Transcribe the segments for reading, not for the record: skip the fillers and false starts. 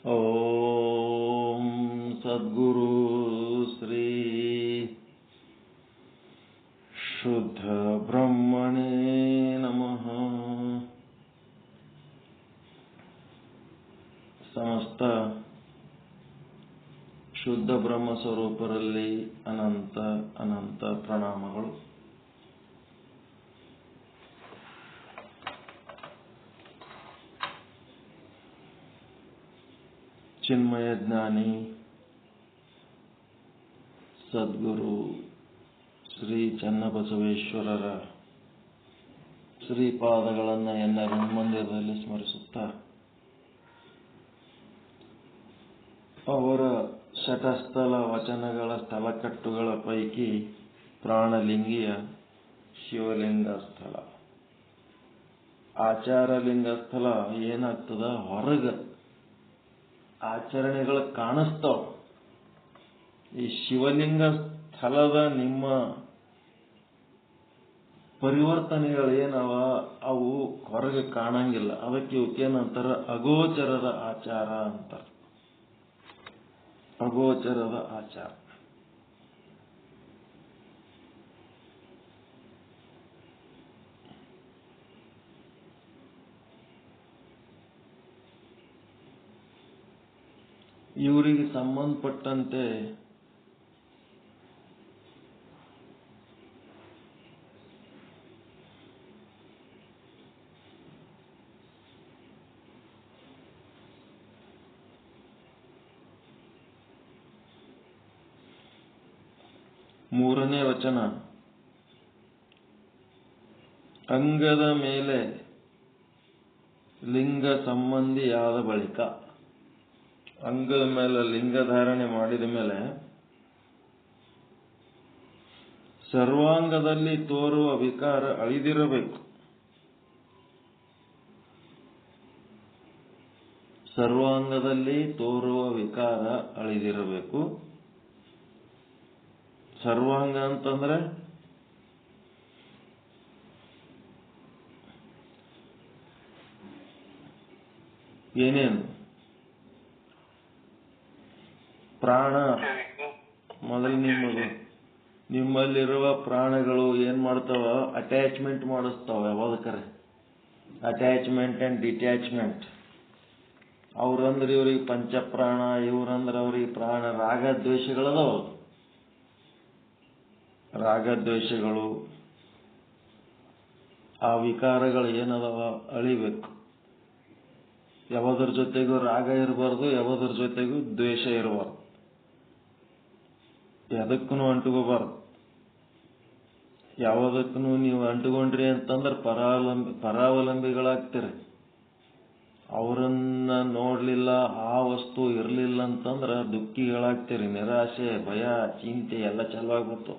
ಓಂ ಸದ್ಗುರು ಶ್ರೀ ಶುದ್ಧ ಬ್ರಹ್ಮಣೇ ನಮಃ. ಸಮಸ್ತ ಶುದ್ಧ ಬ್ರಹ್ಮ ಸ್ವರೂಪರಲ್ಲಿ ಅನಂತ ಅನಂತ ಪ್ರಣಾಮಗಳು. ಚಿನ್ಮಯ ಜ್ಞಾನಿ ಸದ್ಗುರು ಶ್ರೀ ಚನ್ನಬಸವೇಶ್ವರರ ಶ್ರೀಪಾದಗಳನ್ನು ಎಲ್ಲರ ಮಂದಿರದಲ್ಲಿ ಸ್ಮರಿಸುತ್ತಾ ಅವರ ಶತಸ್ಥಲ ವಚನಗಳ ಸ್ಥಳಕಟ್ಟುಗಳ ಪೈಕಿ ಪ್ರಾಣಲಿಂಗಿಯ ಶಿವಲಿಂಗ ಸ್ಥಳ, ಆಚಾರಲಿಂಗ ಸ್ಥಳ ಏನಾಗ್ತದ, ಹೊರಗ ಆಚರಣೆಗಳು ಕಾಣಿಸ್ತಾವ. ಈ ಶಿವಲಿಂಗ ಸ್ಥಳದ ನಿಮ್ಮ ಪರಿವರ್ತನೆಗಳು ಏನವ, ಅವು ಹೊರಗೆ ಕಾಣಂಗಿಲ್ಲ. ಅದಕ್ಕೆ ಇವಕ್ಕೇನಂತಾರ, ಅಗೋಚರದ ಆಚಾರ ಅಂತಾರ. ಅಗೋಚರದ ಆಚಾರ. ಇವರಿಗೆ ಸಂಬಂಧಪಟ್ಟಂತೆ ಮೂರನೇ ವಚನ, ಅಂಗದ ಮೇಲೆ ಲಿಂಗ ಸಂಬಂಧಿಯಾದ ಬಳಿಕ, ಅಂಗದ ಮೇಲೆ ಲಿಂಗ ಧಾರಣೆ ಮಾಡಿದ ಮೇಲೆ ಸರ್ವಾಂಗದಲ್ಲಿ ತೋರುವ ವಿಕಾರ ಅಳಿದಿರಬೇಕು. ಸರ್ವಾಂಗದಲ್ಲಿ ತೋರುವ ವಿಕಾರ ಅಳಿದಿರಬೇಕು. ಸರ್ವಾಂಗ ಅಂತಂದ್ರೆ ಏನೇನು? ಪ್ರಾಣ ಮೊದಲು ನಿಮ್ಮಲ್ಲಿರುವ ಪ್ರಾಣಗಳು ಏನ್ ಮಾಡ್ತಾವ, ಅಟ್ಯಾಚ್ಮೆಂಟ್ ಮಾಡಿಸ್ತಾವ. ಯಾವ್ದಕ್ಕರೆ ಅಟ್ಯಾಚ್ಮೆಂಟ್ ಅಂಡ್ ಡಿಟ್ಯಾಚ್ಮೆಂಟ್. ಅವ್ರಂದ್ರೆ ಇವ್ರಿಗೆ ಪಂಚಪ್ರಾಣ, ಇವ್ರಂದ್ರೆ ಅವ್ರಿಗೆ ಪ್ರಾಣ. ರಾಗದ್ವೇಷಗಳದವ. ರಾಗದ್ವೇಷಗಳು, ಆ ವಿಕಾರಗಳು ಏನದವ ಅಳಿಬೇಕು. ಯಾವುದ್ರ ಜೊತೆಗೂ ರಾಗ ಇರಬಾರ್ದು, ಯಾವುದ್ರ ಜೊತೆಗೂ ದ್ವೇಷ ಇರಬಾರ್ದು. ಎದಕ್ಕೂ ಅಂಟುಕೋಬಾರ್ದು. ಯಾವುದಕ್ಕೂ ನೀವು ಅಂಟುಕೊಂಡ್ರಿ ಅಂತಂದ್ರೆ ಪರಾವಲಂಬಿಗಳಾಗ್ತೀರಿ. ಅವರನ್ನ ನೋಡ್ಲಿಲ್ಲ, ಆ ವಸ್ತು ಇರ್ಲಿಲ್ಲ ಅಂತಂದ್ರ ದುಃಖಿಗಳಾಗ್ತೀರಿ. ನಿರಾಶೆ, ಭಯ, ಚಿಂತೆ ಎಲ್ಲ ಚಲುವಾಗ್ಬಿಡ್ತು.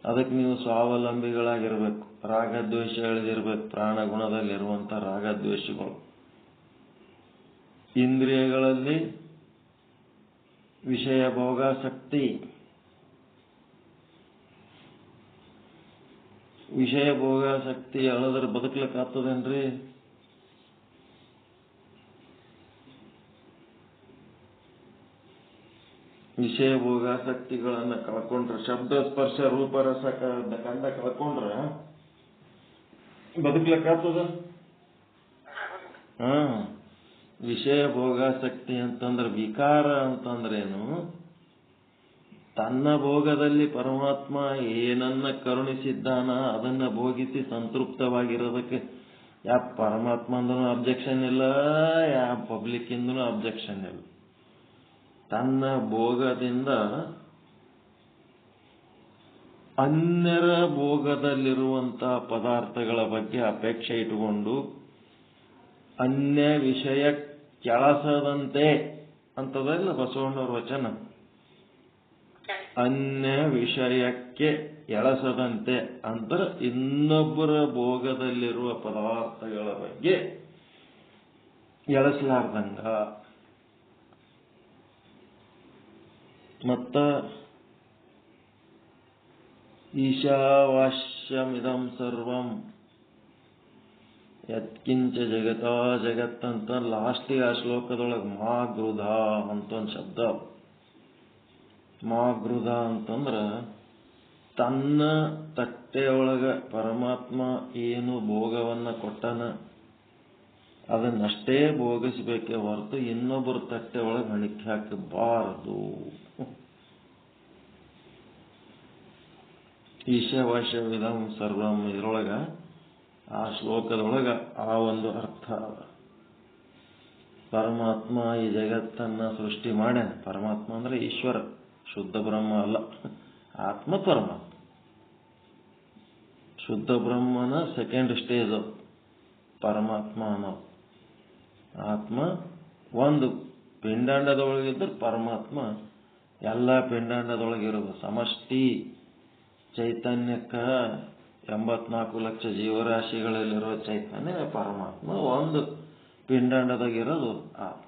ಅದಕ್ಕೆ ನೀವು ಸ್ವಾವಲಂಬಿಗಳಾಗಿರ್ಬೇಕು. ರಾಗದ್ವೇಷ ಎಳೆದಿರ್ಬೇಕು. ಪ್ರಾಣಗುಣದಲ್ಲಿರುವಂತ ರಾಗದ್ವೇಷಗಳು. ಇಂದ್ರಿಯಗಳಲ್ಲಿ ವಿಷಯ ಭೋಗಾಸಕ್ತಿ. ವಿಷಯ ಭೋಗಾಸಕ್ತಿ ಎಳೆದ್ರೆ ಬದುಕ್ಲಿಕ್ಕಾಗ್ತದೇನ್ರಿ? ವಿಷಯ ಭೋಗಾಸಕ್ತಿಗಳನ್ನ ಕಳ್ಕೊಂಡ್ರೆ, ಶಬ್ದ ಸ್ಪರ್ಶ ರೂಪ ರಸ ಗಂಧ ಕಳ್ಕೊಂಡ್ರ ಬದುಕ್ಲಿಕ್ಕಾಗ್ತದ? ವಿಷಯ ಭೋಗಾಸಕ್ತಿ ಅಂತಂದ್ರೆ ವಿಕಾರ ಅಂತಂದ್ರೇನು? ತನ್ನ ಭೋಗದಲ್ಲಿ ಪರಮಾತ್ಮ ಏನನ್ನ ಕರುಣಿಸಿದ್ದಾನ ಅದನ್ನ ಭೋಗಿಸಿ ಸಂತೃಪ್ತವಾಗಿರೋದಕ್ಕೆ ಯಾ ಪರಮಾತ್ಮ ಅಂದೂ ಅಬ್ಜೆಕ್ಷನ್ ಇಲ್ಲ, ಯಾ ಪಬ್ಲಿಕ್ ಇಂದೂ ಅಬ್ಜೆಕ್ಷನ್ ಇಲ್ಲ. ತನ್ನ ಭೋಗದಿಂದ ಅನ್ಯರ ಭೋಗದಲ್ಲಿರುವಂತಹ ಪದಾರ್ಥಗಳ ಬಗ್ಗೆ ಅಪೇಕ್ಷೆ ಇಟ್ಟುಕೊಂಡು ಅನ್ಯ ವಿಷಯ ಕೆಳಸದಂತೆ ಅಂತದಲ್ಲ ಬಸವಣ್ಣವ್ರ ವಚನ. ಅನ್ಯ ವಿಷಯಕ್ಕೆ ಎಳಸದಂತೆ ಅಂದ್ರೆ ಇನ್ನೊಬ್ಬರ ಭೋಗದಲ್ಲಿರುವ ಪದಾರ್ಥಗಳ ಬಗ್ಗೆ ಎಳಸಲಾರ್ದಂಗ. ಮತ್ತ ಈಶಾವಾಸ್ಯಮಿದಂ ಸರ್ವಂ ಯತ್ಕಿಂಚ ಜಗತ ಜಗತ್ತಂತ ಲಾಸ್ಟಿಗೆ ಆ ಶ್ಲೋಕದೊಳಗೆ ಮಾಗೃಧ ಅಂತ ಒಂದು ಶಬ್ದ. ಮಾಗೃಧ ಅಂತಂದ್ರ ತನ್ನ ತಟ್ಟೆಯೊಳಗ ಪರಮಾತ್ಮ ಏನು ಭೋಗವನ್ನ ಕೊಟ್ಟನ ಅದನ್ನಷ್ಟೇ ಭೋಗಿಸಬೇಕೇ ಹೊರತು ಇನ್ನೊಬ್ಬರ ತಟ್ಟೆ ಒಳಗೆ ಹಣಿಕೆ ಹಾಕಬಾರದು. ಈಶಾವಾಸ್ಯವಿದಂ ಸರ್ವಂ ಇದರೊಳಗ ಆ ಶ್ಲೋಕದೊಳಗ ಆ ಒಂದು ಅರ್ಥ ಅದ. ಪರಮಾತ್ಮ ಈ ಜಗತ್ತನ್ನ ಸೃಷ್ಟಿ ಮಾಡ್ಯಾನ. ಪರಮಾತ್ಮ ಅಂದ್ರೆ ಈಶ್ವರ, ಶುದ್ಧ ಬ್ರಹ್ಮ ಅಲ್ಲ, ಆತ್ಮ ಪರಮಾತ್ಮ. ಶುದ್ಧ ಬ್ರಹ್ಮನ ಸೆಕೆಂಡ್ ಸ್ಟೇಜ್ ಪರಮಾತ್ಮ ಅನ್ನೋ. ಆತ್ಮ ಒಂದು ಪಿಂಡಾಂಡದೊಳಗಿದ್ರೆ ಪರಮಾತ್ಮ ಎಲ್ಲ ಪಿಂಡಾಂಡದೊಳಗಿರುವ ಸಮಷ್ಟಿ ಚೈತನ್ಯಕ್ಕ 84 ಲಕ್ಷ ಜೀವರಾಶಿಗಳಲ್ಲಿರುವ ಚೈತನ್ಯ ಪರಮಾತ್ಮ ಒಂದು ಪಿಂಡಾಂಡದಾಗಿರೋದು ಆತ್ಮ.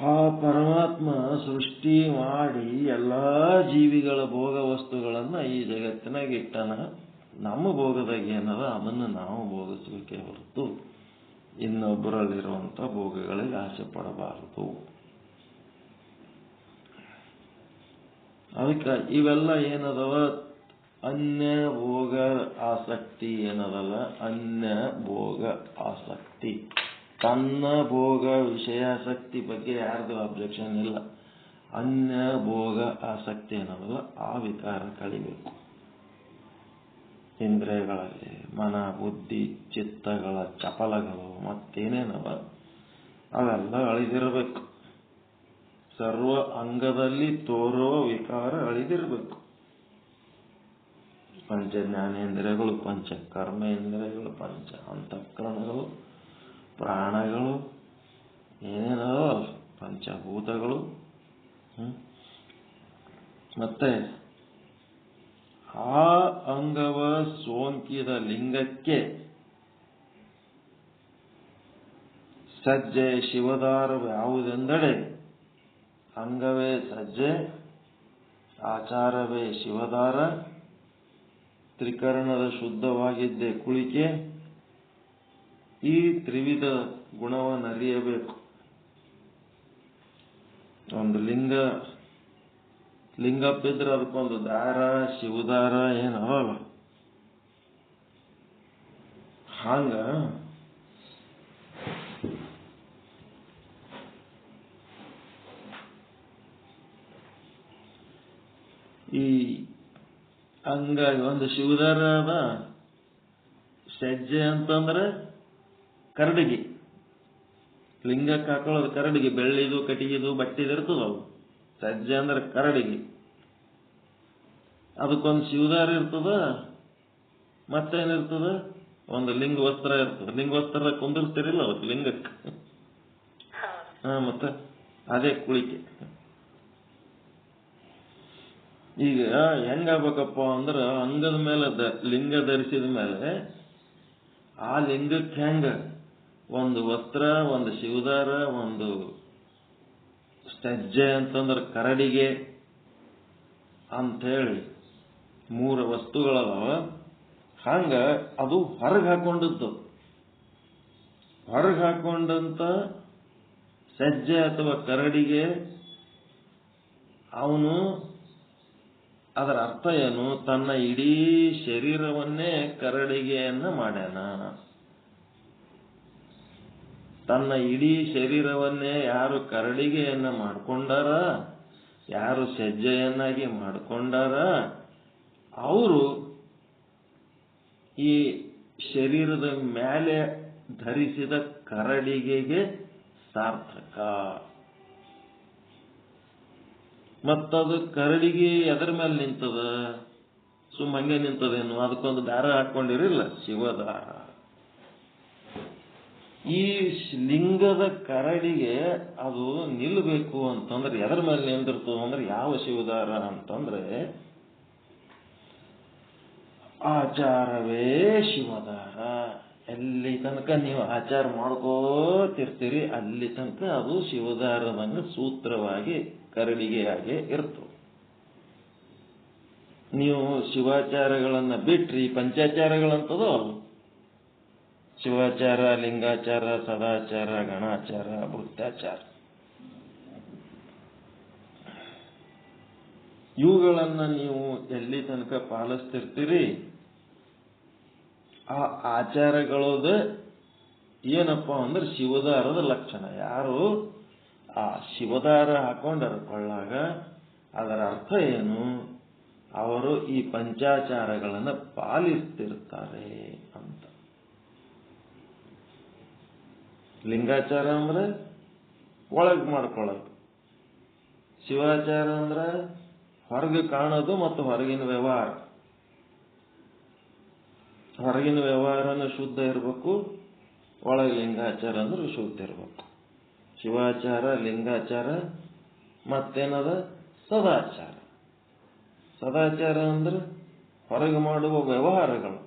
ಆ ಪರಮಾತ್ಮ ಸೃಷ್ಟಿ ಮಾಡಿ ಎಲ್ಲಾ ಜೀವಿಗಳ ಭೋಗ ವಸ್ತುಗಳನ್ನ ಈ ಜಗತ್ತಿನಾಗ ಇಟ್ಟನ. ನಮ್ಮ ಭೋಗದಾಗ ಏನದ ಅದನ್ನು ನಾವು ಭೋಗಿಸ್ಬೇಕೇ ಹೊರತು ಇನ್ನೊಬ್ಬರಲ್ಲಿರುವಂತ ಭೋಗಗಳಿಗೆ ಆಸೆ ಪಡಬಾರದು. ಅದಕ್ಕೆ ಇವೆಲ್ಲ ಏನದವ ಅನ್ಯ ಭೋಗ ಆಸಕ್ತಿ ಏನದಲ್ಲ, ಅನ್ಯ ಭೋಗ ಆಸಕ್ತಿ. ತನ್ನ ಭೋಗ ವಿಷಯಾಸಕ್ತಿ ಬಗ್ಗೆ ಯಾರ್ದು ಅಬ್ಜೆಕ್ಷನ್ ಇಲ್ಲ. ಅನ್ಯ ಭೋಗ ಆಸಕ್ತಿ ಏನದಲ್ಲ ಆ ವಿಕಾರ ಕಳಿಬೇಕು. ಇಂದ್ರಿಯಗಳಲ್ಲಿ ಮನ ಬುದ್ಧಿ ಚಿತ್ತಗಳ ಚಪಲಗಳು ಮತ್ತೇನೇನವ ಅವೆಲ್ಲ ಅಳಿದಿರಬೇಕು. ಸರ್ವ ಅಂಗದಲ್ಲಿ ತೋರುವ ವಿಕಾರ ಅಳಿದಿರಬೇಕು. ಪಂಚ ಜ್ಞಾನೇಂದ್ರಿಯಗಳು, ಪಂಚ ಕರ್ಮೇಂದ್ರಿಯಗಳು, ಪಂಚ ಅಂತಃಕರಣಗಳು, ಪ್ರಾಣಗಳು, ಏನೇನೋ ಪಂಚಭೂತಗಳು. ಮತ್ತೆ ಆ ಅಂಗವ ಸೋಂಕಿದ ಲಿಂಗಕ್ಕೆ ಸಜ್ಜೆ ಶಿವದಾರವು ಯಾವುದೆಂದಡೆ ಅಂಗವೇ ಸಜ್ಜೆ, ಆಚಾರವೇ ಶಿವದಾರ, ತ್ರಿಕರಣದ ಶುದ್ಧವಾಗಿದ್ದೇ ಕುಳಿಕೆ. ಈ ತ್ರಿವಿಧ ಗುಣವನ್ನು ಅರಿಯಬೇಕು. ಒಂದು ಲಿಂಗಪ್ಪಿದ್ರೆ ಅದಕ್ಕೊಂದು ದಾರ ಶಿವದಾರ ಏನವಲ್ಲ. ಹಂಗ ಈ ಹಂಗಾಗಿ ಒಂದು ಶಿವದಾರ ಅದ. ಸಜ್ಜೆ ಅಂತಂದ್ರೆ ಕರಡಿಗೆ, ಲಿಂಗಕ್ಕೆ ಹಾಕೊಳ್ಳೋದು ಕರಡಿಗೆ, ಬೆಳ್ಳಿದು ಕಟ್ಟಿಗೆದು ಬಟ್ಟಿದು ಇರ್ತದವು. ಸಜ್ಜೆ ಅಂದ್ರೆ ಕರಡಿಗೆ, ಅದಕ್ಕೊಂದು ಶಿವದಾರ ಇರ್ತದ. ಮತ್ತೇನಿರ್ತದ, ಒಂದು ಲಿಂಗ ವಸ್ತ್ರ ಇರ್ತದ. ಲಿಂಗ ವಸ್ತ್ರ ಕುಂದಿರ್ತಿರಿಲ್ಲ ಅವತ್ತು ಲಿಂಗಕ್ಕೆ. ಮತ್ತೆ ಅದೇ ಕುಳಿಕೆ. ಈಗ ಹೆಂಗಾಗ್ಬೇಕಪ್ಪ ಅಂದ್ರ ಅಂಗದ ಮೇಲೆ ಲಿಂಗ ಧರಿಸಿದ ಮೇಲೆ ಆ ಲಿಂಗಕ್ಕೆ ಹೆಂಗ ಒಂದು ವಸ್ತ್ರ, ಒಂದು ಶಿವದಾರ, ಒಂದು ಸಜ್ಜೆ ಅಂತಂದ್ರೆ ಕರಡಿಗೆ ಅಂಥೇಳಿ 3 ವಸ್ತುಗಳದಾವ. ಹಂಗ ಅದು ಹೊರಗೆ ಹಾಕೊಂಡದ್ದು. ಹೊರಗೆ ಹಾಕೊಂಡಂತ ಸಜ್ಜೆ ಅಥವಾ ಕರಡಿಗೆ ಅವನು ಅದರ ಅರ್ಥ ಏನು, ತನ್ನ ಇಡೀ ಶರೀರವನ್ನೇ ಕರಡಿಗೆಯನ್ನ ಮಾಡ್ಯಾನ. ತನ್ನ ಇಡೀ ಶರೀರವನ್ನೇ ಯಾರು ಕರಡಿಗೆಯನ್ನ ಮಾಡ್ಕೊಂಡಾರ, ಯಾರು ಸಜ್ಜೆಯನ್ನಾಗಿ ಮಾಡ್ಕೊಂಡಾರ, ಅವರು ಈ ಶರೀರದ ಮೇಲೆ ಧರಿಸಿದ ಕರಡಿಗೆಗೆ ಸಾರ್ಥಕ. ಮತ್ತದು ಕರಡಿಗೆ ಎದರ ಮೇಲೆ ನಿಂತದ, ಹಂಗೆ ನಿಂತದೇನು, ಅದಕ್ಕೊಂದು ದಾರ ಹಾಕೊಂಡಿರಿಲ್ಲ, ಶಿವದಾರ. ಈ ಲಿಂಗದ ಕರಡಿಗೆ ಅದು ನಿಲ್ಲಬೇಕು ಅಂತಂದ್ರೆ ಎದರ ಮೇಲೆ ನಿಂದಿರ್ತದ ಅಂದ್ರೆ ಯಾವ ಶಿವದಾರ ಅಂತಂದ್ರೆ ಆಚಾರವೇ ಶಿವದಾರ. ಎಲ್ಲಿ ತನಕ ನೀವು ಆಚಾರ ಮಾಡ್ಕೋತಿರ್ತೀರಿ ಅಲ್ಲಿ ತನಕ ಅದು ಶಿವದಾರದಂಗ ಸೂತ್ರವಾಗಿ ಕರಡಿಗೆಯಾಗೆ ಇರ್ತದೆ. ನೀವು ಶಿವಾಚಾರಗಳನ್ನ ಬಿಟ್ರಿ ಪಂಚಾಚಾರಗಳಂತದೋ ಶಿವಾಚಾರ, ಲಿಂಗಾಚಾರ, ಸದಾಚಾರ, ಗಣಾಚಾರ, ವೃತ್ತಾಚಾರ. ಇವುಗಳನ್ನ ನೀವು ಎಲ್ಲಿ ತನಕ ಪಾಲಿಸ್ತಿರ್ತೀರಿ, ಆ ಆಚಾರಗಳದ ಏನಪ್ಪ ಅಂದ್ರೆ ಶಿವದಾರದ ಲಕ್ಷಣ. ಯಾರು ಆ ಶಿವದಾರ ಹಾಕೊಂಡರ ಕೊಳ್ಳಾಗ ಅದರ ಅರ್ಥ ಏನು? ಅವರು ಈ ಪಂಚಾಚಾರಗಳನ್ನು ಪಾಲಿಸ್ತಿರ್ತಾರೆ ಅಂತ. ಲಿಂಗಾಚಾರ ಅಂದ್ರೆ ಒಳಗ್ ಮಾಡ್ಕೊಳ್ಳೋದು, ಶಿವಾಚಾರ ಅಂದ್ರೆ ಹೊರಗೆ ಕಾಣೋದು ಮತ್ತು ಹೊರಗಿನ ವ್ಯವಹಾರ. ಹೊರಗಿನ ವ್ಯವಹಾರನ ಶುದ್ಧ ಇರಬೇಕು, ಒಳಗೆ ಲಿಂಗಾಚಾರ ಅಂದ್ರೆ ಶುದ್ಧ ಇರಬೇಕು. ಶಿವಾಚಾರ, ಲಿಂಗಾಚಾರ, ಮತ್ತೇನದ ಸದಾಚಾರ. ಸದಾಚಾರ ಅಂದ್ರೆ ಹೊರಗೆ ಮಾಡುವ ವ್ಯವಹಾರಗಳು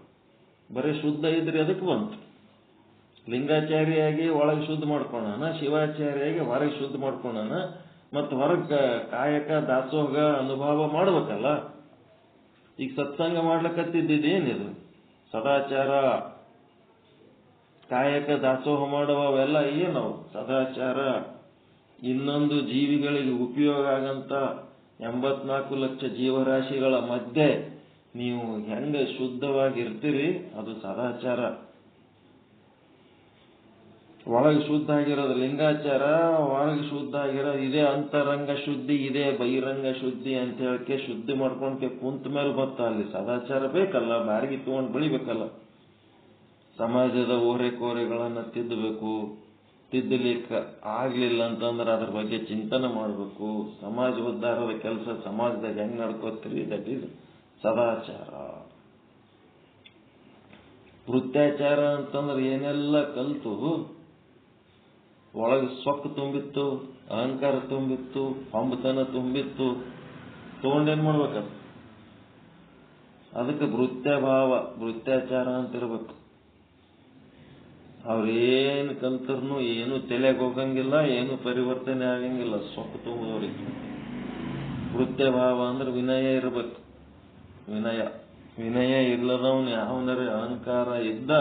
ಬರೀ ಶುದ್ಧ ಇದ್ರೆ ಅದಕ್ಕೆ ಬಂತು. ಲಿಂಗಾಚಾರಿಯಾಗಿ ಒಳಗೆ ಶುದ್ಧ ಮಾಡ್ಕೊಳ್ಳೋಣ, ಶಿವಾಚಾರಿಯಾಗಿ ಹೊರಗೆ ಶುದ್ಧ ಮಾಡ್ಕೊಳ್ಳೋಣ, ಮತ್ತು ಹೊರಗೆ ಕಾಯಕ ದಾಸೋಹ ಅನುಭವ ಮಾಡ್ಬೇಕಲ್ಲ. ಈಗ ಸತ್ಸಂಗ ಮಾಡ್ಲಿಕ್ಕತ್ತಿದ್ದೇನಿದು ಸದಾಚಾರ. ಕಾಯಕ ದಾಸೋಹ ಮಾಡುವವೆಲ್ಲ ಏನವು ಸದಾಚಾರ. ಇನ್ನೊಂದು ಜೀವಿಗಳಿಗೆ ಉಪಯೋಗ ಆಗಂತ 84 ಲಕ್ಷ ಜೀವರಾಶಿಗಳ ಮಧ್ಯೆ ನೀವು ಹೆಂಗ ಶುದ್ಧವಾಗಿರ್ತೀರಿ ಅದು ಸದಾಚಾರ. ಒಳಗೆ ಶುದ್ಧ ಆಗಿರೋದು ಲಿಂಗಾಚಾರ, ಹೊರಗೆ ಶುದ್ಧ ಆಗಿರೋದು ಇದೇ ಅಂತರಂಗ ಶುದ್ಧಿ, ಇದೇ ಬಹಿರಂಗ ಶುದ್ಧಿ ಅಂತ ಹೇಳಕ್ಕೆ ಶುದ್ಧಿ ಮಾಡ್ಕೊಂಡ್ಕೆ ಕುಂತ ಮೇಲೆ ಬತ್ತ ಅಲ್ಲಿ ಸದಾಚಾರ ಬೇಕಲ್ಲ. ಬಾಡಿಗೆ ತಗೊಂಡು ಬೆಳಿಬೇಕಲ್ಲ. ಸಮಾಜದ ಓರೆಕೋರೆಗಳನ್ನ ತಿದ್ದಬೇಕು. ತಿದ್ದಲಿಕ್ಕೆ ಆಗ್ಲಿಲ್ಲ ಅಂತಂದ್ರೆ ಅದ್ರ ಬಗ್ಗೆ ಚಿಂತನೆ ಮಾಡಬೇಕು. ಸಮಾಜ ಉದ್ಧಾರದ ಕೆಲಸ ಸಮಾಜದಾಗ ಹೆಂಗ್ ನಡ್ಕೋತೀರಿ, ದಟ್ ಈಸ್ ಸದಾಚಾರ. ವೃತ್ತಾಚಾರ ಅಂತಂದ್ರೆ ಏನೆಲ್ಲ ಕಲ್ತು ಒಳಗೆ ಸೊಕ್ಕು ತುಂಬಿತ್ತು, ಅಹಂಕಾರ ತುಂಬಿತ್ತು, ಹೊಂಬತನ ತುಂಬಿತ್ತು, ತಗೊಂಡೇನ್ ಮಾಡ್ಬೇಕದು? ಅದಕ್ಕೆ ವೃತ್ಯಭಾವ, ವೃತ್ತಾಚಾರ ಅಂತಿರ್ಬೇಕು. ಅವ್ರೇನು ಕಲ್ತರ್ನು ಏನು ತಲೆಗೆ ಹೋಗಂಗಿಲ್ಲ, ಏನು ಪರಿವರ್ತನೆ ಆಗಂಗಿಲ್ಲ, ಸೊಕ್ಕು ತುಂಬದವ್ರಿಗೆ. ವೃತ್ಯಭಾವ ಅಂದ್ರೆ ವಿನಯ ಇರ್ಬೇಕು. ವಿನಯ ವಿನಯ ಇರ್ಲದವನು ಯಾವನರ ಅಹಂಕಾರ ಇದ್ದ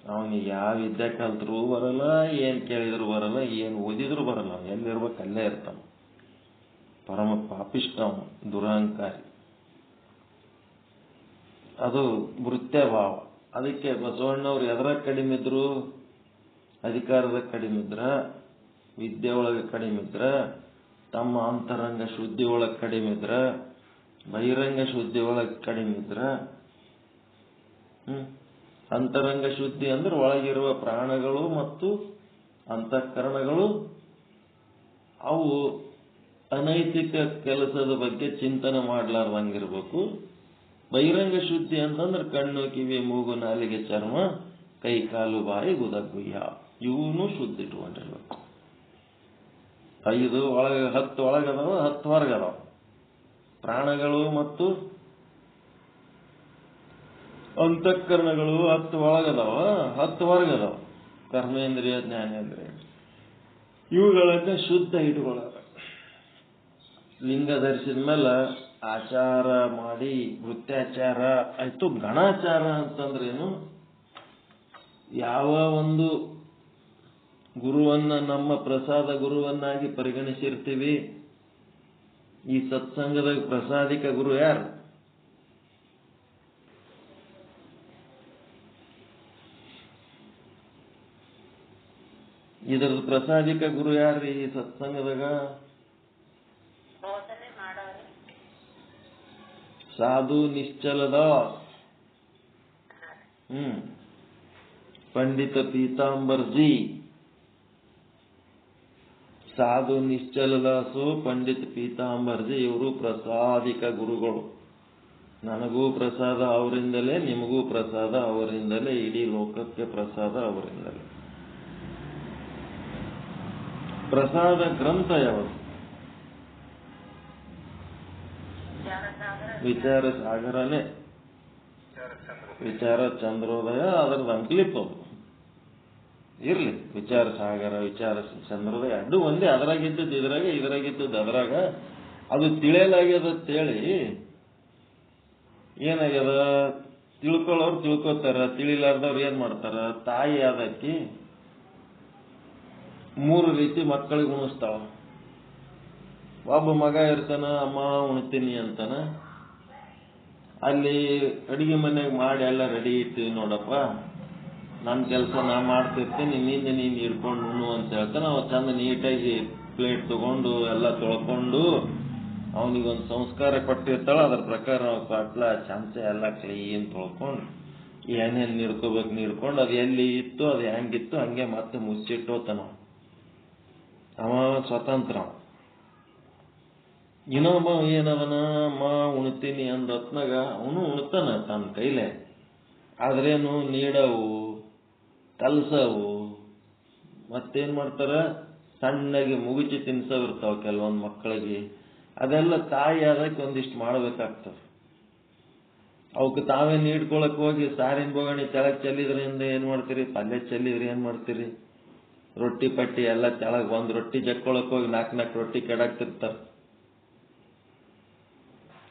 ಅವನಿಗೆ ಯಾವ ವಿದ್ಯೆ ಕಲ್ತರೂ ಬರಲ್ಲ, ಏನ್ ಕೇಳಿದ್ರು ಬರಲ್ಲ, ಏನ್ ಓದಿದ್ರು ಬರಲ್ಲ. ಎಲ್ಲಿರ್ಬೇಕು ಅಲ್ಲೇ ಇರ್ತಾನ. ಪರಮ ಪಾಪಿಷ್ಟ ಅವನು, ದುರಹಂಕಾರಿ. ಅದು ವೃತ್ಯಭಾವ. ಅದಕ್ಕೆ ಬಸವಣ್ಣವ್ರು ಎದರಾಗ ಕಡಿಮೆ ಇದ್ರು? ಅಧಿಕಾರದ ಕಡಿಮೆ ಇದ್ರ, ವಿದ್ಯೆ ಒಳಗೆ ಕಡಿಮೆ ಇದ್ರ, ತಮ್ಮ ಅಂತರಂಗ ಶುದ್ಧಿ ಒಳಗೆ ಕಡಿಮೆ ಇದ್ರ, ಬಹಿರಂಗ ಶುದ್ಧಿ ಒಳಗೆ ಕಡಿಮೆ ಇದ್ರ. ಅಂತರಂಗ ಶುದ್ಧಿ ಅಂದ್ರೆ ಒಳಗಿರುವ ಪ್ರಾಣಗಳು ಮತ್ತು ಅಂತಃಕರಣಗಳು ಅವು ಅನೈತಿಕ ಕೆಲಸದ ಬಗ್ಗೆ ಚಿಂತನೆ ಮಾಡ್ಲಾರ್ದಂಗಿರ್ಬೇಕು. ಬಹಿರಂಗ ಶುದ್ಧಿ ಅಂತಂದ್ರೆ ಕಣ್ಣು, ಕಿವಿ, ಮೂಗು, ನಾಲಿಗೆ, ಚರ್ಮ, ಕೈ, ಕಾಲು, ಬಾಯಿ, ಗುದಗುಯ್ಯ ಇವನು ಶುದ್ಧ ಇಟ್ಕೊಂಡಿರ್ಬೇಕು. 5 ಒಳಗೆ 10 ಒಳಗದಾವ, 10 ಹೊರಗದಾವ. ಪ್ರಾಣಗಳು ಮತ್ತು ಅಂತಃಕರಣಗಳು 10 ಒಳಗದಾವ, 10 ಹೊರಗದಾವ. ಕರ್ಮೇಂದ್ರಿಯ, ಜ್ಞಾನೇಂದ್ರಿಯ ಇವುಗಳನ್ನ ಶುದ್ಧ ಇಟ್ಕೊಳ್ಳೋದು. ಲಿಂಗ ಧರಿಸಿದ ಮೇಲೆ ಆಚಾರ ಮಾಡಿ ವೃತ್ತಾಚಾರ ಆಯ್ತು. ಗಣಾಚಾರ ಅಂತಂದ್ರೇನು? ಯಾವ ಒಂದು ಗುರುವನ್ನ ನಮ್ಮ ಪ್ರಸಾದ ಗುರುವನ್ನಾಗಿ ಪರಿಗಣಿಸಿರ್ತೀವಿ, ಈ ಸತ್ಸಂಗದ ಪ್ರಸಾದಿಕ ಗುರು ಯಾರು? ಇದರದ ಪ್ರಸಾದಿಕ ಗುರು ಯಾರ್ರಿ ಈ ಸತ್ಸಂಗದಾಗ? ಸಾಧು ನಿಶ್ಚಲದ ಪಂಡಿತ ಪೀತಾಂಬರ್ಜಿ. ಸಾಧು ನಿಶ್ಚಲದಾಸು, ಪಂಡಿತ ಪೀತಾಂಬರ್ಜಿ ಇವರು ಪ್ರಸಾದಿಕ ಗುರುಗಳು. ನನಗೂ ಪ್ರಸಾದ ಅವರಿಂದಲೇ, ನಿಮಗೂ ಪ್ರಸಾದ ಅವರಿಂದಲೇ, ಇಡೀ ಲೋಕಕ್ಕೆ ಪ್ರಸಾದ ಅವರಿಂದಲೇ. ಪ್ರಸಾದ ಗ್ರಂಥ ಯಾವುದು? ವಿಚಾರ ಸಾಗರನೇ. ವಿಚಾರ ಚಂದ್ರೋದಯ ಅದರದ ಅಂಕ್ಲಿಪ್ ಅದು ಇರ್ಲಿ. ವಿಚಾರ ಸಾಗರ, ವಿಚಾರ ಚಂದ್ರೋದಯ ಅಡ್ಡು ಒಂದೇ. ಅದರಾಗಿದ್ದದ್ದು ಇದ್ರಾಗ, ಇದ್ರಾಗಿದ್ದದ್ದು ಅದರಾಗ. ಅದು ತಿಳಿಯಲಾಗ್ಯದ ಅಂತೇಳಿ ಏನಾಗ್ಯದ? ತಿಳ್ಕೊಳ್ಳೋರು ತಿಳ್ಕೊತಾರ, ತಿಳಿಲಾರ್ದವ್ರು ಏನ್ ಮಾಡ್ತಾರ? ತಾಯಿ ಅದಕ್ಕೆ 3 ರೀತಿ ಮಕ್ಕಳಿಗೆ ಉಣಿಸ್ತಾವ. ಒಬ್ಬ ಮಗ ಇರ್ತಾನ, ಅಮ್ಮ ಉಣ್ತೀನಿ ಅಂತಾನ. ಅಲ್ಲಿ ಅಡಿಗೆ ಮನೆಗೆ ಮಾಡಿ ಎಲ್ಲ ರೆಡಿ ಇರ್ತೀವಿ, ನೋಡಪ್ಪ ನನ್ನ ಕೆಲಸ ನಾ ಮಾಡ್ತಿರ್ತೀನಿ, ನೀನು ಹಿಡ್ಕೊಂಡು ಉಣ್ಣು ಅಂತ ಹೇಳ್ತಾನೆ. ಅವ ಚಂದ ನೀಟಾಗಿ ಪ್ಲೇಟ್ ತಗೊಂಡು ಎಲ್ಲ ತೊಳ್ಕೊಂಡು ಅವನಿಗೊಂದು ಸಂಸ್ಕಾರ ಕೊಟ್ಟಿರ್ತಾಳ. ಅದ್ರ ಪ್ರಕಾರ ಪಾಟ್ಲ ಚಮಚ ಎಲ್ಲ ಕ್ಲೀನ್ ತೊಳ್ಕೊಂಡು ಏನೇನು ನೀಡ್ಕೋಬೇಕು ನೀಡ್ಕೊಂಡು ಅದು ಎಲ್ಲಿ ಇತ್ತು ಅದು ಹೆಂಗಿತ್ತು ಹಂಗೆ ಮತ್ತೆ ಮುಚ್ಚಿಟ್ಟೋತಾನ. ಅವ ಸ್ವತಂತ್ರ. ಇನ್ನೊಬ್ಬ ಏನವನ ಅಮ್ಮ ಉಣ್ತೀನಿ ಅಂದ ಹೊತ್ನಾಗ ಅವನು ಉಣ್ತಾನ ತನ್ನ ಕೈಲೇ. ಆದ್ರೇನು ನೀಡವು, ಕಲ್ಸವು, ಮತ್ತೇನ್ ಮಾಡ್ತಾರ, ಸಣ್ಣಗೆ ಮುಗುಚಿ ತಿನ್ಸವಿರ್ತಾವ ಕೆಲವೊಂದು ಮಕ್ಕಳಿಗೆ. ಅದೆಲ್ಲ ತಾಯಿ ಅದಕ್ಕೆ ಒಂದಿಷ್ಟು ಮಾಡ್ಬೇಕಾಗ್ತದೆ. ಅವಕ್ಕೆ ತಾವೇ ನೀಡ್ಕೊಳಕ್ ಹೋಗಿ ಸಾರಿನ ಬೋಗಣಿ ತೆಳಗ್ ಚೆಲ್ಲಿದ್ರಿಂದ ಏನ್ ಮಾಡ್ತೀರಿ, ಪಲ್ಯ ಚೆಲ್ಲಿದ್ರಿ ಏನ್ ಮಾಡ್ತೀರಿ, ರೊಟ್ಟಿ ಪಟ್ಟಿ ಎಲ್ಲ ತೆಳಗ್ ಒಂದ್ ರೊಟ್ಟಿ ಜಕ್ಕೊಳಕ್ ಹೋಗಿ 4 ರೊಟ್ಟಿ ಕೆಡಾಕ್ತಿರ್ತಾರ.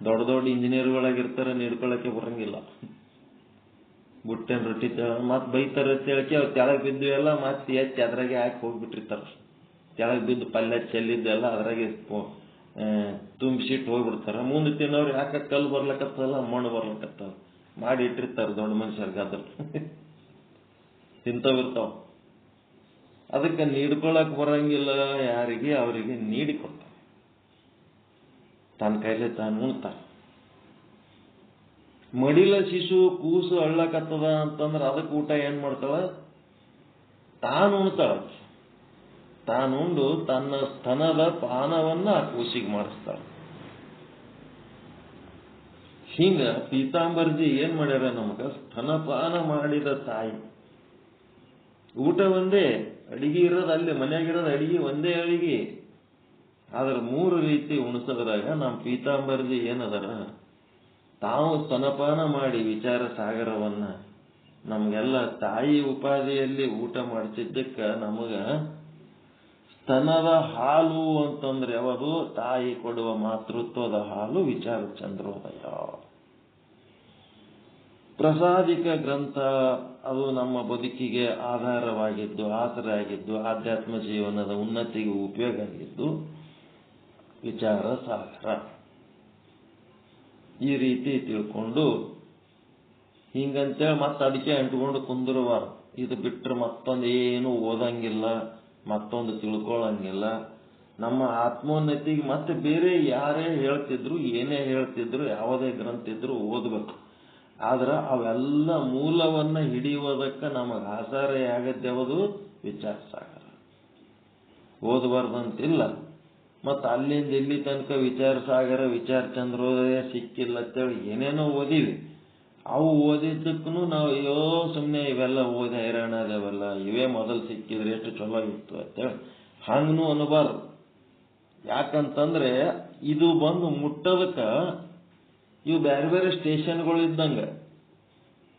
ದೊಡ್ಡ ದೊಡ್ಡ ಇಂಜಿನಿಯರ್ಗಳಾಗಿರ್ತಾರ, ನೀಡ್ಕೊಳಕ್ಕೆ ಬರಂಗಿಲ್ಲ. ಬುಟ್ಟೆನ್ ರೊಟ್ಟಿ ಮತ್ ಬೈತಾರ ತಿಳಕ್ಕೆ ಅವ್ರು ತೆಳಗ್ ಬಿದ್ದು ಎಲ್ಲ ಮತ್ತೆ ಎತ್ತಿ ಅದ್ರಾಗೆ ಹಾಕಿ ಹೋಗ್ಬಿಟ್ಟಿರ್ತಾರ. ತೆಳಗ್ ಬಿದ್ದು ಪಲ್ಯ ಚೆಲ್ಲಿದ್ದೆಲ್ಲ ಅದ್ರಾಗೆ ತುಂಬಿಸಿಟ್ಟು ಹೋಗ್ಬಿಡ್ತಾರ. ಮುಂದೆ ತಿನ್ನೋರು ಯಾಕೆ ಕಲ್ಲು ಬರ್ಲಕತ್ತಲ್ಲ, ಮಣ್ಣು ಬರ್ಲಕತ್ತಲ್ಲ ಮಾಡಿ ಇಟ್ಟಿರ್ತಾರ ದೊಡ್ಡ ಮನುಷ್ಯರ್ಗ. ಅದ್ರ ತಿಂತವಿರ್ತಾವ. ಅದಕ್ಕೆ ನೀಡ್ಕೊಳಕ್ ಬರಂಗಿಲ್ಲ ಯಾರಿಗೆ, ಅವರಿಗೆ ನೀಡಿಕೊಡ್ತಾರ. ತನ್ನ ಕೈಲೇ ತಾನು ಉಣ್ತಾರ. ಮಡಿಲ ಶಿಶು ಕೂಸು ಅಳ್ಳಕತ್ತದ ಅಂತಂದ್ರೆ ಅದಕ್ಕೆ ಊಟ ಏನ್ ಮಾಡ್ತಾಳ, ತಾನು ಉಣ್ತಾಳ. ತಾನುಂಡು ತನ್ನ ಸ್ತನದ ಪಾನವನ್ನ ಆ ಕೂಸಿಗೆ ಮಾಡಿಸ್ತಾಳ. ಹಿಂಗ ಪೀತಾಂಬರ್ಜಿ ಏನ್ ಮಾಡ್ಯಾರ, ನಮಗ ಸ್ತನಪಾನ ಮಾಡಿದ ತಾಯಿ. ಊಟ ಒಂದೇ, ಅಡಿಗೆ ಇರೋದು ಅಲ್ಲಿ, ಮನೆಯಾಗಿರೋದು ಅಡಿಗೆ ಒಂದೇ ಅಡಿಗೆ. ಆದ್ರೆ 3 ರೀತಿ ಉಣಿಸೋದ್ರಾಗ ನಮ್ಮ ಪೀತಾಂಬರ್ಜಿ ಏನದರ, ತಾವು ಸ್ತನಪಾನ ಮಾಡಿ ವಿಚಾರ ಸಾಗರವನ್ನ ನಮ್ಗೆಲ್ಲ ತಾಯಿ ಉಪಾಧಿಯಲ್ಲಿ ಊಟ ಮಾಡಿಸಿದ್ದಕ್ಕ ನಮಗ ಸ್ತನದ ಹಾಲು ಅಂತಂದ್ರೆ ಯಾವುದು, ತಾಯಿ ಕೊಡುವ ಮಾತೃತ್ವದ ಹಾಲು ವಿಚಾರ ಚಂದ್ರೋದಯ. ಪ್ರಸಾದಿಕ ಗ್ರಂಥ ಅದು ನಮ್ಮ ಬದುಕಿಗೆ ಆಧಾರವಾಗಿದ್ದು, ಆಸರೆ ಆಗಿದ್ದು, ಆಧ್ಯಾತ್ಮ ಜೀವನದ ಉನ್ನತಿಗೆ ಉಪಯೋಗ ಆಗಿದ್ದು ವಿಚಾರ ಸಾಗರ. ಈ ರೀತಿ ತಿಳ್ಕೊಂಡು ಹಿಂಗಂತೇಳಿ ಮತ್ತೆ ಅದಕ್ಕೆ ಅಂಟ್ಕೊಂಡು ಕುಂದಿರಬಾರ್ದು. ಇದು ಬಿಟ್ಟರೆ ಮತ್ತೊಂದು ಏನು ಓದಂಗಿಲ್ಲ, ಮತ್ತೊಂದು ತಿಳ್ಕೊಳ್ಳಂಗಿಲ್ಲ. ನಮ್ಮ ಆತ್ಮೋನ್ನತಿಗೆ ಮತ್ತೆ ಬೇರೆ ಯಾರೇ ಹೇಳ್ತಿದ್ರು, ಏನೇ ಹೇಳ್ತಿದ್ರು, ಯಾವುದೇ ಗ್ರಂಥ ಇದ್ರು ಓದ್ಬೇಕು. ಆದ್ರೆ ಅವೆಲ್ಲ ಮೂಲವನ್ನ ಹಿಡಿಯುವುದಕ್ಕೆ ನಮಗೆ ಆಧಾರ ಆಗದ್ಯಾವುದು, ವಿಚಾರ ಸಾಗರ. ಓದಬಾರ್ದಂತಿಲ್ಲ. ಮತ್ತು ಅಲ್ಲಿಂದ ಇಲ್ಲಿ ತನಕ ವಿಚಾರ ಸಾಗರ, ವಿಚಾರ ಚಂದ್ರೋದಯ ಸಿಕ್ಕಿಲ್ಲ ಅಂತೇಳಿ ಏನೇನೋ ಓದಿವಿ. ಅವು ಓದಿದ್ದಕ್ಕೂ ನಾವು ಅಯ್ಯೋ ಸುಮ್ಮನೆ ಇವೆಲ್ಲ ಓದಿ ಹೈರಾಣ ಅದೇವಲ್ಲ, ಇವೇ ಮೊದಲು ಸಿಕ್ಕಿದ್ರೆ ಎಷ್ಟು ಚಲೋ ಇತ್ತು ಅಂತೇಳಿ ಹಂಗೂ ಅನ್ನಬಾರ್ದು. ಯಾಕಂತಂದ್ರೆ ಇದು ಬಂದು ಮುಟ್ಟೋದಕ್ಕ ಇವು ಬೇರೆ ಬೇರೆ ಸ್ಟೇಷನ್ಗಳು ಇದ್ದಂಗೆ.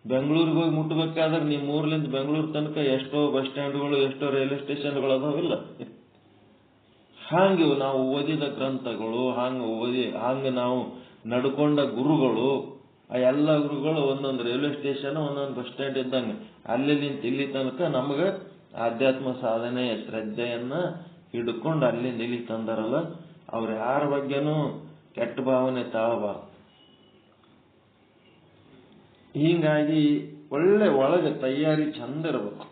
ಬೆಂಗಳೂರಿಗೆ ಹೋಗಿ ಮುಟ್ಟಬೇಕಾದ್ರೆ ನಿಮ್ಮ ಊರ್ಲಿಂದ ಬೆಂಗಳೂರು ತನಕ ಎಷ್ಟೋ ಬಸ್ ಸ್ಟ್ಯಾಂಡ್ಗಳು, ಎಷ್ಟೋ ರೈಲ್ವೆ ಸ್ಟೇಷನ್ಗಳು ಅದಾವಿಲ್ಲ. ಹಾಗೆ ನಾವು ಓದಿದ ಗ್ರಂಥಗಳು, ಹಂಗೆ ನಾವು ನಡ್ಕೊಂಡ ಗುರುಗಳು, ಆ ಎಲ್ಲ ಗುರುಗಳು ಒಂದೊಂದು ರೈಲ್ವೆ ಸ್ಟೇಷನ್, ಒಂದೊಂದು ಬಸ್ ಸ್ಟ್ಯಾಂಡ್ ಇದ್ದಂಗೆ. ಅಲ್ಲಿಂದ ಇಲ್ಲಿ ತನಕ ನಮಗೆ ಆಧ್ಯಾತ್ಮ ಸಾಧನೆಯ ಶ್ರದ್ಧೆಯನ್ನ ಹಿಡ್ಕೊಂಡು ಅಲ್ಲಿಂದ ಇಲ್ಲಿ ತಂದಾರಲ್ಲ, ಅವ್ರು ಯಾರ ಬಗ್ಗೆನೂ ಕೆಟ್ಟ ಭಾವನೆ ತಾಳಬಾರ್ದು. ಹೀಗಾಗಿ ಒಳ್ಳೆ ಒಳಗೆ ತಯಾರಿ ಚಂದ ಇರಬೇಕು.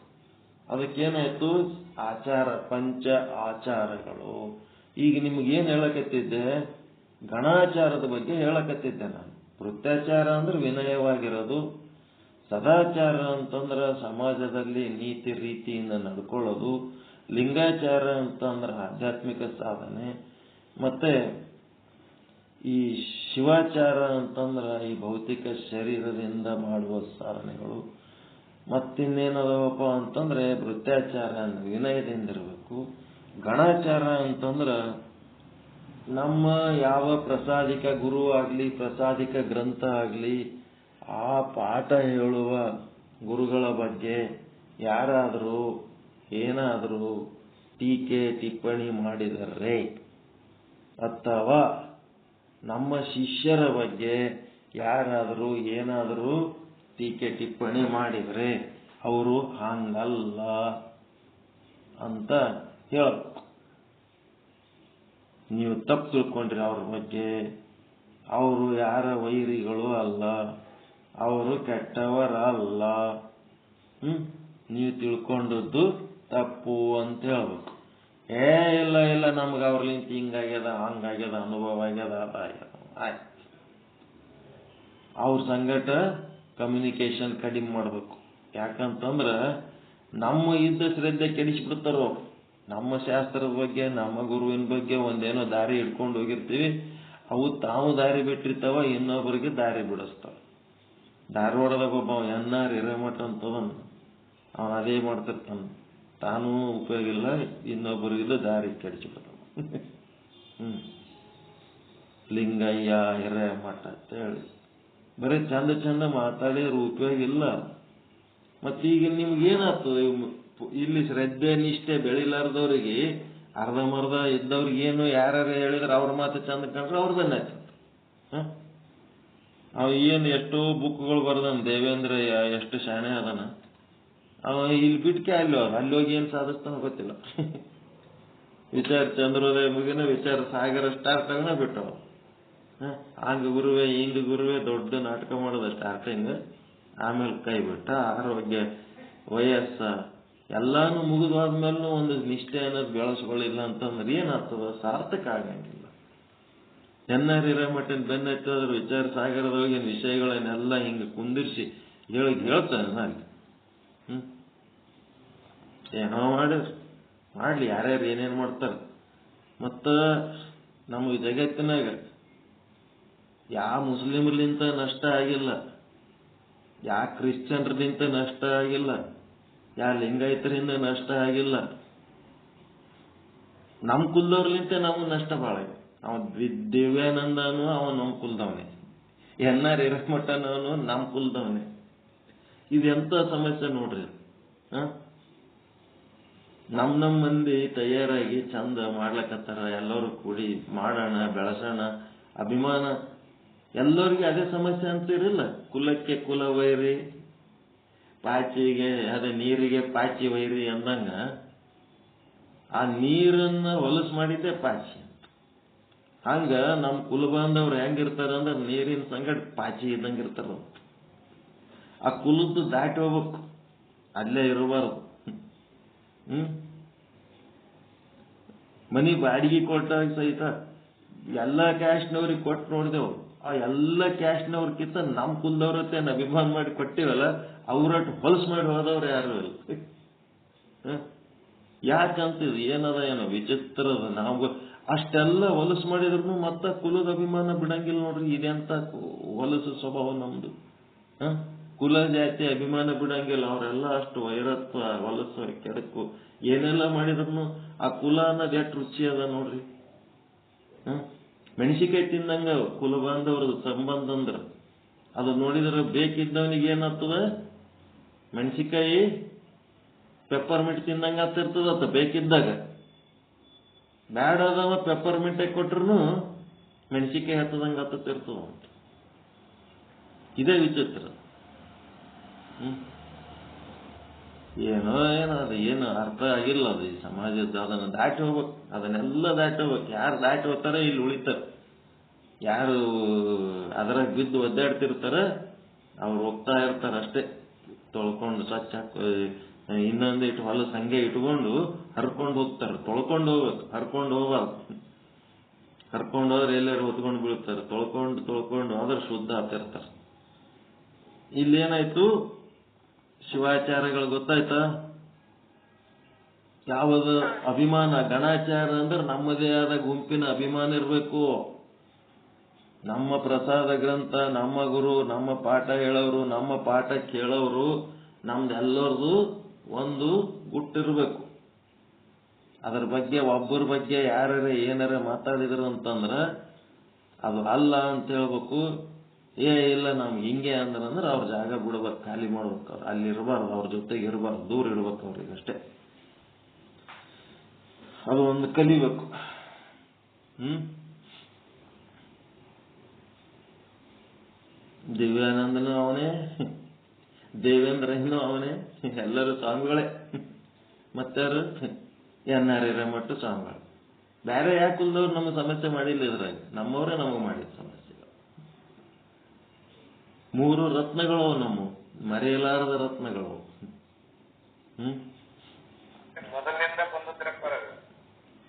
ಅದಕ್ಕೇನಾಯ್ತು, ಆಚಾರ, ಪಂಚ ಆಚಾರಗಳು. ಈಗ ನಿಮ್ಗೇನು ಹೇಳಕತ್ತಿದ್ದೆ, ಗಣಾಚಾರದ ಬಗ್ಗೆ ಹೇಳಕತ್ತಿದ್ದೆ ನಾನು. ವೃತ್ತಾಚಾರ ಅಂದ್ರೆ ವಿನಯವಾಗಿರೋದು, ಸದಾಚಾರ ಅಂತಂದ್ರೆ ಸಮಾಜದಲ್ಲಿ ನೀತಿ ರೀತಿಯಿಂದ ನಡ್ಕೊಳ್ಳೋದು, ಲಿಂಗಾಚಾರ ಅಂತಂದ್ರೆ ಆಧ್ಯಾತ್ಮಿಕ ಸಾಧನೆ, ಮತ್ತೆ ಈ ಶಿವಾಚಾರ ಅಂತಂದ್ರೆ ಈ ಭೌತಿಕ ಶರೀರದಿಂದ ಮಾಡುವ ಸಾಧನೆಗಳು. ಮತ್ತಿನ್ನೇನದವಪ್ಪ ಅಂತಂದ್ರೆ ವೃತ್ತಾಚಾರ ಅಂದ್ರೆ ವಿನಯದಿಂದ ಇರಬೇಕು. ಗಣಾಚಾರ ಅಂತಂದ್ರ ನಮ್ಮ ಯಾವ ಪ್ರಸಾದಿಕ ಗುರು ಆಗ್ಲಿ, ಪ್ರಸಾದಿಕ ಗ್ರಂಥ ಆಗ್ಲಿ, ಆ ಪಾಠ ಹೇಳುವ ಗುರುಗಳ ಬಗ್ಗೆ ಯಾರಾದರೂ ಏನಾದರೂ ಟೀಕೆ ಟಿಪ್ಪಣಿ ಮಾಡಿದರೆ, ಅಥವಾ ನಮ್ಮ ಶಿಷ್ಯರ ಬಗ್ಗೆ ಯಾರಾದರೂ ಏನಾದರೂ ಟೀಕೆ ಟಿಪ್ಪಣಿ ಮಾಡಿದರೆ ಅವರು ಹಂಗಲ್ಲ ಅಂತ ಹೇಳ್ಬೇಕು. ನೀವು ತಪ್ಪು ತಿಳ್ಕೊಂಡ್ರಿ ಅವ್ರ ಬಗ್ಗೆ. ಅವರು ಯಾರ ವೈರಿಗಳು ಅಲ್ಲ, ಅವರು ಕೆಟ್ಟವರಲ್ಲ. ನೀವು ತಿಳ್ಕೊಂಡದ್ದು ತಪ್ಪು ಅಂತ ಹೇಳ್ಬೇಕು. ಇಲ್ಲ ನಮ್ಗೆ ಅವ್ರಲಿಂತ ಹಿಂಗಾಗ್ಯದ ಹಂಗಾಗ್ಯದ ಅನುಭವ ಆಗ್ಯದ ಅದಾಗ್ಯದ, ಆಯ್ತು. ಅವ್ರ ಸಂಗಟ ಕಮ್ಯುನಿಕೇಶನ್ ಕಡಿಮೆ ಮಾಡ್ಬೇಕು. ಯಾಕಂತಂದ್ರ ನಮ್ಮ ಇದ್ದ ಶ್ರದ್ಧೆ ಕೆಡಿಸ್ಬಿಡ್ತಾರ ಅವ್ರು. ನಮ್ಮ ಶಾಸ್ತ್ರದ ಬಗ್ಗೆ, ನಮ್ಮ ಗುರುವಿನ ಬಗ್ಗೆ ಒಂದೇನೋ ದಾರಿ ಹಿಡ್ಕೊಂಡು ಹೋಗಿರ್ತೀವಿ, ಅವು ತಾವು ದಾರಿ ಬಿಟ್ಟಿರ್ತಾವ, ಇನ್ನೊಬ್ಬರಿಗೆ ದಾರಿ ಬಿಡಿಸ್ತಾವ. ಧಾರವಾಡದಾಗ ಒಬ್ಬ ಎನ್ನಾರ್ ಹಿರೇಮಠ ಅಂತದನ್, ಅವನು ಅದೇ ಮಾಡ್ತಿರ್ತಾನ. ತಾನೂ ಉಪಯೋಗ ಇಲ್ಲ, ಇನ್ನೊಬ್ಬರಿಗಿಲ್ಲ ದಾರಿ ಕೆಡಿಸ್ಬಿಡ್ತಾವ. ಲಿಂಗಯ್ಯ ಹಿರೇಮಠ ಅಂತ ಹೇಳಿ ಬರೀ ಚಂದ ಮಾತಾಡಿದ್ರು ಉಪಯೋಗ ಇಲ್ಲ. ಮತ್ತೀಗ ನಿಮ್ಗೇನಾಗ್ತದೆ? ಇಲ್ಲಿ ಶ್ರದ್ಧೆ ನಿಷ್ಠೆ ಬೆಳಿಲಾರ್ದವ್ರಿಗೆ, ಅರ್ಧಮರ್ಧ ಇದ್ದವ್ರಿಗೆ ಏನು ಯಾರು ಹೇಳಿದ್ರೆ ಅವ್ರ ಮಾತು ಚಂದ ಕಂಡ್ರೆ ಅವ್ರದನ್ನ ಆಯ್ತದ. ಅವ ಏನು ಎಷ್ಟೋ ಬುಕ್ಗಳು ಬರ್ದನ್, ದೇವೇಂದ್ರ ಎಷ್ಟು ಶಾಣೆ ಅದನ. ಅವ ಇಲ್ಲಿ ಬಿಟ್ಕೆ ಅಲ್ಲಿ ಹೋಗಿ ಏನು ಸಾಧಿಸ್ತಾನ ಗೊತ್ತಿಲ್ಲ. ವಿಚಾರ ಚಂದ್ರೋದಯ ಮುಗಿನ ವಿಚಾರ ಸಾಗರ ಸ್ಟಾರ್ಟ್ ಆಗನ ಬಿಟ್ಟವ. ಹಂಗ ಗುರುವೆ ಹಿಂಗ ಗುರುವೆ ದೊಡ್ಡ ನಾಟಕ ಮಾಡೋದ ಸ್ಟಾರ್ಟಿಂಗ್, ಆಮೇಲೆ ಕೈ ಬಿಟ್ಟ. ಆರೋಗ್ಯ ವಯಸ್ಸ ಎಲ್ಲಾನು ಮುಗಿದಾದ್ಮೇಲೂ ಒಂದು ನಿಷ್ಠೆ ಅನ್ನೋದು ಬೆಳೆಸ್ಕೊಳ್ಳಿಲ್ಲ ಅಂತಂದ್ರೆ ಏನಾಗ್ತದ? ಸಾರ್ಥಕ ಆಗಂಗಿಲ್ಲ. ಎನ್ನಾರ್ ಹಿರೇಮಠನ ಬೆನ್ನ ಹತ್ತಿದ್ರ ವಿಚಾರ ಸಾಗರದೊಳಗಿನ ವಿಷಯಗಳನ್ನೆಲ್ಲ ಹಿಂಗ ಕುಂದಿರ್ಸಿ ಹೇಳ್ತಾನೆ ನಾನು. ಏನೋ ಮಾಡ್ಲಿ, ಯಾರ್ಯಾರು ಏನೇನು ಮಾಡ್ತಾರ. ಮತ್ತ ನಮ್ಮ ಜಗತ್ತಿನಾಗ ಯಾ ಮುಸ್ಲಿಮ್ರಲಿಂತ ನಷ್ಟ ಆಗಿಲ್ಲ, ಯಾ ಕ್ರಿಶ್ಚಿಯನ್ರಲಿಂತ ನಷ್ಟ ಆಗಿಲ್ಲ, ಯಾ ಲಿಂಗಾಯತರಿಂದ ನಷ್ಟ ಆಗಿಲ್ಲ. ನಮ್ಮ ಕುಲದವ್ರಲಿಂತ ನಮಗೆ ನಷ್ಟ ಭಾಳ. ಅವ ದಿವ್ಯಾನಂದನು ಅವ ನಮ್ಮ ಕುಲದವನೇ, ಎನ್ನಾರ್ ಹಿರೇಮಠನವನು ನಮ್ಮ ಕುಲದವನೇ. ಇದೆಂತ ಸಮಸ್ಯೆ ನೋಡ್ರಿ. ನಮ್ಮ ಮಂದಿ ತಯಾರಾಗಿ ಚಂದ ಮಾಡ್ಲಕತ್ತಾರ, ಎಲ್ಲರೂ ಕೂಡಿ ಮಾಡೋಣ, ಬೆಳೆಸೋಣ, ಅಭಿಮಾನ. ಎಲ್ಲರಿಗೆ ಅದೇ ಸಮಸ್ಯೆ ಅಂತಿರಲಿಲ್ಲ. ಕುಲಕ್ಕೆ ಕುಲ ವೈರಿ, ಪಾಚಿಗೆ ಅದೇ ನೀರಿಗೆ ಪಾಚಿ ವೈರಿ ಅಂದಂಗ, ಆ ನೀರನ್ನ ಹೊಲಸು ಮಾಡಿದ್ದೆ ಪಾಚಿ ಅಂತ. ಹಂಗ ನಮ್ಮ ಕುಲ ಬಾಂಧವ್ರು ಹೆಂಗಿರ್ತಾರ ಅಂದ್ರೆ ನೀರಿನ ಸಂಗಡ ಪಾಚಿ ಇದ್ದಂಗೆ ಇರ್ತಾರ. ಆ ಕುಲದ್ದು ದಾಟಿ ಹೋಗ್ಬೇಕು, ಅಲ್ಲೇ ಇರಬಾರ್ದು. ಮನಿ ಬಾಡಿಗೆ ಕೊಟ್ಟಾಗ ಸಹಿತ ಎಲ್ಲ ಕ್ಯಾಸ್ಟ್ನವ್ರಿಗೆ ಕೊಟ್ಟು ನೋಡಿದೆವು. ಆ ಎಲ್ಲ ಕ್ಯಾಸ್ಟ್ನವ್ರಕ್ಕಿಂತ ನಮ್ಮ ಕುಲದವ್ರತ್ತೆ ಅಭಿಮಾನ ಮಾಡಿ ಕೊಟ್ಟಿವಲ್ಲ, ಅವ್ರಟ್ಟು ಹೊಲಸು ಮಾಡಿ ಹೋದವ್ರು ಯಾರು ಇಲ್ಲ. ಯಾಕಂತಿದ್ ಏನದ ಏನೋ ವಿಚಿತ್ರದ. ನಾವು ಅಷ್ಟೆಲ್ಲ ಹೊಲಸು ಮಾಡಿದ್ರು ಮತ್ತ ಕುಲದ ಅಭಿಮಾನ ಬಿಡಂಗಿಲ್ಲ ನೋಡ್ರಿ. ಇದೆಂತ ಹೊಲಸು ಸ್ವಭಾವ ನಮ್ದು. ಕುಲ ಜಾತಿ ಅಭಿಮಾನ ಬಿಡಂಗಿಲ್ಲ. ಅವರೆಲ್ಲ ಅಷ್ಟು ವೈರತ್ವ, ಹೊಲಸು, ಕೆಡಕು ಏನೆಲ್ಲ ಮಾಡಿದ್ರು ಆ ಕುಲ ಅನ್ನೋದು ಎಷ್ಟು ರುಚಿ ಅದ ನೋಡ್ರಿ. ಮೆಣಸಿಕಾಯಿ ತಿಂದಂಗ ಕುಲ ಬಾಂಧವ್ರದ್ದು ಸಂಬಂಧ ಅಂದ್ರ ಅದು ನೋಡಿದ್ರೆ ಬೇಕಿದ್ದವನಿಗೆ ಏನಾಗ್ತದ? ಮೆಣಸಿಕಾಯಿ ಪೆಪ್ಪರ್ಮಿಂಟ್ ತಿಂದಂಗ ಆಗ್ತಿರ್ತದತ್ತ ಬೇಕಿದ್ದಾಗ. ಬ್ಯಾಡದವ ಪೆಪ್ಪರ್ಮಿಂಟ್ ಕೊಟ್ರು ಮೆಣಸಿಕಾಯಿ ಹತ್ತದಂಗ ಹತ್ತಿರ್ತದ. ಇದೇ ವಿಚಿತ್ರ. ಏನೋ ಅದು ಏನು ಅರ್ಥ ಆಗಿಲ್ಲ. ಅದು ಈ ಸಮಾಜದ ಅದನ್ನು ದಾಟಿ ಹೋಗ್ಬೇಕು, ಅದನ್ನೆಲ್ಲ ದಾಟಿ ಹೋಗ್ಬೇಕು. ಯಾರು ದಾಟಿ ಹೋಗ್ತಾರೆ ಇಲ್ಲಿ ಉಳಿತಾರೆ. ಯಾರು ಅದರಾಗ ಬಿದ್ದು ಒದ್ದಾಡ್ತಿರ್ತಾರ ಅವ್ರು ಹೋಗ್ತಾ ಇರ್ತಾರ ಅಷ್ಟೇ. ತೊಳ್ಕೊಂಡು ಸ್ವಚ್ಛ ಇನ್ನೊಂದು ಇಟ್ಟು ಹೊಲಸ ಹಂಗೆ ಇಟ್ಕೊಂಡು ಹರ್ಕೊಂಡು ಹೋಗ್ತಾರೆ. ತೊಳ್ಕೊಂಡು ಹೋಗ್ಬೇಕು, ಹರ್ಕೊಂಡು ಹೋಗ್ಬಾರ್ದು. ಹರ್ಕೊಂಡು ಹೋದ್ರೆ ಎಲ್ಲರೂ ಹೊತ್ಕೊಂಡು ಬೀಳ್ತಾರೆ. ತೊಳ್ಕೊಂಡು ಹೋದ್ರೆ ಶುದ್ಧ ಆಗ್ತಿರ್ತಾರೆ. ಇಲ್ಲೇನಾಯ್ತು? ಶಿವಾಚಾರಗಳು ಗೊತ್ತಾಯ್ತಾ? ಯಾವುದು ಅಭಿಮಾನ, ಗಣಾಚಾರ ಅಂದ್ರೆ ನಮ್ಮದೇ ಆದ ಗುಂಪಿನ ಅಭಿಮಾನ ಇರಬೇಕು. ನಮ್ಮ ಪ್ರಸಾದ ಗ್ರಂಥ, ನಮ್ಮ ಗುರು, ನಮ್ಮ ಪಾಠ ಹೇಳೋರು, ನಮ್ಮ ಪಾಠ ಕೇಳೋರು, ನಮ್ದೆಲ್ಲರದು ಒಂದು ಗುಟ್ಟಿರ್ಬೇಕು. ಅದರ ಬಗ್ಗೆ ಒಬ್ಬರ ಬಗ್ಗೆ ಯಾರ ಏನಾರ ಮಾತಾಡಿದ್ರು ಅಂತಂದ್ರ ಅದು ಅಲ್ಲ ಅಂತ ಹೇಳ್ಬೇಕು. ಇಲ್ಲ ನಮ್ಗೆ ಹಿಂಗೆ ಅಂದ್ರೆ ಅವ್ರ ಜಾಗ ಬಿಡ್ಬೇಕು, ಖಾಲಿ ಮಾಡ್ಬೇಕು. ಅವ್ರು ಅಲ್ಲಿ ಇರಬಾರ್ದು, ಅವ್ರ ಜೊತೆಗೆ ಇರಬಾರ್ದು, ದೂರ ಇಡ್ಬೇಕು ಅವ್ರಿಗೆ ಅಷ್ಟೇ. ಅದು ಒಂದು ಕಲಿಬೇಕು. ದಿವ್ಯಾನಂದನು ಅವನೇ, ದೇವೇಂದ್ರ ಇನ್ನೂ ಅವನೇ, ಎಲ್ಲರೂ ಸ್ವಾಮಿಗಳೇ. ಮತ್ತಾರು ಎನ್ನಾರ ಮಟ್ಟು ಸ್ವಾಮಿಗಳು. ಬೇರೆ ಯಾಕೆ ಕುಲ್ದವ್ರು ನಮ್ಮ ಸಮಸ್ಯೆ ಮಾಡಿಲ್ಲ, ಇದ್ರಾಗ ನಮ್ಮವರೇ ನಮಗೆ ಮಾಡಿದ ಸಮಸ್ಯೆಗಳು. 3 ರತ್ನಗಳು ನಮ್ಮ ಮರೆಯಲಾರದ ರತ್ನಗಳು.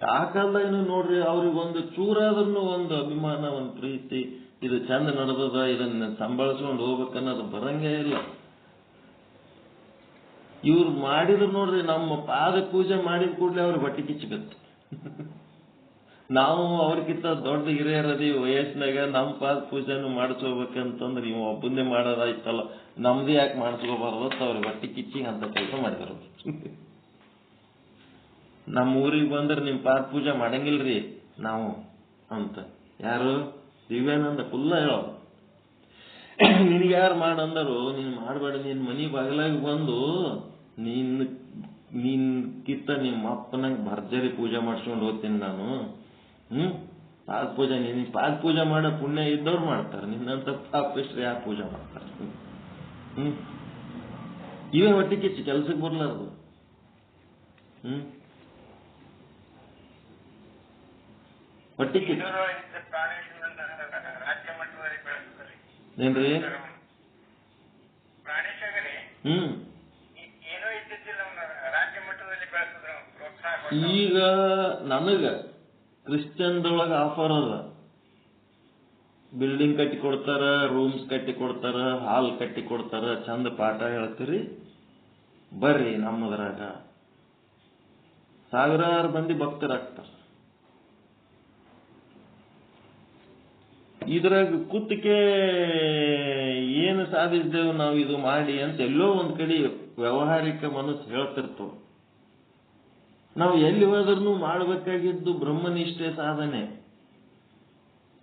ಆ ಕಾಲದಾಗ ನೋಡ್ರಿ, ಅವ್ರಿಗೊಂದು ಚೂರಾದ್ರೂ ಒಂದು ಅಭಿಮಾನ, ಒಂದು ಪ್ರೀತಿ, ಇದು ಚಂದ ನಡೆದದ, ಇದನ್ನ ಸಂಭಾಳಿಸ್ಕೊಂಡು ಹೋಗ್ಬೇಕನ್ನೋದು ಬರಂಗೇ ಇಲ್ಲ. ಇವ್ರು ಮಾಡಿದ್ರು ನೋಡ್ರಿ, ನಮ್ಮ ಪಾದ ಪೂಜೆ ಮಾಡಿದ ಕೂಡಲೇ ಅವ್ರು ಬಟ್ಟೆ ಕಿಚ್ಚಬೇಕು. ನಾವು ಅವ್ರಿಗಿಂತ ದೊಡ್ಡ ಹಿರಿಯರದಿ ವಯಸ್ಸಿನಾಗ ನಮ್ಮ ಪಾದ ಪೂಜೆನೂ ಮಾಡಿಸ್ಕೋಬೇಕಂತಂದ್ರೆ ಇವ್ ಒಬ್ಬಂದೇ ಮಾಡೋದಾಯ್ತಲ್ಲ, ನಮ್ದು ಯಾಕೆ ಮಾಡಿಸ್ಕೋಬಾರ್ದು ಅವ್ರಿಗೆ ಬಟ್ಟೆ ಕಿಚ್ಚಿಗೆ ಅಂತ ಕೆಲಸ ಮಾಡಿದ್ರು. ನಮ್ಮ ಊರಿಗೆ ಬಂದ್ರೆ ನಿಮ್ ಪಾದ ಪೂಜೆ ಮಾಡಂಗಿಲ್ರಿ ನಾವು ಅಂತ. ಯಾರು? ದಿವ್ಯಾನಂದ ಕುಲ್ಲ ಹೇಳೋದು. ನಿನ್ಗೆ ಯಾರು ಮಾಡಂದರು? ನೀನ್ ಮಾಡಬೇಡ, ನಿನ್ ಮನಿ ಬಾಗಿಲಾಗಿ ಬಂದು ನೀನ್ ಕಿತ್ತ ನಿಮ್ಮ ಅಪ್ಪನಂಗೆ ಭರ್ಜರಿ ಪೂಜೆ ಮಾಡ್ಸ್ಕೊಂಡು ಹೋಗ್ತೀನಿ ನಾನು. ಪಾದ ಪೂಜೆ, ನೀನ್ ಪಾದ ಪೂಜೆ ಮಾಡೋ ಪುಣ್ಯ ಇದ್ದವ್ರು ಮಾಡ್ತಾರೆ, ನಿನ್ನಂತ ಪಾಪಿಸ್ಟ್ರಿ ಯಾರು ಪೂಜೆ ಮಾಡ್ತಾರೆ? ಇವೇ ಹೊಟ್ಟೆ ಕಿಚ್ಚಿ ಕೆಲ್ಸಕ್ಕೆ ಬರ್ಲಾರ್ದು. ಹೊಟ್ಟೆ ಕಿಚ್ಚಿ ಏನ್ರಿ? ಈಗ ನನಗ ಕ್ರಿಶ್ಚಿಯನ್ದೊಳಗ ಆಫರ್ ಅದ. ಬಿಲ್ಡಿಂಗ್ ಕಟ್ಟಿ ಕೊಡ್ತಾರ, ರೂಮ್ಸ್ ಕಟ್ಟಿ ಕೊಡ್ತಾರ, ಹಾಲ್ ಕಟ್ಟಿ ಕೊಡ್ತಾರ, ಚಂದ ಪಾಠ ಹೇಳ್ತೀರಿ, ಬರ್ರಿ ನಮ್ಮದ್ರಾಗ. ಸಾವಿರಾರು ಮಂದಿ ಭಕ್ತರಾಗ್ತಾರ. ಇದ್ರಾಗ ಕುತ್ತಿಗೆ ಏನು ಸಾಧಿಸಿದೆವು ನಾವು ಇದು ಮಾಡಿ ಅಂತ ಎಲ್ಲೋ ಒಂದ್ ಕಡೆ ವ್ಯಾವಹಾರಿಕ ಮನಸ್ಸು ಹೇಳ್ತಿರ್ತವ. ನಾವು ಎಲ್ಲಿ ಹೋದ್ರೂ ಮಾಡಬೇಕಾಗಿದ್ದು ಬ್ರಹ್ಮನಿಷ್ಠೆ ಸಾಧನೆ.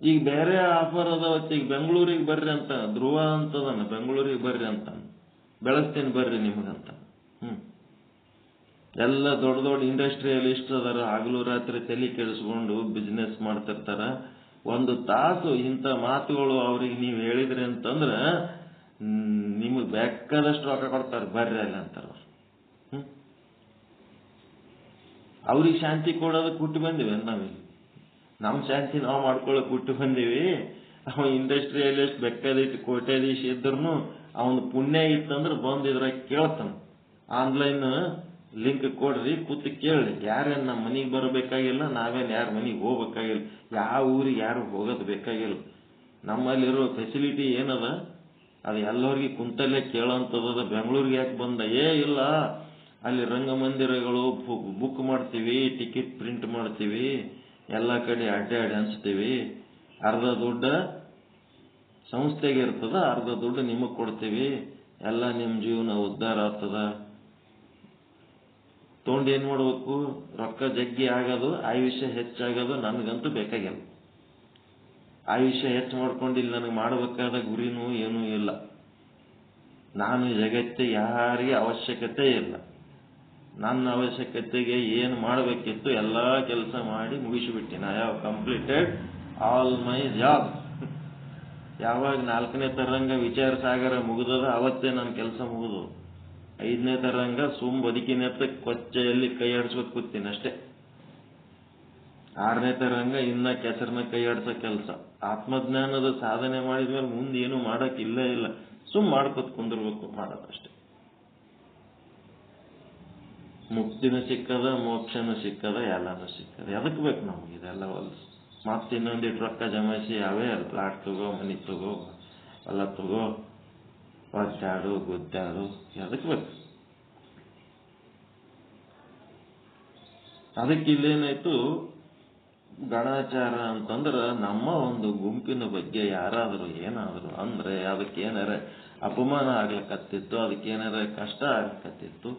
ಈಗ ಬೇರೆ ಆಫರ್ ಅದಾವತ್ತ, ಈಗ ಬೆಂಗಳೂರಿಗೆ ಬರ್ರಿ ಅಂತ ಧ್ರುವ ಅಂತದನ್ನ, ಬೆಂಗಳೂರಿಗೆ ಬರ್ರಿ ಅಂತ ಬೆಳೆಸ್ತೀನಿ ಬರ್ರಿ ನಿಮಗಂತ. ಎಲ್ಲ ದೊಡ್ಡ ದೊಡ್ಡ ಇಂಡಸ್ಟ್ರಿಯಲಿಸ್ಟ್ ಅದಾರ, ಹಗಲು ರಾತ್ರಿ ತಲೆ ಕೆಡಿಸ್ಕೊಂಡು ಬಿಸ್ನೆಸ್ ಮಾಡ್ತಿರ್ತಾರ. 1 ತಾಸು ಇಂಥ ಮಾತುಗಳು ಅವ್ರಿಗೆ ನೀವು ಹೇಳಿದ್ರಿ ಅಂತಂದ್ರ ನಿಮಗ್ ಬೇಕಾದಷ್ಟು ರೊಕ್ಕ ಕೊಡ್ತಾರೆ, ಬರ್ರಿ ಅಲ್ಲ ಅಂತಾರ. ಅವ್ರಿಗೆ ಶಾಂತಿ ಕೊಡೋದಕ್ಕೆ ಹುಟ್ಟು ಬಂದಿವಿ ನಾವಿಲ್ಲಿ. ನಮ್ಮ ಶಾಂತಿ ನಾವು ಮಾಡ್ಕೊಳ್ಳೋಕೆ ಹುಟ್ಟು ಬಂದೀವಿ. ಅವ ಇಂಡಸ್ಟ್ರಿಯಲಿಸ್ಟ್ ಬೇಕಾದಿಟ್ಟು ಕೋಟ್ಯಾಧೀಶ ಇದ್ರು ಅವನ ಪುಣ್ಯ ಇತ್ತಂದ್ರೆ ಬಂದು ಇದ್ರಾಗ ಕೇಳ್ತಾನ, ಆನ್ಲೈನ್ ಲಿಂಕ್ ಕೊಡ್ರಿ, ಕೂತು ಕೇಳಿ. ಯಾರೇನು ನಮ್ಮ ಮನೆಗೆ ಬರಬೇಕಾಗಿಲ್ಲ, ನಾವೇನು ಯಾರ ಮನೆಗೆ ಹೋಗ್ಬೇಕಾಗಿಲ್ಲ, ಯಾವ ಊರಿಗೆ ಯಾರು ಹೋಗೋದು ಬೇಕಾಗಿಲ್ಲ. ನಮ್ಮಲ್ಲಿರೋ ಫೆಸಿಲಿಟಿ ಏನದ ಅದು ಎಲ್ಲರಿಗೆ ಕುಂತಲ್ಲೇ ಕೇಳೋಂಥದ್ದು. ಬೆಂಗಳೂರಿಗೆ ಯಾಕೆ ಬಂದ? ಇಲ್ಲ, ಅಲ್ಲಿ ರಂಗಮಂದಿರಗಳು ಬುಕ್ ಮಾಡ್ತೀವಿ, ಟಿಕೆಟ್ ಪ್ರಿಂಟ್ ಮಾಡ್ತೀವಿ, ಎಲ್ಲ ಕಡೆ ಅಡ್ಡಾಡಿ ಹಂಚ್ತೀವಿ. ಅರ್ಧ ದುಡ್ಡು ಸಂಸ್ಥೆಗೆ ಇರ್ತದ, ಅರ್ಧ ದುಡ್ಡು ನಿಮಗೆ ಕೊಡ್ತೀವಿ. ಎಲ್ಲ ನಿಮ್ಮ ಜೀವನ ಉದ್ಧಾರ ಆಗ್ತದ. ತೊಗೊಂಡು ಏನ್ ಮಾಡ್ಬೇಕು? ರೊಕ್ಕ ಜಗ್ಗಿ ಆಗೋದು, ಆಯುಷ್ಯ ಹೆಚ್ಚಾಗೋದು ನನಗಂತೂ ಬೇಕಾಗಿಲ್ಲ. ಆಯುಷ್ಯ ಹೆಚ್ಚು ಮಾಡ್ಕೊಂಡಿಲ್ಲ, ನನಗೆ ಮಾಡಬೇಕಾದ ಗುರಿನೂ ಏನೂ ಇಲ್ಲ. ನಾನು ಜಗತ್ತಿಗೆ ಯಾರಿಗೆ ಅವಶ್ಯಕತೆ ಇಲ್ಲ. ನನ್ನ ಅವಶ್ಯಕತೆಗೆ ಏನು ಮಾಡಬೇಕಿತ್ತು ಎಲ್ಲ ಕೆಲಸ ಮಾಡಿ ಮುಗಿಸಿಬಿಟ್ಟಿನಿ. I have completed all my job. ಯಾವಾಗ 4ನೇ ತರಂಗ ವಿಚಾರ ಸಾಗರ ಮುಗಿದದ ಅವತ್ತೇ ನನ್ನ ಕೆಲಸ ಮುಗಿದು. 5ನೇ ತರಂಗ ಬದುಕಿನೆತ್ತ ಕೊಚ್ಚೆಯಲ್ಲಿ ಕೈ ಆಡಿಸ್ಬೇಕು ಕೂತೀನಿ ಅಷ್ಟೇ. 6ನೇ ತರಂಗ ಇನ್ನ ಕೆಸರನ್ನ ಕೈ ಆಡಿಸೋ ಕೆಲಸ. ಆತ್ಮಜ್ಞಾನದ ಸಾಧನೆ ಮಾಡಿದ್ಮೇಲೆ ಮುಂದೆ ಏನು ಮಾಡಕ್ ಇಲ್ಲೇ ಇಲ್ಲ, ಮಾಡ್ಕೊತ್ ಕುಂದಿರ್ಬೇಕು, ಮಾಡೋದಷ್ಟೇ. ಮುಕ್ತಿನೂ ಸಿಕ್ಕದ, ಮೋಕ್ಷನೂ ಸಿಕ್ಕದ, ಎಲ್ಲಾನು ಸಿಕ್ಕದ. ಎದಕ್ ಬೇಕು ನಮ್ಗೆ ಇದೆಲ್ಲ ಹೊಲ್ಸು? ಮತ್ತೆ ಇನ್ನೊಂದಿಟ್ಟು ರೊಕ್ಕ ಜಮಾಯಿಸಿ ಅವೇ ಪ್ಲಾಟ್ ತಗೋ, ಮನಿ ತಗೋ, ಹೊಲ ತಗೋ, ಒದ್ದಾಡು ಗುದ್ದಾಡು, ಎದಕ್ ಬೇಕು? ಅದಕ್ಕೆ ಇಲ್ಲೇನಾಯ್ತು, ಗಣಾಚಾರ ಅಂತಂದ್ರ ನಮ್ಮ ಒಂದು ಗುಂಪಿನ ಬಗ್ಗೆ ಯಾರಾದರೂ ಏನಾದ್ರು ಅಂದ್ರೆ ಅದಕ್ಕೇನಾರ ಅಪಮಾನ ಆಗ್ಲಿಕ್ಕತ್ತಿತ್ತು, ಅದಕ್ಕೇನಾರ ಕಷ್ಟ ಆಗ್ಲಿಕ್ಕತ್ತಿತ್ತು,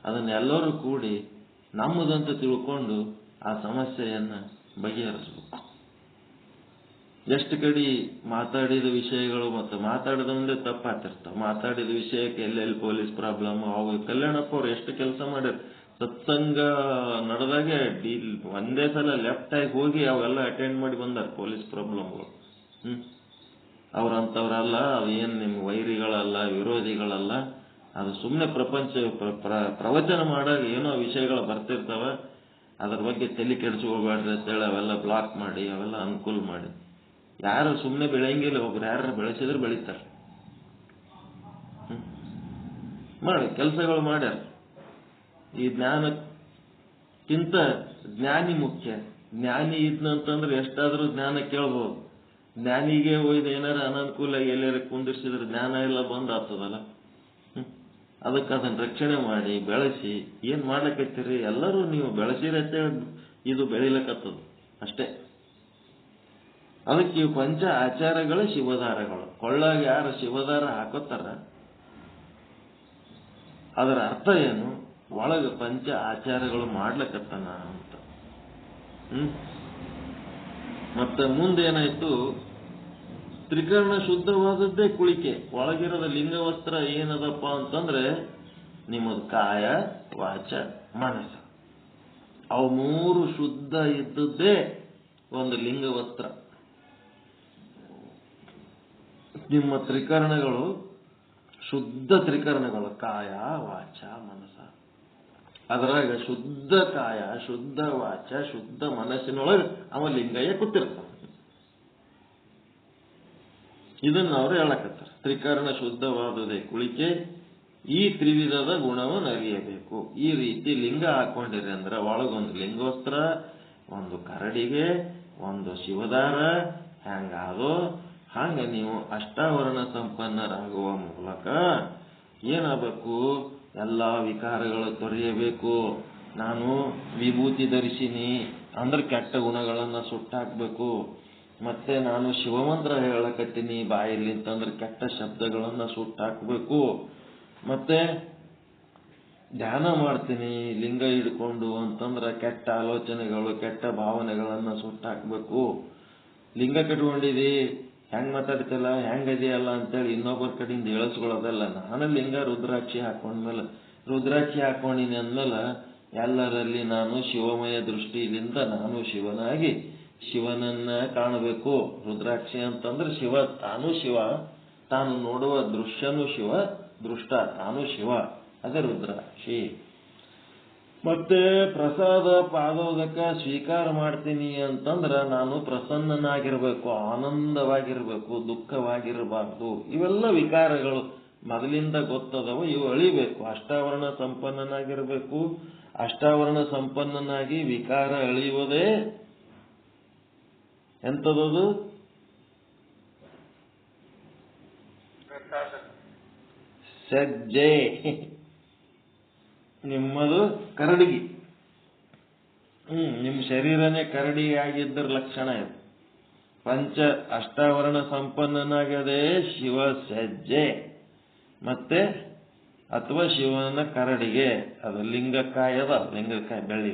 ಅದನ್ನೆಲ್ಲರೂ ಕೂಡಿ ನಮ್ಮದಂತ ತಿಳ್ಕೊಂಡು ಆ ಸಮಸ್ಯೆಯನ್ನ ಬಗೆಹರಿಸ್ಬೇಕು. ಎಷ್ಟು ಕಡೆ ಮಾತಾಡಿದ ವಿಷಯಗಳು ಮತ್ತು ಮಾತಾಡಿದಂದೇ ತಪ್ಪಾತಿರ್ತಾವ. ಮಾತಾಡಿದ ವಿಷಯಕ್ಕೆ ಎಲ್ಲೆಲ್ಲಿ ಪೊಲೀಸ್ ಪ್ರಾಬ್ಲಮ್, ಅವು ಕಲ್ಯಾಣಪ್ಪ ಅವ್ರು ಎಷ್ಟು ಕೆಲಸ ಮಾಡ್ಯಾರ. ಸತ್ಸಂಗ ನಡೆದಾಗೆ ಒಂದೇ ಸಲ ಲೆಫ್ಟ್ ಆಗಿ ಹೋಗಿ ಅವೆಲ್ಲ ಅಟೆಂಡ್ ಮಾಡಿ ಬಂದಾರ ಪೊಲೀಸ್ ಪ್ರಾಬ್ಲಮ್ಗಳು. ಅವ್ರಂತವ್ರಲ್ಲ, ಅವೇನು ನಿಮ್ಮ ವೈರಿಗಳಲ್ಲ, ವಿರೋಧಿಗಳಲ್ಲ. ಅದು ಸುಮ್ಮನೆ ಪ್ರವಚನ ಮಾಡಾಗ ಏನೋ ವಿಷಯಗಳು ಬರ್ತಿರ್ತಾವ, ಅದ್ರ ಬಗ್ಗೆ ತಲೆ ಕೆಡಿಸ್ಕೋಬೇಡ್ರಿ ಅಂತೇಳಿ ಅವೆಲ್ಲ ಬ್ಲಾಕ್ ಮಾಡಿ ಅವೆಲ್ಲ ಅನುಕೂಲ ಮಾಡಿ. ಯಾರು ಸುಮ್ಮನೆ ಬೆಳೆಯಂಗಿಲ್ಲ, ಒಬ್ರು ಯಾರು ಬೆಳೆಸಿದ್ರೆ ಬೆಳೀತಾರೆ. ಮಾಡಿ ಕೆಲಸಗಳು ಮಾಡ್ಯಾರ. ಈ ಜ್ಞಾನಕ್ಕಿಂತ ಜ್ಞಾನಿ ಮುಖ್ಯ. ಜ್ಞಾನಿ ಇದ್ನಂತಂದ್ರೆ ಎಷ್ಟಾದ್ರೂ ಜ್ಞಾನ ಕೇಳ್ಬೋದು. ಜ್ಞಾನಿಗೆ ಒಯ್ದು ಏನಾರ ಅನನುಕೂಲ ಎಲ್ಲಾರ ಕುಂದಿರ್ಸಿದ್ರೆ ಜ್ಞಾನ ಎಲ್ಲ ಬಂದ್ ಆಗ್ತದಲ್ಲ. ಅದಕ್ಕೆ ಅದನ್ನ ರಕ್ಷಣೆ ಮಾಡಿ ಬೆಳೆಸಿ ಏನ್ ಮಾಡ್ಲಕತ್ತೀರಿ, ಎಲ್ಲರೂ ನೀವು ಬೆಳೆಸಿರತ್ತೆ ಇದು ಬೆಳಿಲಕತ್ತದ ಅಷ್ಟೇ. ಅದಕ್ಕೆ ಇವು ಪಂಚ ಆಚಾರಗಳು ಶಿವದಾರಗಳು. ಕೊಳ್ಳಾಗ ಯಾರು ಶಿವದಾರ ಹಾಕೋತಾರ ಅದರ ಅರ್ಥ ಏನು, ಒಳಗ ಪಂಚ ಆಚಾರಗಳು ಮಾಡ್ಲಕತ್ತಾನ ಅಂತ. ಮತ್ತೆ ಮುಂದೇನಾಯ್ತು, ತ್ರಿಕರಣ ಶುದ್ಧವಾದದ್ದೇ ಕುಳಿಕೆ. ಒಳಗಿರೋದ ಲಿಂಗವಸ್ತ್ರ ಏನದಪ್ಪ ಅಂತಂದ್ರೆ ನಿಮ್ಮದು ಕಾಯ ವಾಚ ಮನಸ್ಸ, ಅವು ಮೂರು ಶುದ್ಧ ಇದ್ದದ್ದೇ ಒಂದು ಲಿಂಗವಸ್ತ್ರ. ನಿಮ್ಮ ತ್ರಿಕರಣಗಳು ಶುದ್ಧ ತ್ರಿಕರಣಗಳು, ಕಾಯ ವಾಚ ಮನಸ್ಸ. ಅದರಾಗ ಶುದ್ಧ ಕಾಯ ಶುದ್ಧ ವಾಚ ಶುದ್ಧ ಮನಸ್ಸಿನೊಳಗೆ ಅವ ಲಿಂಗಯ್ಯ ಕೂತಿರ್ತಾನ. ಇದನ್ನ ಅವರು ಹೇಳಕತ್ತಾರ. ತ್ರಿಕರಣ ಶುದ್ಧವಾದುದೇ ಕುಳಿಕೆ, ಈ ತ್ರಿವಿಧದ ಗುಣವನ್ನು ಅರಿಯಬೇಕು. ಈ ರೀತಿ ಲಿಂಗ ಹಾಕೊಂಡಿರಿ ಅಂದ್ರೆ ಒಳಗೊಂದು ಲಿಂಗೋಸ್ತ್ರ, ಒಂದು ಕರಡಿಗೆ, ಒಂದು ಶಿವದಾರ, ಹ್ಯಾಂಗಾದೋ ಹಂಗ ನೀವು ಅಷ್ಟಾವರಣ ಸಂಪನ್ನರಾಗುವ ಮೂಲಕ ಏನಾಗಬೇಕು, ಎಲ್ಲ ವಿಕಾರಗಳು ತೊರೆಯಬೇಕು. ನಾನು ವಿಭೂತಿ ಧರಿಸಿನಿ ಅಂದ್ರೆ ಕೆಟ್ಟ ಗುಣಗಳನ್ನ ಸುಟ್ಟಾಕ್ಬೇಕು. ಮತ್ತೆ ನಾನು ಶಿವಮಂತ್ರ ಹೇಳಕತ್ತೀನಿ ಬಾಯಲ್ಲಿ ಅಂತಂದ್ರೆ ಕೆಟ್ಟ ಶಬ್ದಗಳನ್ನ ಸುಟ್ಟಾಕ್ಬೇಕು. ಮತ್ತೆ ಧ್ಯಾನ ಮಾಡ್ತೀನಿ ಲಿಂಗ ಹಿಡ್ಕೊಂಡು ಅಂತಂದ್ರೆ ಕೆಟ್ಟ ಆಲೋಚನೆಗಳು ಕೆಟ್ಟ ಭಾವನೆಗಳನ್ನ ಸುಟ್ಟಾಕ್ಬೇಕು. ಲಿಂಗ ಕಟ್ಕೊಂಡಿದಿ, ಹೆಂಗ್ ಮಾತಾಡ್ತಿಲ್ಲ ಹೆಂಗದಿಯಲ್ಲ ಅಂತೇಳಿ ಇನ್ನೊಬ್ಬರ ಕಡೆಯಿಂದ ಇಳಿಸ್ಕೊಳ್ಳೋದಲ್ಲ. ನಾನು ಲಿಂಗ ರುದ್ರಾಕ್ಷಿ ಹಾಕೊಂಡ್ಮೇಲೆ, ರುದ್ರಾಕ್ಷಿ ಹಾಕೊಂಡಿನಿ ಅಂದ್ಮೇಲೆ ಎಲ್ಲರಲ್ಲಿ ನಾನು ಶಿವಮಯ ದೃಷ್ಟಿಯಿಂದ ನಾನು ಶಿವನಾಗಿ ಶಿವನನ್ನ ಕಾಣಬೇಕು. ರುದ್ರಾಕ್ಷಿ ಅಂತಂದ್ರೆ ಶಿವ, ತಾನು ಶಿವ, ತಾನು ನೋಡುವ ದೃಶ್ಯನೂ ಶಿವ, ದೃಷ್ಟ ತಾನು ಶಿವ, ಅದೇ ರುದ್ರಾಕ್ಷಿ. ಮತ್ತೆ ಪ್ರಸಾದ ಪಾದೋದಕ ಸ್ವೀಕಾರ ಮಾಡ್ತೀನಿ ಅಂತಂದ್ರ ನಾನು ಪ್ರಸನ್ನನಾಗಿರ್ಬೇಕು, ಆನಂದವಾಗಿರ್ಬೇಕು, ದುಃಖವಾಗಿರಬಾರ್ದು. ಇವೆಲ್ಲ ವಿಕಾರಗಳು ಮೊದಲಿಂದ ಗೊತ್ತದವ, ಇವು ಅಳಿಬೇಕು. ಅಷ್ಟಾವರಣ ಸಂಪನ್ನನಾಗಿರ್ಬೇಕು. ಅಷ್ಟಾವರಣ ಸಂಪನ್ನನಾಗಿ ವಿಕಾರ ಅಳಿಯುವುದೇ ಎಂಥದದು, ಸಜ್ಜೆ. ನಿಮ್ಮದು ಕರಡಿಗೆ, ನಿಮ್ಮ ಶರೀರನೇ ಕರಡಿಯಾಗಿದ್ದರ ಲಕ್ಷಣ ಇದು. ಪಂಚ ಅಷ್ಟಾವರಣ ಸಂಪನ್ನನಾಗದೆ ಶಿವ ಸಜ್ಜೆ, ಮತ್ತೆ ಅಥವಾ ಶಿವನ ಕರಡಿಗೆ, ಅದು ಲಿಂಗಕಾಯದ ಲಿಂಗಕಾಯ ಬೆಳ್ಳಿ.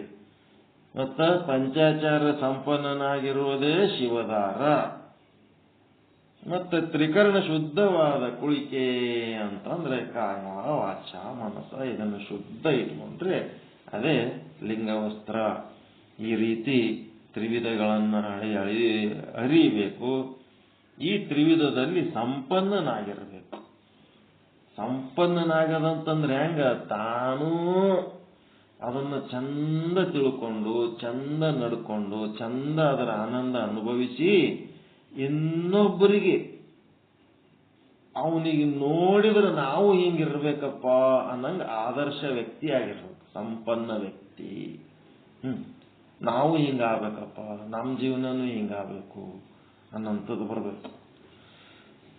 ಮತ್ತ ಪಂಚಾಚಾರ ಸಂಪನ್ನನಾಗಿರುವುದೇ ಶಿವದಾರ. ಮತ್ತೆ ತ್ರಿಕರಣ ಶುದ್ಧವಾದ ಕುಳಿಕೆ ಅಂತಂದ್ರೆ ಕಾಯ ವಾಚ ಮನಸ್ಸ, ಇದನ್ನು ಶುದ್ಧ ಇಟ್ಕೊಂಡ್ರೆ ಅದೇ ಲಿಂಗವಸ್ತ್ರ. ಈ ರೀತಿ ತ್ರಿವಿಧಗಳನ್ನ ಅರಿಯಬೇಕು. ಈ ತ್ರಿವಿಧದಲ್ಲಿ ಸಂಪನ್ನನಾಗಿರಬೇಕು. ಸಂಪನ್ನನಾಗದಂತಂದ್ರೆ ಹೆಂಗ, ತಾನೂ ಅದನ್ನ ಚಂದ ತಿಳ್ಕೊಂಡು ಚಂದ ನಡ್ಕೊಂಡು ಚಂದ ಅದರ ಆನಂದ ಅನುಭವಿಸಿ ಇನ್ನೊಬ್ಬರಿಗೆ ಅವನಿಗೆ ನೋಡಿದ್ರೆ ನಾವು ಹಿಂಗಿರ್ಬೇಕಪ್ಪ ಅನ್ನಂಗ ಆದರ್ಶ ವ್ಯಕ್ತಿ ಆಗಿರ್ಬೇಕು. ಸಂಪನ್ನ ವ್ಯಕ್ತಿ, ನಾವು ಹಿಂಗಾಗಬೇಕಪ್ಪ, ನಮ್ಮ ಜೀವನನೂ ಹಿಂಗಾಗಬೇಕು ಅನ್ನಂಥದ್ದು ಬರಬೇಕು.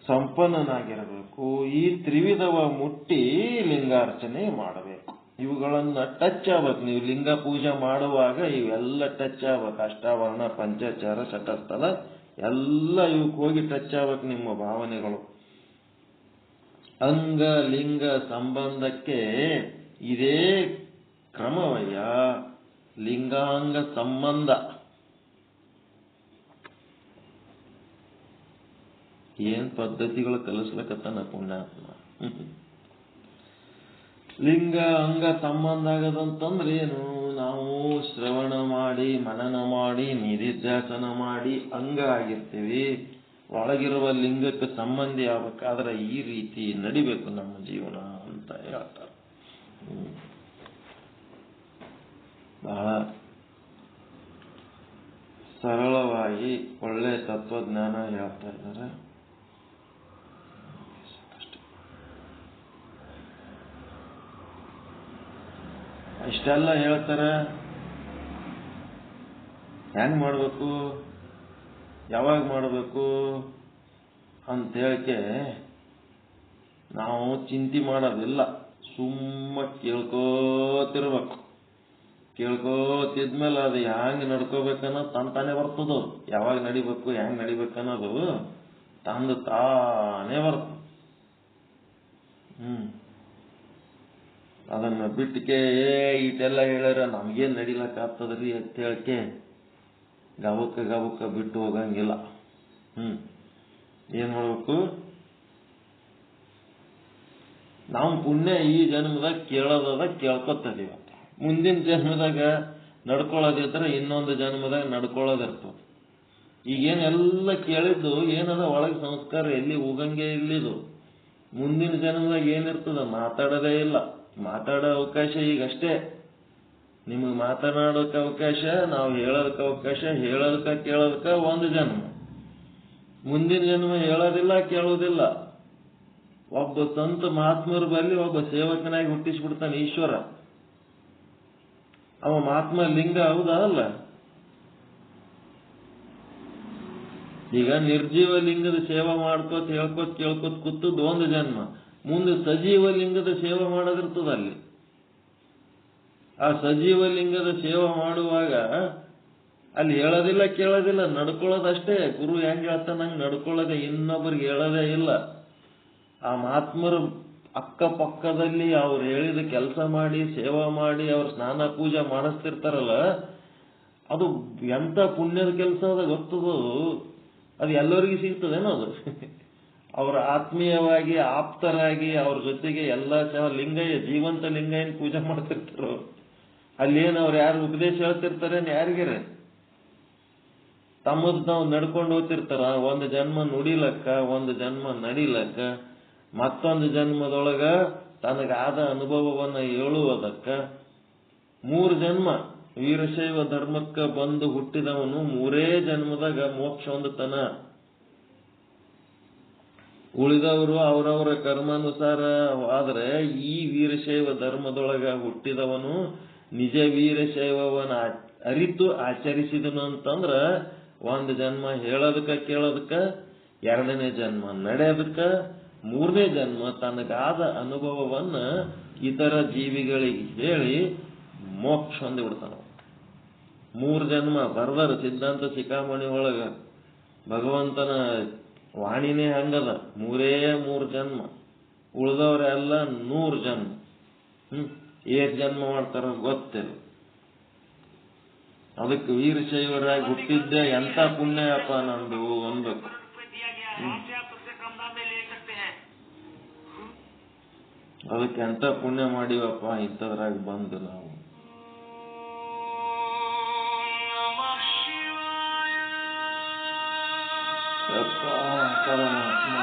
ಸಂಪನ್ನನಾಗಿರಬೇಕು. ಈ ತ್ರಿವಿಧವ ಮುಟ್ಟಿ ಲಿಂಗಾರ್ಚನೆ ಮಾಡಬೇಕು. ಇವುಗಳನ್ನ ಟಚ್ ಆಗ್ಬೇಕು. ನೀವು ಲಿಂಗ ಪೂಜೆ ಮಾಡುವಾಗ ಇವೆಲ್ಲ ಟಚ್ ಆಗ್ಬೇಕು. ಅಷ್ಟಾವರಣ ಪಂಚಾಚಾರ ಶತಸ್ಥಲ ಎಲ್ಲ ಇವಕ್ಕೆ ಹೋಗಿ ಟಚ್ ಆಗ್ಬೇಕು ನಿಮ್ಮ ಭಾವನೆಗಳು. ಅಂಗ ಲಿಂಗ ಸಂಬಂಧಕ್ಕೆ ಇದೇ ಕ್ರಮವಯ್ಯ ಲಿಂಗಾಂಗ ಸಂಬಂಧ. ಏನ್ ಪದ್ಧತಿಗಳು ಕಲಿಸ್ಲಕತ್ತಾನ ಪುಣ್ಯಾತ್ಮ. ಲಿಂಗ ಅಂಗ ಸಂಬಂಧ ಆಗದಂತಂದ್ರೆ ಏನು, ನಾವು ಶ್ರವಣ ಮಾಡಿ ಮನನ ಮಾಡಿ ನಿಧಿಧ್ಯಾಸನ ಮಾಡಿ ಅಂಗ ಆಗಿರ್ತೀವಿ. ಒಳಗಿರುವ ಲಿಂಗಕ್ಕೆ ಸಂಬಂಧಿ ಆಗ್ಬೇಕಾದ್ರೆ ಈ ರೀತಿ ನಡಿಬೇಕು ನಮ್ಮ ಜೀವನ ಅಂತ. ಅಂತ ಹೇಳ್ತಾರೆ. ಬಹಳ ಸರಳವಾಗಿ ಒಳ್ಳೆ ತತ್ವಜ್ಞಾನ ಹೇಳ್ತಾ ಇದ್ದಾರೆ. ಇಷ್ಟೆಲ್ಲ ಹೇಳ್ತಾರೆ, ಹೆಂಗ್ ಮಾಡಬೇಕು, ಯಾವಾಗ ಮಾಡಬೇಕು ಅಂತ ಹೇಳಿಕೆ ನಾವು ಚಿಂತೆ ಮಾಡೋದಿಲ್ಲ. ಸುಮ್ಮ ಕೇಳ್ಕೋತಿರ್ಬೇಕು. ಕೇಳ್ಕೋತಿದ್ಮೇಲೆ ಅದು ಹ್ಯಾಂಗೆ ನಡ್ಕೋಬೇಕನ್ನೋದು ತಾನೇ ಬರ್ತದ. ಯಾವಾಗ ನಡಿಬೇಕು, ಹೆಂಗ್ ನಡಿಬೇಕನ್ನೋದು ತಂದು ತಾನೇ ಬರ್ತದೆ. ಅದನ್ನ ಬಿಟ್ಟಿಕೆ ಇಟೆಲ್ಲ ಹೇಳ್ಯಾರ ನಮ್ಗೇನ್ ನಡಿಲಕ್ಕ ಆಗ್ತದ್ರಿ ಅಂತ ಹೇಳಿಕೆ ಗಬಕ್ಕ ಬಿಟ್ಟು ಹೋಗಂಗಿಲ್ಲ. ಏನ್ ಮಾಡ್ಬೇಕು, ನಾವು ಪುಣ್ಯ ಈ ಜನ್ಮದಾಗ ಕೇಳೋದದ ಕೇಳ್ಕೊತದೀವ. ಮುಂದಿನ ಜನ್ಮದಾಗ ನಡ್ಕೊಳ್ಳೋದಿದ್ರೆ ಇನ್ನೊಂದು ಜನ್ಮದಾಗ ನಡ್ಕೊಳ್ಳೋದಿರ್ತದೆ. ಈಗೇನೆಲ್ಲ ಕೇಳಿದ್ದು ಏನದ ಒಳಗೆ ಸಂಸ್ಕಾರ ಎಲ್ಲಿ ಹೋಗಂಗೆ ಇಲ್ಲಿದು. ಮುಂದಿನ ಜನ್ಮದಾಗ ಏನಿರ್ತದ, ಮಾತಾಡೋದೇ ಇಲ್ಲ. ಮಾತಾಡೋ ಅವಕಾಶ ಈಗಷ್ಟೇ. ನಿಮಗೆ ಮಾತನಾಡೋಕೆ ಅವಕಾಶ, ನಾವು ಹೇಳೋದಕ್ಕೆ ಅವಕಾಶ, ಹೇಳೋದಕ್ಕ ಕೇಳೋದಕ್ಕ ಒಂದು ಜನ್ಮ. ಮುಂದಿನ ಜನ್ಮ ಹೇಳೋದಿಲ್ಲ, ಕೇಳೋದಿಲ್ಲ. ಒಬ್ಬ ಸಂತ ಮಹಾತ್ಮರ ಬಲ್ಲಿ ಒಬ್ಬ ಸೇವಕನಾಗಿ ಹುಟ್ಟಿಸ್ಬಿಡ್ತಾನೆ ಈಶ್ವರ. ಅವ ಮಹಾತ್ಮ ಲಿಂಗ ಹೌದಲ್ಲ. ಈಗ ನಿರ್ಜೀವ ಲಿಂಗದ ಸೇವೆ ಮಾಡ್ಕೋತ ಹೇಳ್ಕೋತ ಕೇಳ್ಕೋತ ಕೂತದ್ದು ಒಂದು ಜನ್ಮ. ಮುಂದೆ ಸಜೀವ ಲಿಂಗದ ಸೇವೆ ಮಾಡೋದಿರ್ತದ ಅಲ್ಲಿ. ಆ ಸಜೀವ ಲಿಂಗದ ಸೇವೆ ಮಾಡುವಾಗ ಅಲ್ಲಿ ಹೇಳೋದಿಲ್ಲ, ಕೇಳೋದಿಲ್ಲ, ನಡ್ಕೊಳ್ಳೋದಷ್ಟೇ. ಗುರು ಹೆಂಗ್ ಹೇಳ್ತಾನ ಹಂಗೆ ನಡ್ಕೊಳ್ಳೋದೆ, ಇನ್ನೊಬ್ಬರಿಗೆ ಹೇಳೋದೇ ಇಲ್ಲ. ಆ ಮಹಾತ್ಮರು ಅಕ್ಕಪಕ್ಕದಲ್ಲಿ ಅವ್ರು ಹೇಳಿದ ಕೆಲಸ ಮಾಡಿ, ಸೇವಾ ಮಾಡಿ, ಅವ್ರ ಸ್ನಾನ ಪೂಜೆ ಮಾಡಿಸ್ತಿರ್ತಾರಲ್ಲ, ಅದು ಎಂತ ಪುಣ್ಯದ ಕೆಲಸ ಅದ ಗೊತ್ತದು. ಅದು ಎಲ್ಲರಿಗೂ ಸಿಗ್ತದೇನೋ ಅದು. ಅವ್ರ ಆತ್ಮೀಯವಾಗಿ ಆಪ್ತರಾಗಿ ಅವ್ರ ಜೊತೆಗೆ ಎಲ್ಲ ಲಿಂಗಯ್ಯ, ಜೀವಂತ ಲಿಂಗಯ್ಯನ ಪೂಜೆ ಮಾಡ್ತಿರ್ತಾರ. ಅಲ್ಲೇನು ಅವ್ರು ಯಾರು ಉಪದೇಶ ಹೇಳ್ತಿರ್ತಾರೇನು ಯಾರಿಗಾರ ತಮ್ಮದ್ ನಾವು ನಡ್ಕೊಂಡು ಹೋಗ್ತಿರ್ತಾರ. ಒಂದು ಜನ್ಮ ನುಡಿಲಕ್ಕ, ಒಂದು ಜನ್ಮ ನಡಿಲಕ್ಕ, ಮತ್ತೊಂದು ಜನ್ಮದೊಳಗ ತನಗಾದ ಅನುಭವವನ್ನ ಹೇಳುವುದಕ್ಕ 3 ಜನ್ಮ ವೀರಶೈವ ಧರ್ಮಕ್ಕ ಬಂದು ಹುಟ್ಟಿದವನು 3 ಜನ್ಮದಾಗ ಮೋಕ್ಷ ಹೊಂದುತ್ತಾನ. ಉಳಿದವರು ಅವರವರ ಕರ್ಮಾನುಸಾರ ಆದ್ರೆ ಈ ವೀರಶೈವ ಧರ್ಮದೊಳಗ ಹುಟ್ಟಿದವನು ನಿಜ ವೀರಶೈವವನ್ನ ಅರಿತು ಆಚರಿಸಿದನು ಅಂತಂದ್ರ 1 ಜನ್ಮ ಹೇಳೋದಕ್ಕ ಕೇಳೋದಕ್ಕ, 2ನೇ ಜನ್ಮ ನಡೆಯೋದಕ್ಕ, 3ನೇ ಜನ್ಮ ತನಗಾದ ಅನುಭವವನ್ನ ಇತರ ಜೀವಿಗಳಿಗೆ ಹೇಳಿ ಮೋಕ್ಷ ಹೊಂದಿಬಿಡ್ತಾನ. 3 ಜನ್ಮ ಬರ್ದಾರ ಸಿದ್ಧಾಂತ ಶಿಖಾಮಣಿ ಒಳಗ. ಭಗವಂತನ ವಾಣಿನೇ ಹಂಗದ, 3 ಜನ್ಮ. ಉಳಿದವರೆಲ್ಲ 100 ಜನ್ಮ. ಏಟ್ ಜನ್ಮ ಮಾಡ್ತಾರ ಗೊತ್ತಿಲ್ಲ. ಅದಕ್ಕೆ ವೀರಶೈವರಾಗಿ ಹುಟ್ಟಿದ್ದೆ ಎಂತ ಪುಣ್ಯಪ್ಪ ನಂದು ಅನ್ಬೇಕು. ಅದಕ್ಕೆ ಎಂತ ಪುಣ್ಯ ಮಾಡಿವಪ್ಪ ಇಂಥದ್ರಾಗ ಬಂದು ನಾವು. ಪರಮಾತ್ಮ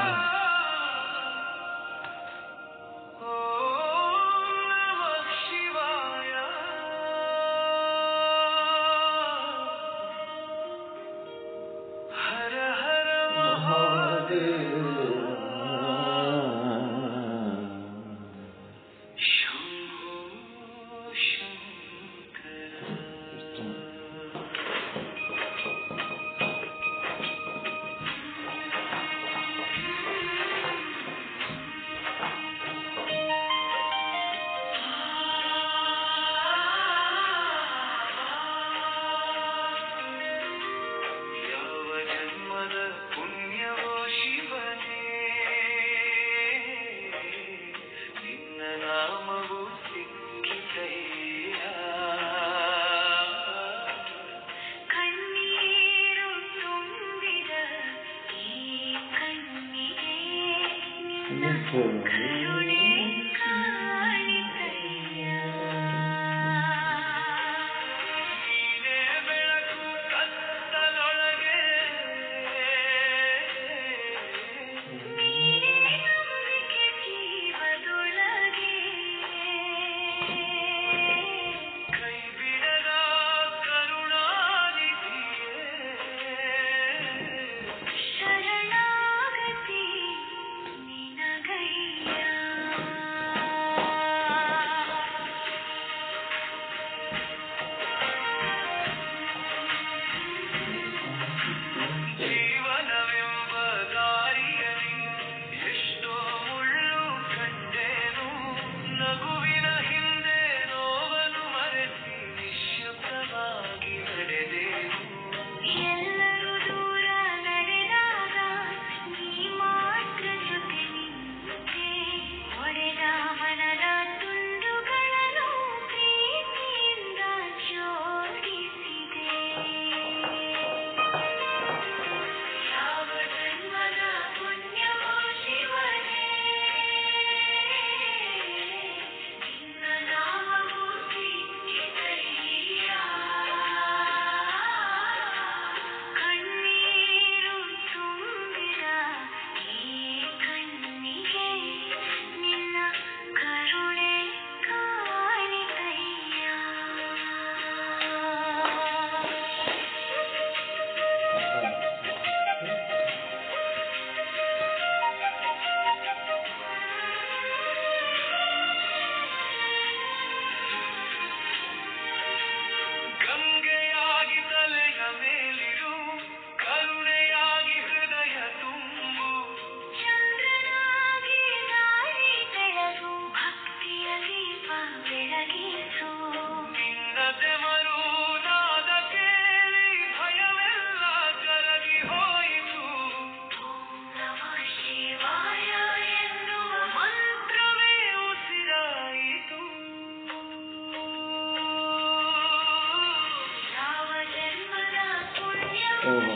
ಓಹೋ.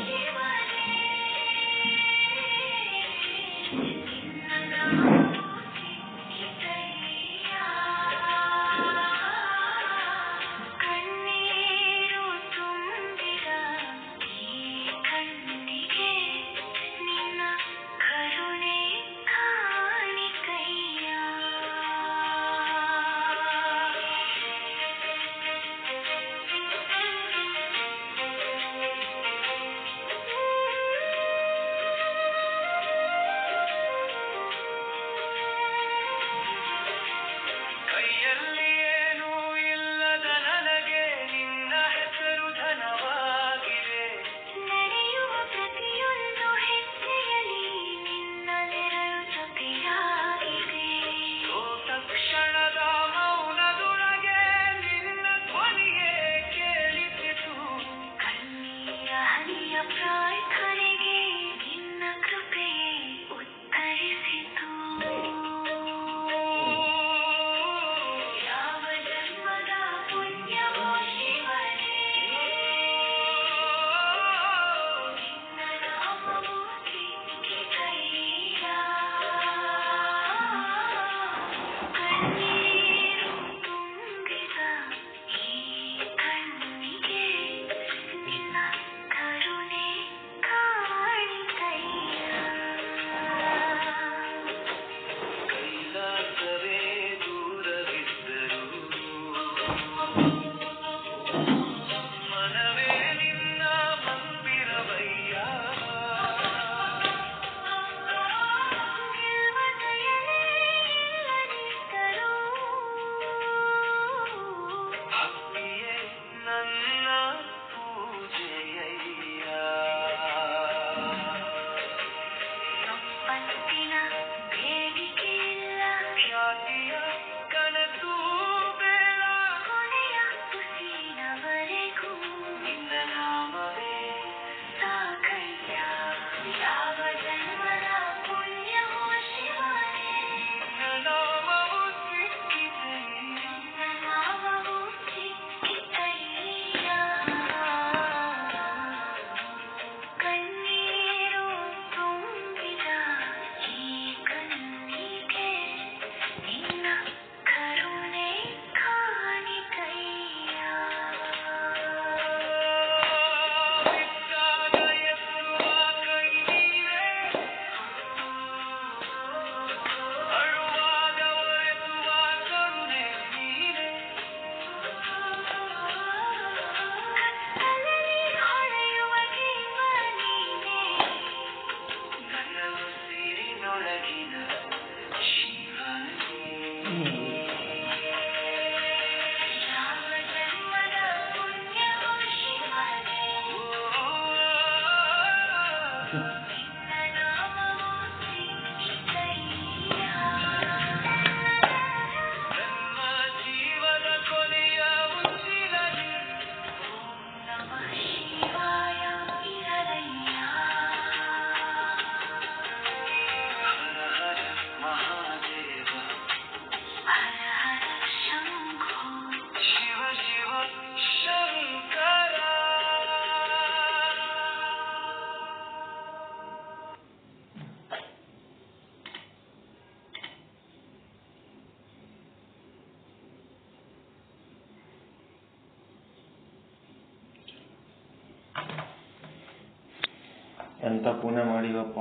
ಎಂತ ಪುಣ್ಯ ಮಾಡಿವಪ್ಪ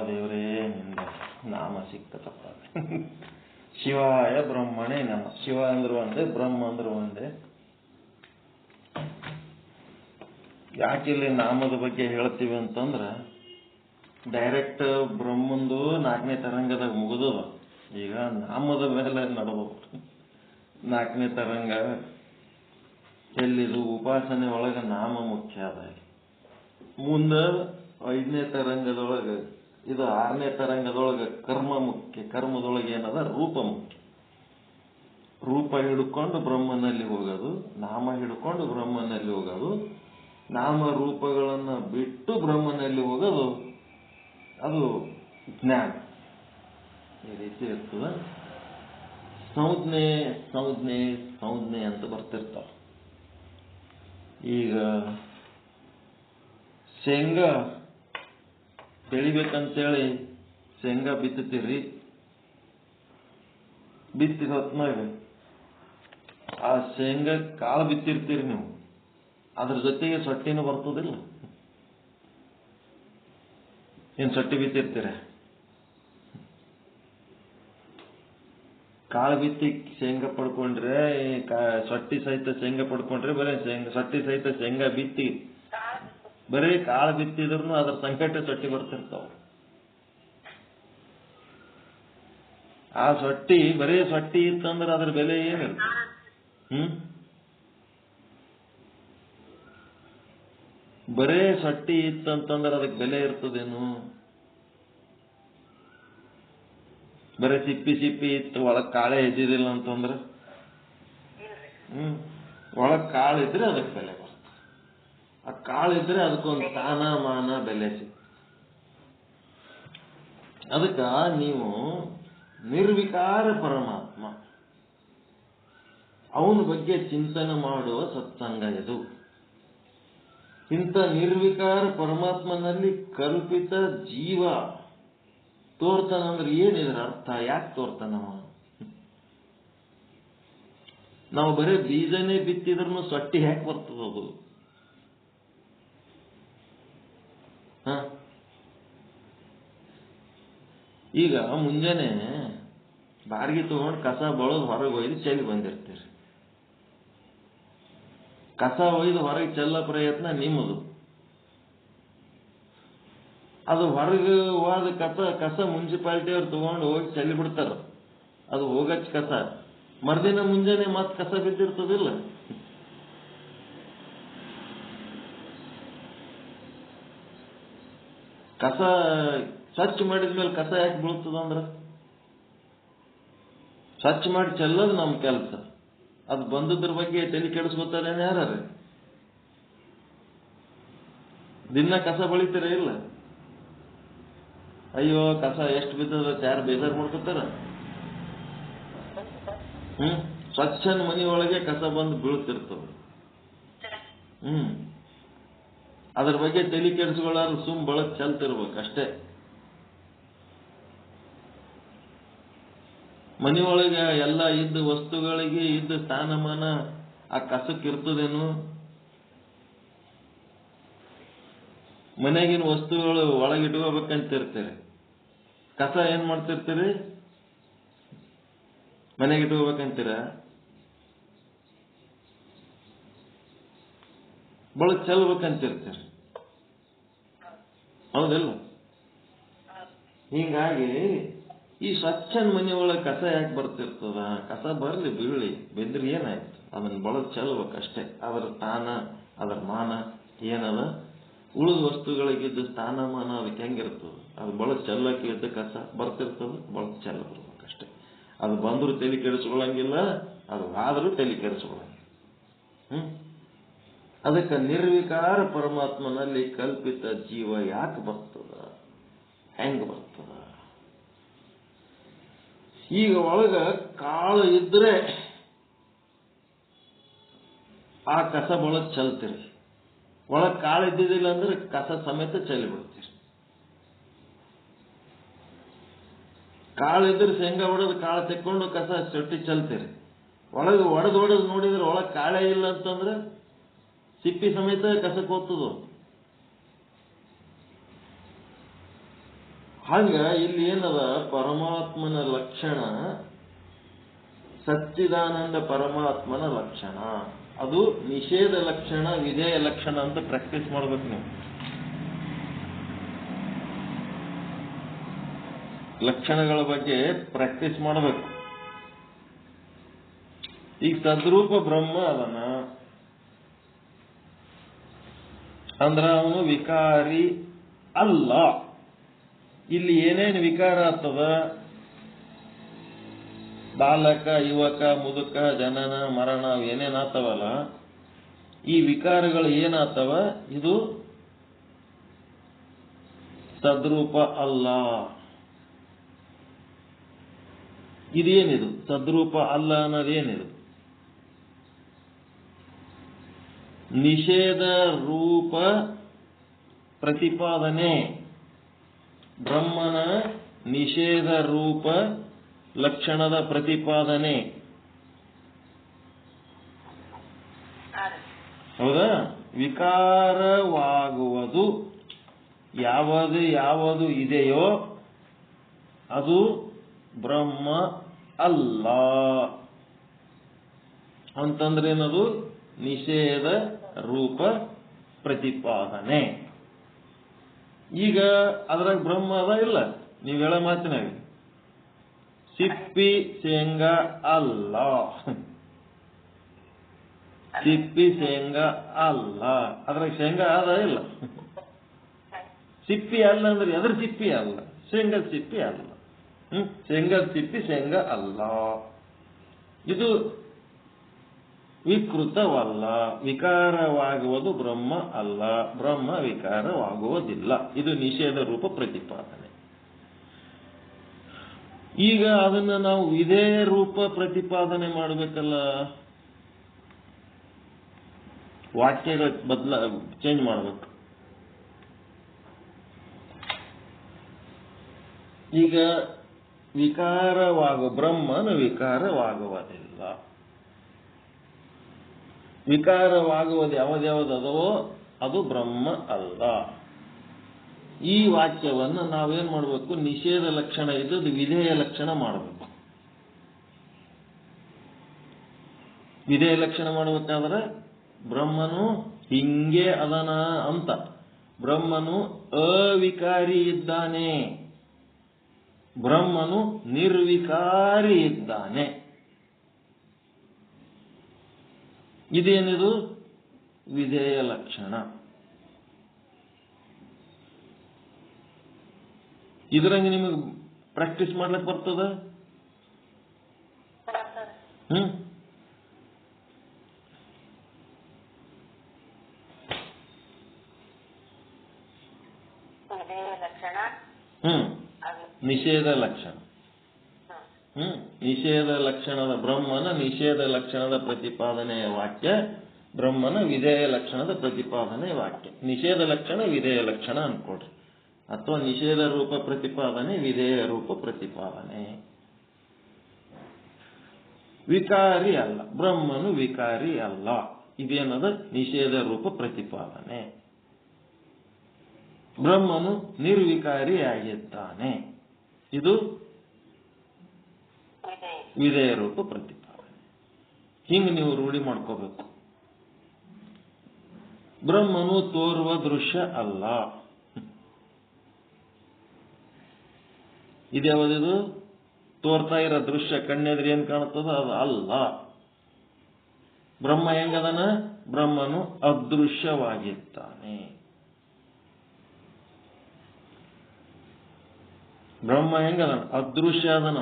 ದೇವರೇ, ನಿಂದ ನಾಮ ಸಿಕ್ತಪ್ಪ. ಶಿವಾಯ ಬ್ರಹ್ಮಣೇ ನಮ. ಶಿವ ಅಂದ್ರು ಒಂದೇ, ಬ್ರಹ್ಮ ಅಂದ್ರು ಒಂದೇ. ಯಾಕಿಲ್ಲಿ ನಾಮದ ಬಗ್ಗೆ ಹೇಳ್ತೀವಿ ಅಂತಂದ್ರೆ, ಡೈರೆಕ್ಟ್ ಬ್ರಹ್ಮಂದು 4ನೇ ತರಂಗದಾಗ ಮುಗಿದು ಈಗ ನಾಮದ ಮೇಲೆ ನಡೆದು 4ನೇ ತರಂಗ ಎಲ್ಲಿದು ಉಪಾಸನೆ ಒಳಗೆ ನಾಮ ಮುಖ್ಯ ಅದ. ಮುಂದೆ 5ನೇ ತರಂಗದೊಳಗೆ, ಇದು 6ನೇ ತರಂಗದೊಳಗೆ ಕರ್ಮ ಮುಖ್ಯ. ಕರ್ಮದೊಳಗೆ ಏನದ, ರೂಪ ಮುಖ್ಯ. ರೂಪ ಹಿಡ್ಕೊಂಡು ಬ್ರಹ್ಮನಲ್ಲಿ ಹೋಗೋದು, ನಾಮ ಹಿಡ್ಕೊಂಡು ಬ್ರಹ್ಮನಲ್ಲಿ ಹೋಗೋದು, ನಾಮ ರೂಪಗಳನ್ನು ಬಿಟ್ಟು ಬ್ರಹ್ಮನಲ್ಲಿ ಹೋಗೋದು, ಅದು ಜ್ಞಾನ. ಈ ರೀತಿ ಇರ್ತದ. ಸಂಜ್ಞೆ ಸಂಜ್ಞೆ ಸಂಜ್ಞೆ ಅಂತ ಬರ್ತಿರ್ತಾವ. ಈಗ ಶೇಂಗಾ ಬೆಳಿಬೇಕಂತೇಳಿ ಶೇಂಗಾ ಬಿತ್ತುತ್ತೀರಿ. ಬಿತ್ತಿದ ಹೊತ್ನಾಗ ಆ ಶೇಂಗಾ ಕಾಳು ಬಿತ್ತಿರ್ತೀರಿ ನೀವು, ಅದ್ರ ಜೊತೆಗೆ ಸೊಟ್ಟಿನೂ ಬರ್ತದಿಲ್ಲ. ಏನ್ ಸೊಟ್ಟಿ ಬಿತ್ತಿರ್ತೀರ? ಕಾಳು ಬಿತ್ತಿ ಶೇಂಗಾ ಪಡ್ಕೊಂಡ್ರೆ, ಸೊಟ್ಟಿ ಸಹಿತ ಶೇಂಗಾ ಪಡ್ಕೊಂಡ್ರೆ, ಬರೀ ಸೊಟ್ಟಿ ಸಹಿತ ಶೇಂಗಾ ಬಿತ್ತಿ ಬರೀ ಕಾಳು ಬಿತ್ತಿದ್ರು ಅದ್ರ ಸಂಕಟ ಸೊಟ್ಟಿ ಬರ್ತಿರ್ತಾವ. ಆ ಸೊಟ್ಟಿ ಬರೀ ಸೊಟ್ಟಿ ಇತ್ತಂದ್ರೆ ಅದ್ರ ಬೆಲೆ ಏನಿರುತ್ತೆ? ಬರೇ ಸೊಟ್ಟಿ ಇತ್ತಂತಂದ್ರೆ ಅದಕ್ಕೆ ಬೆಲೆ ಇರ್ತದೇನು? ಬರೇ ಸಿಪ್ಪಿ ಇತ್ತು, ಒಳಗ್ ಕಾಳೆ ಇದ್ದಿದ್ದಿಲ್ಲ ಅಂತಂದ್ರೆ, ಒಳಗ್ ಕಾಳು ಇದ್ರೆ ಅದಕ್ಕೆ ಬೆಲೆ ಬರ್ತದೆ. ಆ ಕಾಳು ಇದ್ರೆ ಅದಕ್ಕೊಂದು ಸ್ಥಾನ ಮಾನ ಬೆಲೆ ಸಿಗ್ತದೆ. ಅದಕ್ಕ ನೀವು ನಿರ್ವಿಕಾರ ಪರಮಾತ್ಮ, ಅವನ ಬಗ್ಗೆ ಚಿಂತನೆ ಮಾಡುವ ಸತ್ಸಂಗ ಇದು. ಇಂಥ ನಿರ್ವಿಕಾರ ಪರಮಾತ್ಮನಲ್ಲಿ ಕಲ್ಪಿತ ಜೀವ ತೋರ್ತಾನಂದ್ರೆ ಏನಿದ್ರ ಅರ್ಥ? ಯಾಕೆ ತೋರ್ತಾನವ? ನಾವು ಬರೀ ಬೀಜನೇ ಬಿತ್ತಿದ್ರೂ ಸೊಟ್ಟಿ ಯಾಕೆ ಬರ್ತದದು? ಈಗ ಮುಂಜಾನೆ ಬಾರ್ಗಿ ತಗೊಂಡು ಕಸ ಬಳೋದು ಹೊರಗೆ ಒಯ್ದು ಚೆಲ್ಲಿ ಬಂದಿರ್ತೀರಿ. ಕಸ ಒಯ್ದು ಹೊರಗೆ ಚೆಲ್ಲ ಪ್ರಯತ್ನ ನಿಮ್ಮದು. ಅದು ಹೊರಗೆ ಹೋದ ಕಸ ಮುನ್ಸಿಪಾಲಿಟಿಯವ್ರು ತಗೊಂಡು ಹೋಗಿ ಚೆಲ್ಲಿ ಬಿಡ್ತಾರ. ಅದು ಹೋಗಚ್ಚ ಕಸ ಮರ್ದಿನ ಮುಂಜಾನೆ ಮತ್ತೆ ಕಸ ಬಿದ್ದಿರ್ತದಿಲ್ಲ. ಕಸ ಸ್ವಚ್ಛ ಮಾಡಿದ್ಮೇಲೆ ಕಸ ಯಾಕೆ ಬೀಳ್ತದಂದ್ರ, ಸ್ವಚ್ಛ ಮಾಡಿ ಚೆಲ್ಲೋದು ನಮ್ಮ ಕೆಲಸ. ಅದು ಬಂದದ್ರ ಬಗ್ಗೆ ತಲೆ ಕೆಡಿಸ್ಕೊತಾರೇನು ಯಾರು? ದಿನ ಕಸ ಬಳಿತೀರ ಇಲ್ಲ? ಅಯ್ಯೋ ಕಸ ಎಷ್ಟು ಬಿದ್ದದ ಯಾರು ಬೇಜಾರು ಮಾಡ್ಕೊತಾರ? ಸ್ವಚ್ಛನ ಮನೆಯೊಳಗೆ ಕಸ ಬಂದು ಬೀಳ್ತಿರ್ತದ. ಅದ್ರ ಬಗ್ಗೆ ತಲೆ ಕೆಡಿಸ್ಕೊಳ್ಳಾರು ಸುಮ್ ಬಳಕ್ ಚೆಲ್ತಿರ್ಬೇಕಷ್ಟೇ. ಮನೆಯೊಳಗೆ ಎಲ್ಲ ಇದ್ದ ವಸ್ತುಗಳಿಗೆ ಇದ್ದ ಸ್ಥಾನಮಾನ ಆ ಕಸಕ್ಕೆ ಇರ್ತದೇನು? ಮನೆಗಿನ ವಸ್ತುಗಳು ಒಳಗಿಟ್ಕೋಬೇಕಂತಿರ್ತೀರಿ, ಕಸ ಏನ್ ಮಾಡ್ತಿರ್ತೀರಿ? ಮನೆಗಿಟ್ಕೋಬೇಕಂತೀರ? ಬಳಕ್ ಚೆಲ್ಬೇಕಂತಿರ್ತೀರಿ, ಹೌದಿಲ್ಲ? ಹಿಂಗಾಗಿ ಈ ಸ್ವಚ್ಛನ ಮನೆಯೊಳಗೆ ಕಸ ಯಾಕೆ ಬರ್ತಿರ್ತದ? ಕಸ ಬರ್ಲಿ ಬೀಳಿ ಬಿದ್ರಿ ಏನಾಯ್ತು? ಅದನ್ನ ಬಳಕ್ ಚೆಲ್ಬೇಕಷ್ಟೇ. ಅದರ ಸ್ಥಾನ ಅದರ ಮಾನ ಏನದ? ಉಳಿದ ವಸ್ತುಗಳಿಗಿದ್ದ ಸ್ಥಾನಮಾನ ಅದಕ್ಕೆ ಹೆಂಗಿರ್ತದ? ಅದು ಬಳಕ್ ಚೆಲ್ಲಕ್ಕೆ ಇದ್ದ ಕಸ ಬರ್ತಿರ್ತದ, ಬಳಕ್ ಚೆಲ್ಲ ಬರ್ಬೇಕಷ್ಟೇ. ಅದು ಬಂದರೂ ತಲೆ ಕೆಡಿಸ್ಕೊಳ್ಳಂಗಿಲ್ಲ, ಅದು ಆದರೂ ತಲೆ ಕೆಡಿಸ್ಕೊಳ್ಳಂಗಿಲ್ಲ. ಅದಕ್ಕೆ ನಿರ್ವಿಕಾರ ಪರಮಾತ್ಮನಲ್ಲಿ ಕಲ್ಪಿತ ಜೀವ ಯಾಕೆ ಬರ್ತದ? ಹೆಂಗ ಬರ್ತದ? ಈಗ ಒಳಗ ಕಾಳು ಇದ್ರೆ ಆ ಕಸ ಬಳಕ್ ಚೆಲ್ತೀರಿ, ಒಳಗ್ ಕಾಳು ಇದ್ದಿದ್ದಿಲ್ಲ ಅಂದ್ರೆ ಕಸ ಸಮೇತ ಚೆಲ್ಲಿ ಬಿಡ್ತೀರಿ. ಕಾಳು ಇದ್ರೆ ಶೇಂಗಾ ಹೊಡೆದು ಕಾಳು ತೆಕ್ಕೊಂಡು ಕಸ ಸೊಟ್ಟಿ ಚೆಲ್ತೀರಿ. ಒಳಗೆ ಒಡೆದು ನೋಡಿದ್ರೆ ಒಳಗ್ ಕಾಳೇ ಇಲ್ಲ ಅಂತಂದ್ರೆ ಸಿಪ್ಪಿ ಸಮೇತ ಕಸಕ್ಕೆ ಹೋಗ್ತದ. ಹಂಗ ಇಲ್ಲಿ ಏನದ? ಪರಮಾತ್ಮನ ಲಕ್ಷಣ, ಸಚ್ಚಿದಾನಂದ ಪರಮಾತ್ಮನ ಲಕ್ಷಣ. ಅದು ನಿಷೇಧ ಲಕ್ಷಣ, ವಿಧೇಯ ಲಕ್ಷಣ ಅಂತ ಪ್ರಾಕ್ಟೀಸ್ ಮಾಡ್ಬೇಕು ನೀವು. ಲಕ್ಷಣಗಳ ಬಗ್ಗೆ ಪ್ರಾಕ್ಟೀಸ್ ಮಾಡಬೇಕು. ಈಗ ತದ್ರೂಪ ಬ್ರಹ್ಮ ಅದನ ಅಂದ್ರ ಅವನು ವಿಕಾರಿ ಅಲ್ಲ. ಇಲ್ಲಿ ಏನೇನು ವಿಕಾರ ಆಗ್ತದ? ಬಾಲಕ, ಯುವಕ, ಮುದುಕ, ಜನನ, ಮರಣ ಏನೇನಾಗ್ತವಲ್ಲ, ಈ ವಿಕಾರಗಳು ಏನಾಗ್ತವ? ಇದು ಸದ್ರೂಪ ಅಲ್ಲ. ಇದೇನಿದು ಸದ್ರೂಪ ಅಲ್ಲ ಅನ್ನೋದೇನಿದು? ನಿಷೇಧ ರೂಪ ಪ್ರತಿಪಾದನೆ, ಬ್ರಹ್ಮನ ನಿಷೇಧ ರೂಪ ಲಕ್ಷಣದ ಪ್ರತಿಪಾದನೆ. ಹೌದಾ? ವಿಕಾರವಾಗುವುದು ಯಾವುದು ಇದೆಯೋ ಅದು ಬ್ರಹ್ಮ ಅಲ್ಲ ಅಂತಂದ್ರೆ ಏನದು? ನಿಷೇಧ ರೂಪ ಪ್ರತಿಪಾದನೆ. ಈಗ ಅದ್ರಾಗ ಬ್ರಹ್ಮ ಅದ ಇಲ್ಲ? ನೀವು ಹೇಳೋ ಮಾತಿನಾಗ ಸಿಪ್ಪಿ ಶೇಂಗಾ ಅಲ್ಲ, ಸಿಪ್ಪಿ ಶೇಂಗಾ ಅಲ್ಲ. ಅದ್ರಾಗ ಶೇಂಗಾ ಅದ ಇಲ್ಲ? ಸಿಪ್ಪಿ ಅಲ್ಲ ಅಂದ್ರೆ ಎದ್ರ ಸಿಪ್ಪಿ ಅಲ್ಲ? ಶೇಂಗದ ಸಿಪ್ಪಿ ಅಲ್ಲ. ಶೇಂಗದ ಸಿಪ್ಪಿ ಶೇಂಗಾ ಅಲ್ಲ. ಇದು ವಿಕೃತವಲ್ಲ. ವಿಕಾರವಾಗುವುದು ಬ್ರಹ್ಮ ಅಲ್ಲ. ಬ್ರಹ್ಮ ವಿಕಾರವಾಗುವುದಿಲ್ಲ. ಇದು ನಿಷೇಧ ರೂಪ ಪ್ರತಿಪಾದನೆ. ಈಗ ಅದನ್ನ ನಾವು ಇದೇ ರೂಪ ಪ್ರತಿಪಾದನೆ ಮಾಡಬೇಕಲ್ಲ. ವಾಕ್ಯಗಳ ಚೇಂಜ್ ಮಾಡಬೇಕು. ಈಗ ಬ್ರಹ್ಮನ ವಿಕಾರವಾಗುವುದಿಲ್ಲ. ವಿಕಾರವಾಗುವುದು ಯಾವುದ್ಯಾವುದೋ ಅದು ಬ್ರಹ್ಮ ಅಲ್ಲ. ಈ ವಾಕ್ಯವನ್ನು ನಾವೇನ್ ಮಾಡಬೇಕು? ನಿಷೇಧ ಲಕ್ಷಣ ಇದ್ದದ್ದು ವಿಧೇಯ ಲಕ್ಷಣ ಮಾಡಬೇಕು. ವಿಧೇಯ ಲಕ್ಷಣ ಮಾಡಬೇಕಾದ್ರೆ ಬ್ರಹ್ಮನು ಹಿಂಗೆ ಅದನ ಅಂತ. ಬ್ರಹ್ಮನು ಅವಿಕಾರಿ ಇದ್ದಾನೆ, ಬ್ರಹ್ಮನು ನಿರ್ವಿಕಾರಿ ಇದ್ದಾನೆ. ಇದೇನಿದು? ವಿಧೇಯ ಲಕ್ಷಣ. ಇದ್ರಂಗೆ ನಿಮಗೆ ಪ್ರಾಕ್ಟೀಸ್ ಮಾಡ್ಲಿಕ್ಕೆ ಬರ್ತದ? ನಿಷೇಧ ಲಕ್ಷಣ. ನಿಷೇಧ ಲಕ್ಷಣದ ಬ್ರಹ್ಮನ ನಿಷೇಧ ಲಕ್ಷಣದ ಪ್ರತಿಪಾದನೆಯ ವಾಕ್ಯ, ಬ್ರಹ್ಮನ ವಿಧೇಯ ಲಕ್ಷಣದ ಪ್ರತಿಪಾದನೆಯ ವಾಕ್ಯ. ನಿಷೇಧ ಲಕ್ಷಣ ವಿಧೇಯ ಲಕ್ಷಣ ಅನ್ಕೊಡ್ರಿ, ಅಥವಾ ನಿಷೇಧ ರೂಪ ಪ್ರತಿಪಾದನೆ ವಿಧೇಯ ರೂಪ ಪ್ರತಿಪಾದನೆ. ವಿಕಾರಿ ಅಲ್ಲ, ಬ್ರಹ್ಮನು ವಿಕಾರಿ ಅಲ್ಲ. ಇದೇನದ? ನಿಷೇಧ ರೂಪ ಪ್ರತಿಪಾದನೆ. ಬ್ರಹ್ಮನು ನಿರ್ವಿಕಾರಿಯಾಗಿದ್ದಾನೆ. ಇದು ವಿಧೇಯ ರೂಪ ಪ್ರತಿಪಾದನೆ. ಹಿಂಗೆ ನೀವು ರೂಢಿ ಮಾಡ್ಕೋಬೇಕು. ಬ್ರಹ್ಮನು ತೋರುವ ದೃಶ್ಯ ಅಲ್ಲ. ಇದ್ಯಾವುದಿದು? ತೋರ್ತಾ ಇರೋ ದೃಶ್ಯ ಕಣ್ಣೆದ್ರೆ ಏನ್ ಕಾಣುತ್ತದ ಅದು ಅಲ್ಲ. ಬ್ರಹ್ಮ ಹೆಂಗದನ? ಬ್ರಹ್ಮನು ಅದೃಶ್ಯವಾಗಿದ್ದಾನೆ. ಬ್ರಹ್ಮ ಹೆಂಗದನ? ಅದೃಶ್ಯ ಅದನ.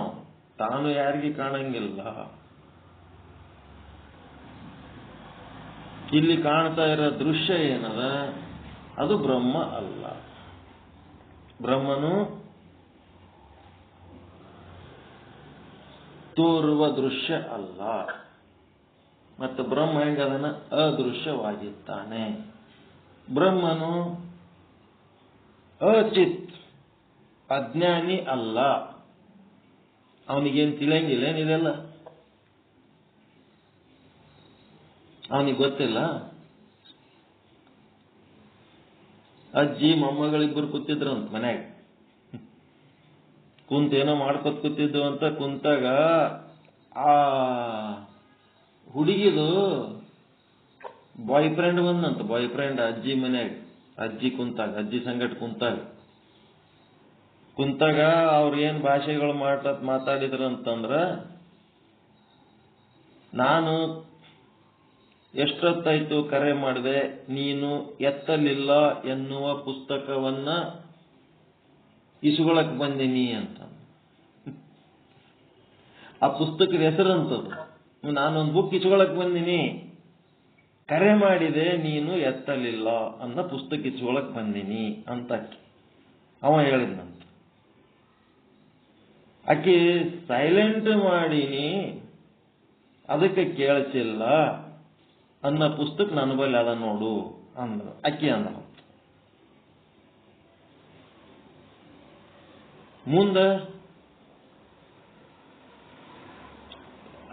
ತಾನು ಯಾರಿಗೆ ಕಾಣಂಗಿಲ್ಲ. ಇಲ್ಲಿ ಕಾಣ್ತಾ ಇರೋ ದೃಶ್ಯ ಏನದ ಅದು ಬ್ರಹ್ಮ ಅಲ್ಲ. ಬ್ರಹ್ಮನು ತೋರುವ ದೃಶ್ಯ ಅಲ್ಲ. ಮತ್ತು ಬ್ರಹ್ಮ ಹೆಂಗದನ? ಅದೃಶ್ಯವಾಗಿದ್ದಾನೆ. ಬ್ರಹ್ಮನು ಅಚಿತ್, ಅಜ್ಞಾನಿ ಅಲ್ಲ. ಅವನಿಗೇನು ತಿಳಿಯಂಗಿಲ್ಲ ಏನಿದೆಲ್ಲ? ಅವನಿಗೆ ಗೊತ್ತಿಲ್ಲ. ಅಜ್ಜಿ ಮೊಮ್ಮಗಳಿಬ್ಬರು ಕೂತಿದ್ರಂತ ಮನ್ಯಾಗ. ಕುಂತೇನೋ ಮಾಡ್ಕೊತ್ ಕೂತಿದ್ದು ಅಂತ. ಕುಂತಾಗ ಆ ಹುಡುಗಿದು ಬಾಯ್ ಫ್ರೆಂಡ್ ಬಂದಂತ. ಬಾಯ್ ಫ್ರೆಂಡ್ ಅಜ್ಜಿ ಮನ್ಯಾಗ. ಅಜ್ಜಿ ಕುಂತಾಗ, ಅಜ್ಜಿ ಸಂಗಟ ಕುಂತಾಗ ಅವ್ರ ಏನ್ ಭಾಷೆಗಳು ಮಾತಾಡಿದ್ರು ಅಂತಂದ್ರ, ನಾನು ಎಷ್ಟೊತ್ತಾಯ್ತು ಕರೆ ಮಾಡಿದೆ, ನೀನು ಎತ್ತಲಿಲ್ಲ ಎನ್ನುವ ಪುಸ್ತಕವನ್ನ ಇಸ್ಕೊಳಕ್ ಬಂದಿನಿ ಅಂತ. ಆ ಪುಸ್ತಕದ ಹೆಸರಂತದ್ದು. ನಾನೊಂದು ಬುಕ್ ಇಸ್ಕೊಳಕ್ ಬಂದಿನಿ, ಕರೆ ಮಾಡಿದೆ ನೀನು ಎತ್ತಲಿಲ್ಲ ಅನ್ನೋ ಪುಸ್ತಕ ಇಸ್ಕೊಳಕ್ ಬಂದಿನಿ ಅಂತ ಅವ ಹೇಳಿದ್ನಂತ. ಆಕೆ ಸೈಲೆಂಟ್ ಮಾಡೀನಿ, ಅದಕ್ಕೆ ಕೇಳಿಸಿಲ್ಲ ಅನ್ನೋ ಪುಸ್ತಕ ನನ್ನ ಬಳಿ ಅದ ನೋಡು ಅಂದ. ಅಕ್ಕಿ ಅಂದ. ಮುಂದ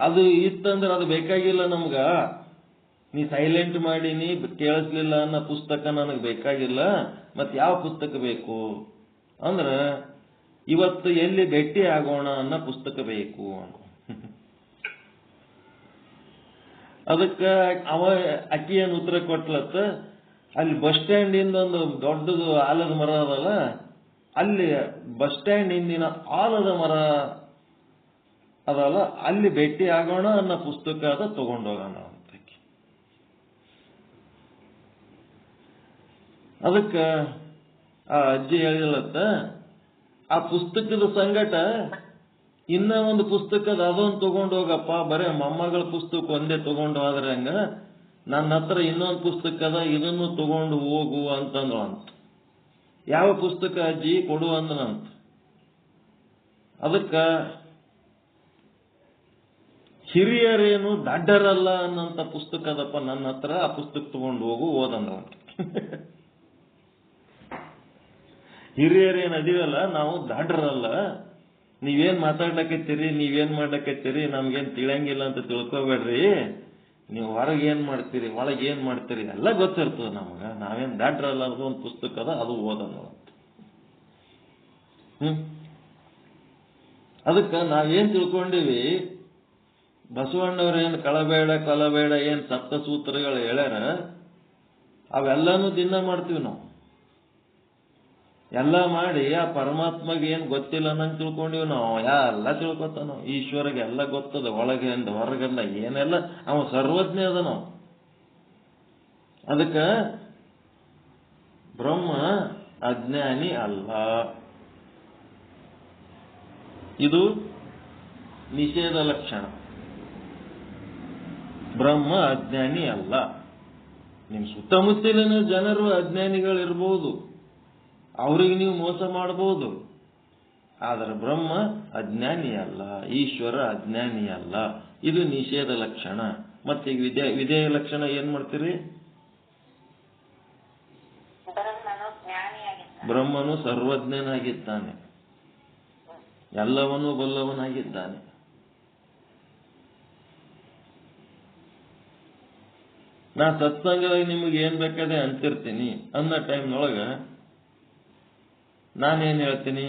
ಅದು ಇತ್ತಂದ್ರೆ ಅದು ಬೇಕಾಗಿಲ್ಲ ನಮ್ಗ. ನೀ ಸೈಲೆಂಟ್ ಮಾಡಿ ನೀ ಕೇಳಿಸ್ಲಿಲ್ಲ ಅನ್ನೋ ಪುಸ್ತಕ ನನಗೆ ಬೇಕಾಗಿಲ್ಲ. ಮತ್ತೆ ಯಾವ ಪುಸ್ತಕ ಬೇಕು ಅಂದ್ರೆ ಇವತ್ತು ಎಲ್ಲಿ ಭೇಟಿ ಆಗೋಣ ಅನ್ನೋ ಪುಸ್ತಕ ಬೇಕು. ಅದಕ್ಕೆ ಅವ ಅಕ್ಕಿ ಏನು ಉತ್ತರ ಕೊಟ್ಲತ್ತ, ಅಲ್ಲಿ ಬಸ್ ಸ್ಟ್ಯಾಂಡ್ ಇಂದ ಒಂದು ದೊಡ್ಡದು ಆಲದ ಮರ ಅದಲ್ಲ, ಅಲ್ಲಿ ಬಸ್ ಸ್ಟ್ಯಾಂಡ್ ಇಂದಿನ ಆಲದ ಮರ ಅದಲ್ಲ, ಅಲ್ಲಿ ಭೇಟಿ ಆಗೋಣ ಅನ್ನೋ ಪುಸ್ತಕ ಅದ, ತಗೊಂಡೋಗೋಣ ಅಂತ. ಅದಕ್ಕೆ ಆ ಅಜ್ಜಿ ಹೇಳಿಲತ್ತ, ಆ ಪುಸ್ತಕದ ಸಂಗಟ ಇನ್ನ ಒಂದು ಪುಸ್ತಕದ ಅದೊಂದು ತಗೊಂಡು ಹೋಗಪ್ಪ, ಬರೇ ಮೊಮ್ಮಗಳ ಪುಸ್ತಕ ಒಂದೇ ತಗೊಂಡು ಹೋದ್ರೆ ಹಂಗ, ನನ್ನ ಹತ್ರ ಇನ್ನೊಂದು ಪುಸ್ತಕ ಅದ, ಇದನ್ನು ತಗೊಂಡು ಹೋಗು ಅಂತಂದ್ರು ಅಂತ. ಯಾವ ಪುಸ್ತಕ ಅಜ್ಜಿ ಕೊಡು ಅಂದ್ರಂತ. ಅದಕ್ಕ ಹಿರಿಯರೇನು ದಡ್ಡರಲ್ಲ ಅನ್ನಂತ ಪುಸ್ತಕ ಅದಪ್ಪ ನನ್ನ ಹತ್ರ, ಆ ಪುಸ್ತಕ ತಗೊಂಡು ಹೋಗು ಓದಂದ್ರಂತ. ಹಿರಿಯರೇನು ಅದೀವಲ್ಲ ನಾವು ದಡ್ಡರಲ್ಲ, ನೀವೇನ್ ಮಾತಾಡ್ಲಕತ್ತೀರಿ, ನೀವೇನ್ ಮಾಡ್ಲಕತ್ತೀರಿ, ನಮ್ಗೇನ್ ತಿಳಿಯಂಗಿಲ್ಲ ಅಂತ ತಿಳ್ಕೊಬೇಡ್ರಿ. ನೀವು ಹೊರಗೆ ಏನ್ ಮಾಡ್ತೀರಿ, ಒಳಗೆ ಏನ್ ಮಾಡ್ತೀರಿ ಎಲ್ಲ ಗೊತ್ತಿರ್ತದ ನಮಗ. ನಾವೇನ್ ದಾಟ್ರಲ್ಲ, ಅದು ಒಂದು ಪುಸ್ತಕ ಅದ, ಅದು ಓದೋಣ. ಅದಕ್ಕ ನಾವೇನ್ ತಿಳ್ಕೊಂಡಿವಿ, ಬಸವಣ್ಣವ್ರೇನು ಕಳಬೇಡ ಕೊಲಬೇಡ ಏನ್ ಸಪ್ತ ಸೂತ್ರಗಳು ಹೇಳ್ಯಾರ, ಅವೆಲ್ಲಾನು ದಿನ ಮಾಡ್ತೀವಿ ನಾವು. ಎಲ್ಲ ಮಾಡಿ ಆ ಪರಮಾತ್ಮಗೆ ಏನ್ ಗೊತ್ತಿಲ್ಲ ಅನ್ನಂಗ್ ತಿಳ್ಕೊಂಡಿವಿ ನಾವು. ಎಲ್ಲ ತಿಳ್ಕೊತ ನಾವು, ಈಶ್ವರಗೆ ಎಲ್ಲ ಗೊತ್ತದ, ಒಳಗಿಂದ ಹೊರಗಿಂದ ಏನೆಲ್ಲ ಅವ ಸರ್ವಜ್ಞ ಅದ ನಾವು. ಅದಕ್ಕ ಬ್ರಹ್ಮ ಅಜ್ಞಾನಿ ಅಲ್ಲ, ಇದು ನಿಷೇಧ ಲಕ್ಷಣ. ಬ್ರಹ್ಮ ಅಜ್ಞಾನಿ ಅಲ್ಲ. ನಿಮ್ ಸುತ್ತಮುತ್ತಲಿನ ಜನರು ಅಜ್ಞಾನಿಗಳಿರ್ಬೋದು, ಅವ್ರಿಗೆ ನೀವು ಮೋಸ ಮಾಡಬಹುದು, ಆದರೆ ಬ್ರಹ್ಮ ಅಜ್ಞಾನಿ ಅಲ್ಲ, ಈಶ್ವರ ಅಜ್ಞಾನಿ ಅಲ್ಲ. ಇದು ನಿಷೇಧ ಲಕ್ಷಣ. ಮತ್ತೆ ವಿಧೇಯ ಲಕ್ಷಣ ಏನ್ ಮಾಡ್ತೀರಿ? ಬ್ರಹ್ಮನು ಸರ್ವಜ್ಞನಾಗಿದ್ದಾನೆ, ಎಲ್ಲವನ್ನೂ ಬಲ್ಲವನಾಗಿದ್ದಾನೆ. ನಾ ಸತ್ಸಂಗದಾಗ ನಿಮಗೆ ಏನ್ ಬೇಕಾದೆ ಅಂತಿರ್ತೀನಿ ಅನ್ನೋ ಟೈಮ್ನೊಳಗ ನಾನೇನ್ ಹೇಳ್ತೀನಿ?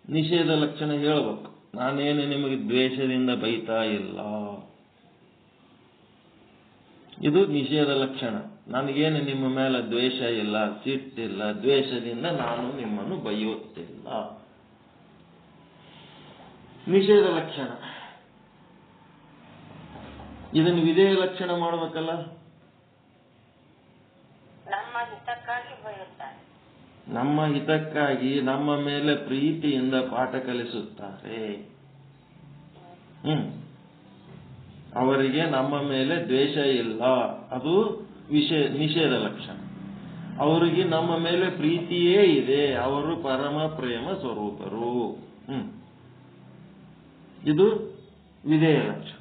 ನಿಷೇಧ ಲಕ್ಷಣ ಹೇಳ್ಬೇಕು. ನಾನೇನು ನಿಮಗೆ ದ್ವೇಷದಿಂದ ಬೈತಾ ಇಲ್ಲ, ಇದು ನಿಷೇಧ ಲಕ್ಷಣ. ನನಗೇನು ನಿಮ್ಮ ಮೇಲೆ ದ್ವೇಷ ಇಲ್ಲ, ಸಿಟ್ಟಿಲ್ಲ, ದ್ವೇಷದಿಂದ ನಾನು ನಿಮ್ಮನ್ನು ಬೈಯುತ್ತಿಲ್ಲ. ನಿಷೇಧ ಲಕ್ಷಣ. ಇದನ್ನು ವಿಧೇಯ ಲಕ್ಷಣ ಮಾಡಬೇಕಲ್ಲ. ನಮ್ಮ ಹಿತಕ್ಕಾಗಿ ನಮ್ಮ ಮೇಲೆ ಪ್ರೀತಿಯಿಂದ ಪಾಠ ಕಲಿಸುತ್ತಾರೆ. ಅವರಿಗೆ ನಮ್ಮ ಮೇಲೆ ದ್ವೇಷ ಇಲ್ಲ, ಅದು ನಿಷೇಧ ಲಕ್ಷಣ. ಅವರಿಗೆ ನಮ್ಮ ಮೇಲೆ ಪ್ರೀತಿಯೇ ಇದೆ, ಅವರು ಪರಮ ಪ್ರೇಮ ಸ್ವರೂಪರು. ಇದು ವಿಧೇಯ ಲಕ್ಷಣ.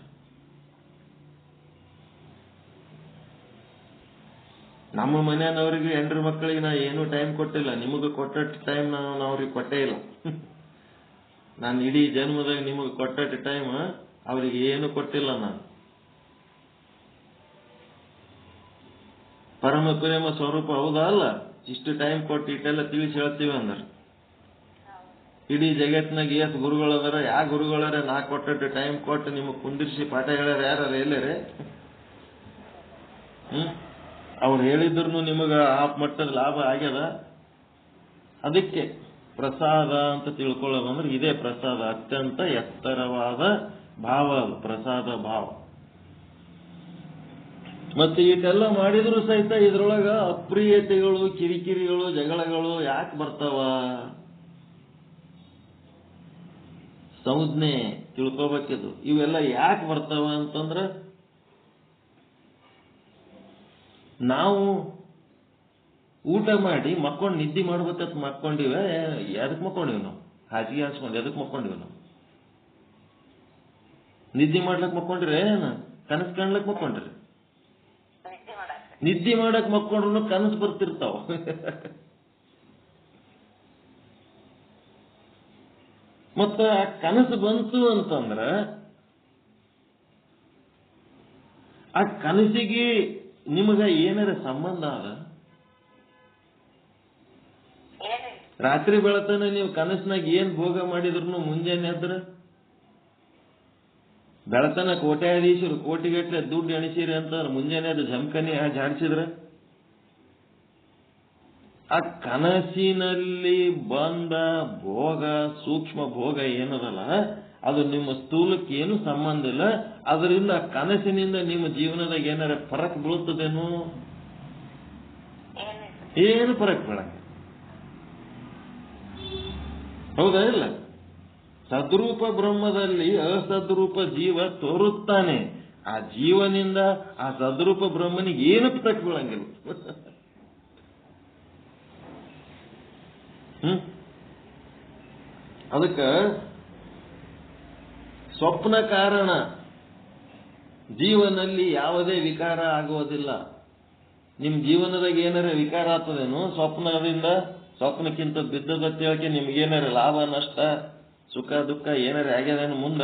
ನಮ್ಮ ಮನೆಯವ್ರಿಗೆ ಹೆಂಡ್ರ ಮಕ್ಕಳಿಗೆ ನಾ ಏನು ಟೈಮ್ ಕೊಟ್ಟಿಲ್ಲ, ನಿಮಗೆ ಕೊಟ್ಟ ಟೈಮ್ ನಾನು ಅವ್ರಿಗೆ ಕೊಟ್ಟೇ ಇಲ್ಲ. ನಾನು ಇಡೀ ಜನ್ಮದಾಗ ನಿಮಗೆ ಕೊಟ್ಟ ಟೈಮ್ ಅವ್ರಿಗೆ ಏನು ಕೊಟ್ಟಿಲ್ಲ. ನಾನು ಪರಮ ಪ್ರೇಮ ಸ್ವರೂಪ ಹೌದಾ ಅಲ್ಲ? ಇಷ್ಟು ಟೈಮ್ ಕೊಟ್ಟು ಇಟ್ಟೆಲ್ಲ ತಿಳಿಸಿ ಹೇಳ್ತೀವಿ ಅಂದ್ರೆ ಇಡೀ ಜಗತ್ತಿನಾಗ ಎಷ್ಟು ಗುರುಗಳದಾರ, ಯಾವ ಗುರುಗಳಾರ ನಾ ಕೊಟ್ಟ ಟೈಮ್ ಕೊಟ್ಟು ನಿಮಗೆ ಕುಂದಿರ್ಸಿ ಪಾಠ ಹೇಳ್ಯಾರ ಯಾರ ಎಲ್ಲರೇ? ಅವ್ರು ಹೇಳಿದ್ರು ನಿಮಗ ಆ ಮಟ್ಟದ ಲಾಭ ಆಗ್ಯದ. ಅದಕ್ಕೆ ಪ್ರಸಾದ ಅಂತ ತಿಳ್ಕೊಳ್ಳೋದಂದ್ರೆ ಇದೇ ಪ್ರಸಾದ. ಅತ್ಯಂತ ಎತ್ತರವಾದ ಭಾವ ಅದು, ಪ್ರಸಾದ ಭಾವ. ಮತ್ತೆ ಇದೆಲ್ಲ ಮಾಡಿದ್ರು ಸಹಿತ ಇದ್ರೊಳಗ ಅಪ್ರಿಯತೆಗಳು, ಕಿರಿಕಿರಿಗಳು, ಜಗಳಗಳು ಯಾಕೆ ಬರ್ತಾವ? ಸಂಜ್ಞೆ ತಿಳ್ಕೋಬೇಕಿದು. ಇವೆಲ್ಲ ಯಾಕೆ ಬರ್ತಾವ ಅಂತಂದ್ರ, ನಾವು ಊಟ ಮಾಡಿ ಮಕ್ಕೊಂಡು ನಿದ್ದೆ ಮಾಡ್ಬೇಕಂತ ಮಕ್ಕೊಂಡಿವೆ. ಎದಕ್ ಮಕ್ಕೊಂಡಿವಿ ನಾವು? ಹಾಸಿಗೆ ಹಾಸ್ಕೊಂಡು ಎದಕ್ ಮಕ್ಕೊಂಡಿವಿ ನಾವು? ನಿದ್ದೆ ಮಾಡ್ಲಕ್ ಮಕ್ಕೊಂಡ್ರೆ ಏನು? ಕನಸು ಕಾಣ್ಲಕ್ ಮಕ್ಕೊಂಡ್ರಿ? ನಿದ್ದೆ ಮಾಡಕ್ ಮಕ್ಕೊಂಡ್ರು ಕನಸು ಬರ್ತಿರ್ತಾವ. ಮತ್ತ ಆ ಕನಸು ಬಂತು ಅಂತಂದ್ರ ಆ ಕನಸಿಗೆ ನಿಮಗ ಏನಾರ ಸಂಬಂಧ ಅದ? ರಾತ್ರಿ ಬೆಳತನ ನೀವು ಕನಸಿನಾಗ ಏನ್ ಭೋಗ ಮಾಡಿದ್ರು ಮುಂಜಾನೆ ಎದ್ರ ಬೆಳತನ ಕೋಟ್ಯಾಧೀಶರು ಕೋಟಿಗಟ್ಟಲೆ ದುಡ್ಡು ಎಣಿಸಿರಿ ಅಂತಂದ್ರೆ ಮುಂಜಾನೆ ಅದು ಜಮಖನಿ ಜಾಡಿಸಿದ್ರ ಆ ಕನಸಿನಲ್ಲಿ ಬಂದ ಭೋಗ ಸೂಕ್ಷ್ಮ ಭೋಗ ಏನದಲ್ಲ ಅದು ನಿಮ್ಮ ಸ್ಥೂಲಕ್ಕೆ ಏನು ಸಂಬಂಧ ಇಲ್ಲ. ಅದರಿಂದ ಕನಸಿನಿಂದ ನಿಮ್ಮ ಜೀವನದಾಗ ಏನಾರ ಫರಕ್ ಬೀಳುತ್ತದೇನು? ಏನು ಫರಕ್ ಬೀಳಂಗ, ಹೌದಾ ಇಲ್ಲ? ಸದ್ರೂಪ ಬ್ರಹ್ಮದಲ್ಲಿ ಅಸದ್ರೂಪ ಜೀವ ತೋರುತ್ತಾನೆ. ಆ ಜೀವನಿಂದ ಆ ಸದ್ರೂಪ ಬ್ರಹ್ಮನಿಗೆ ಏನು ಫರಕ್ ಬೀಳಂಗಿಲ್ಲ. ಅದಕ್ಕ ಸ್ವಪ್ನ ಕಾರಣ ಜೀವನಲ್ಲಿ ಯಾವುದೇ ವಿಕಾರ ಆಗುವುದಿಲ್ಲ. ನಿಮ್ ಜೀವನದಾಗ ಏನಾರ ವಿಕಾರ ಆಗ್ತದೇನು ಸ್ವಪ್ನದಿಂದ? ಸ್ವಪ್ನಕ್ಕಿಂತ ಬಿದ್ದದ ತಿಳಕ್ಕೆ ನಿಮ್ಗೇನಾರ ಲಾಭ ನಷ್ಟ ಸುಖ ದುಃಖ ಏನಾರ ಆಗ್ಯದೇನು ಮುಂದ?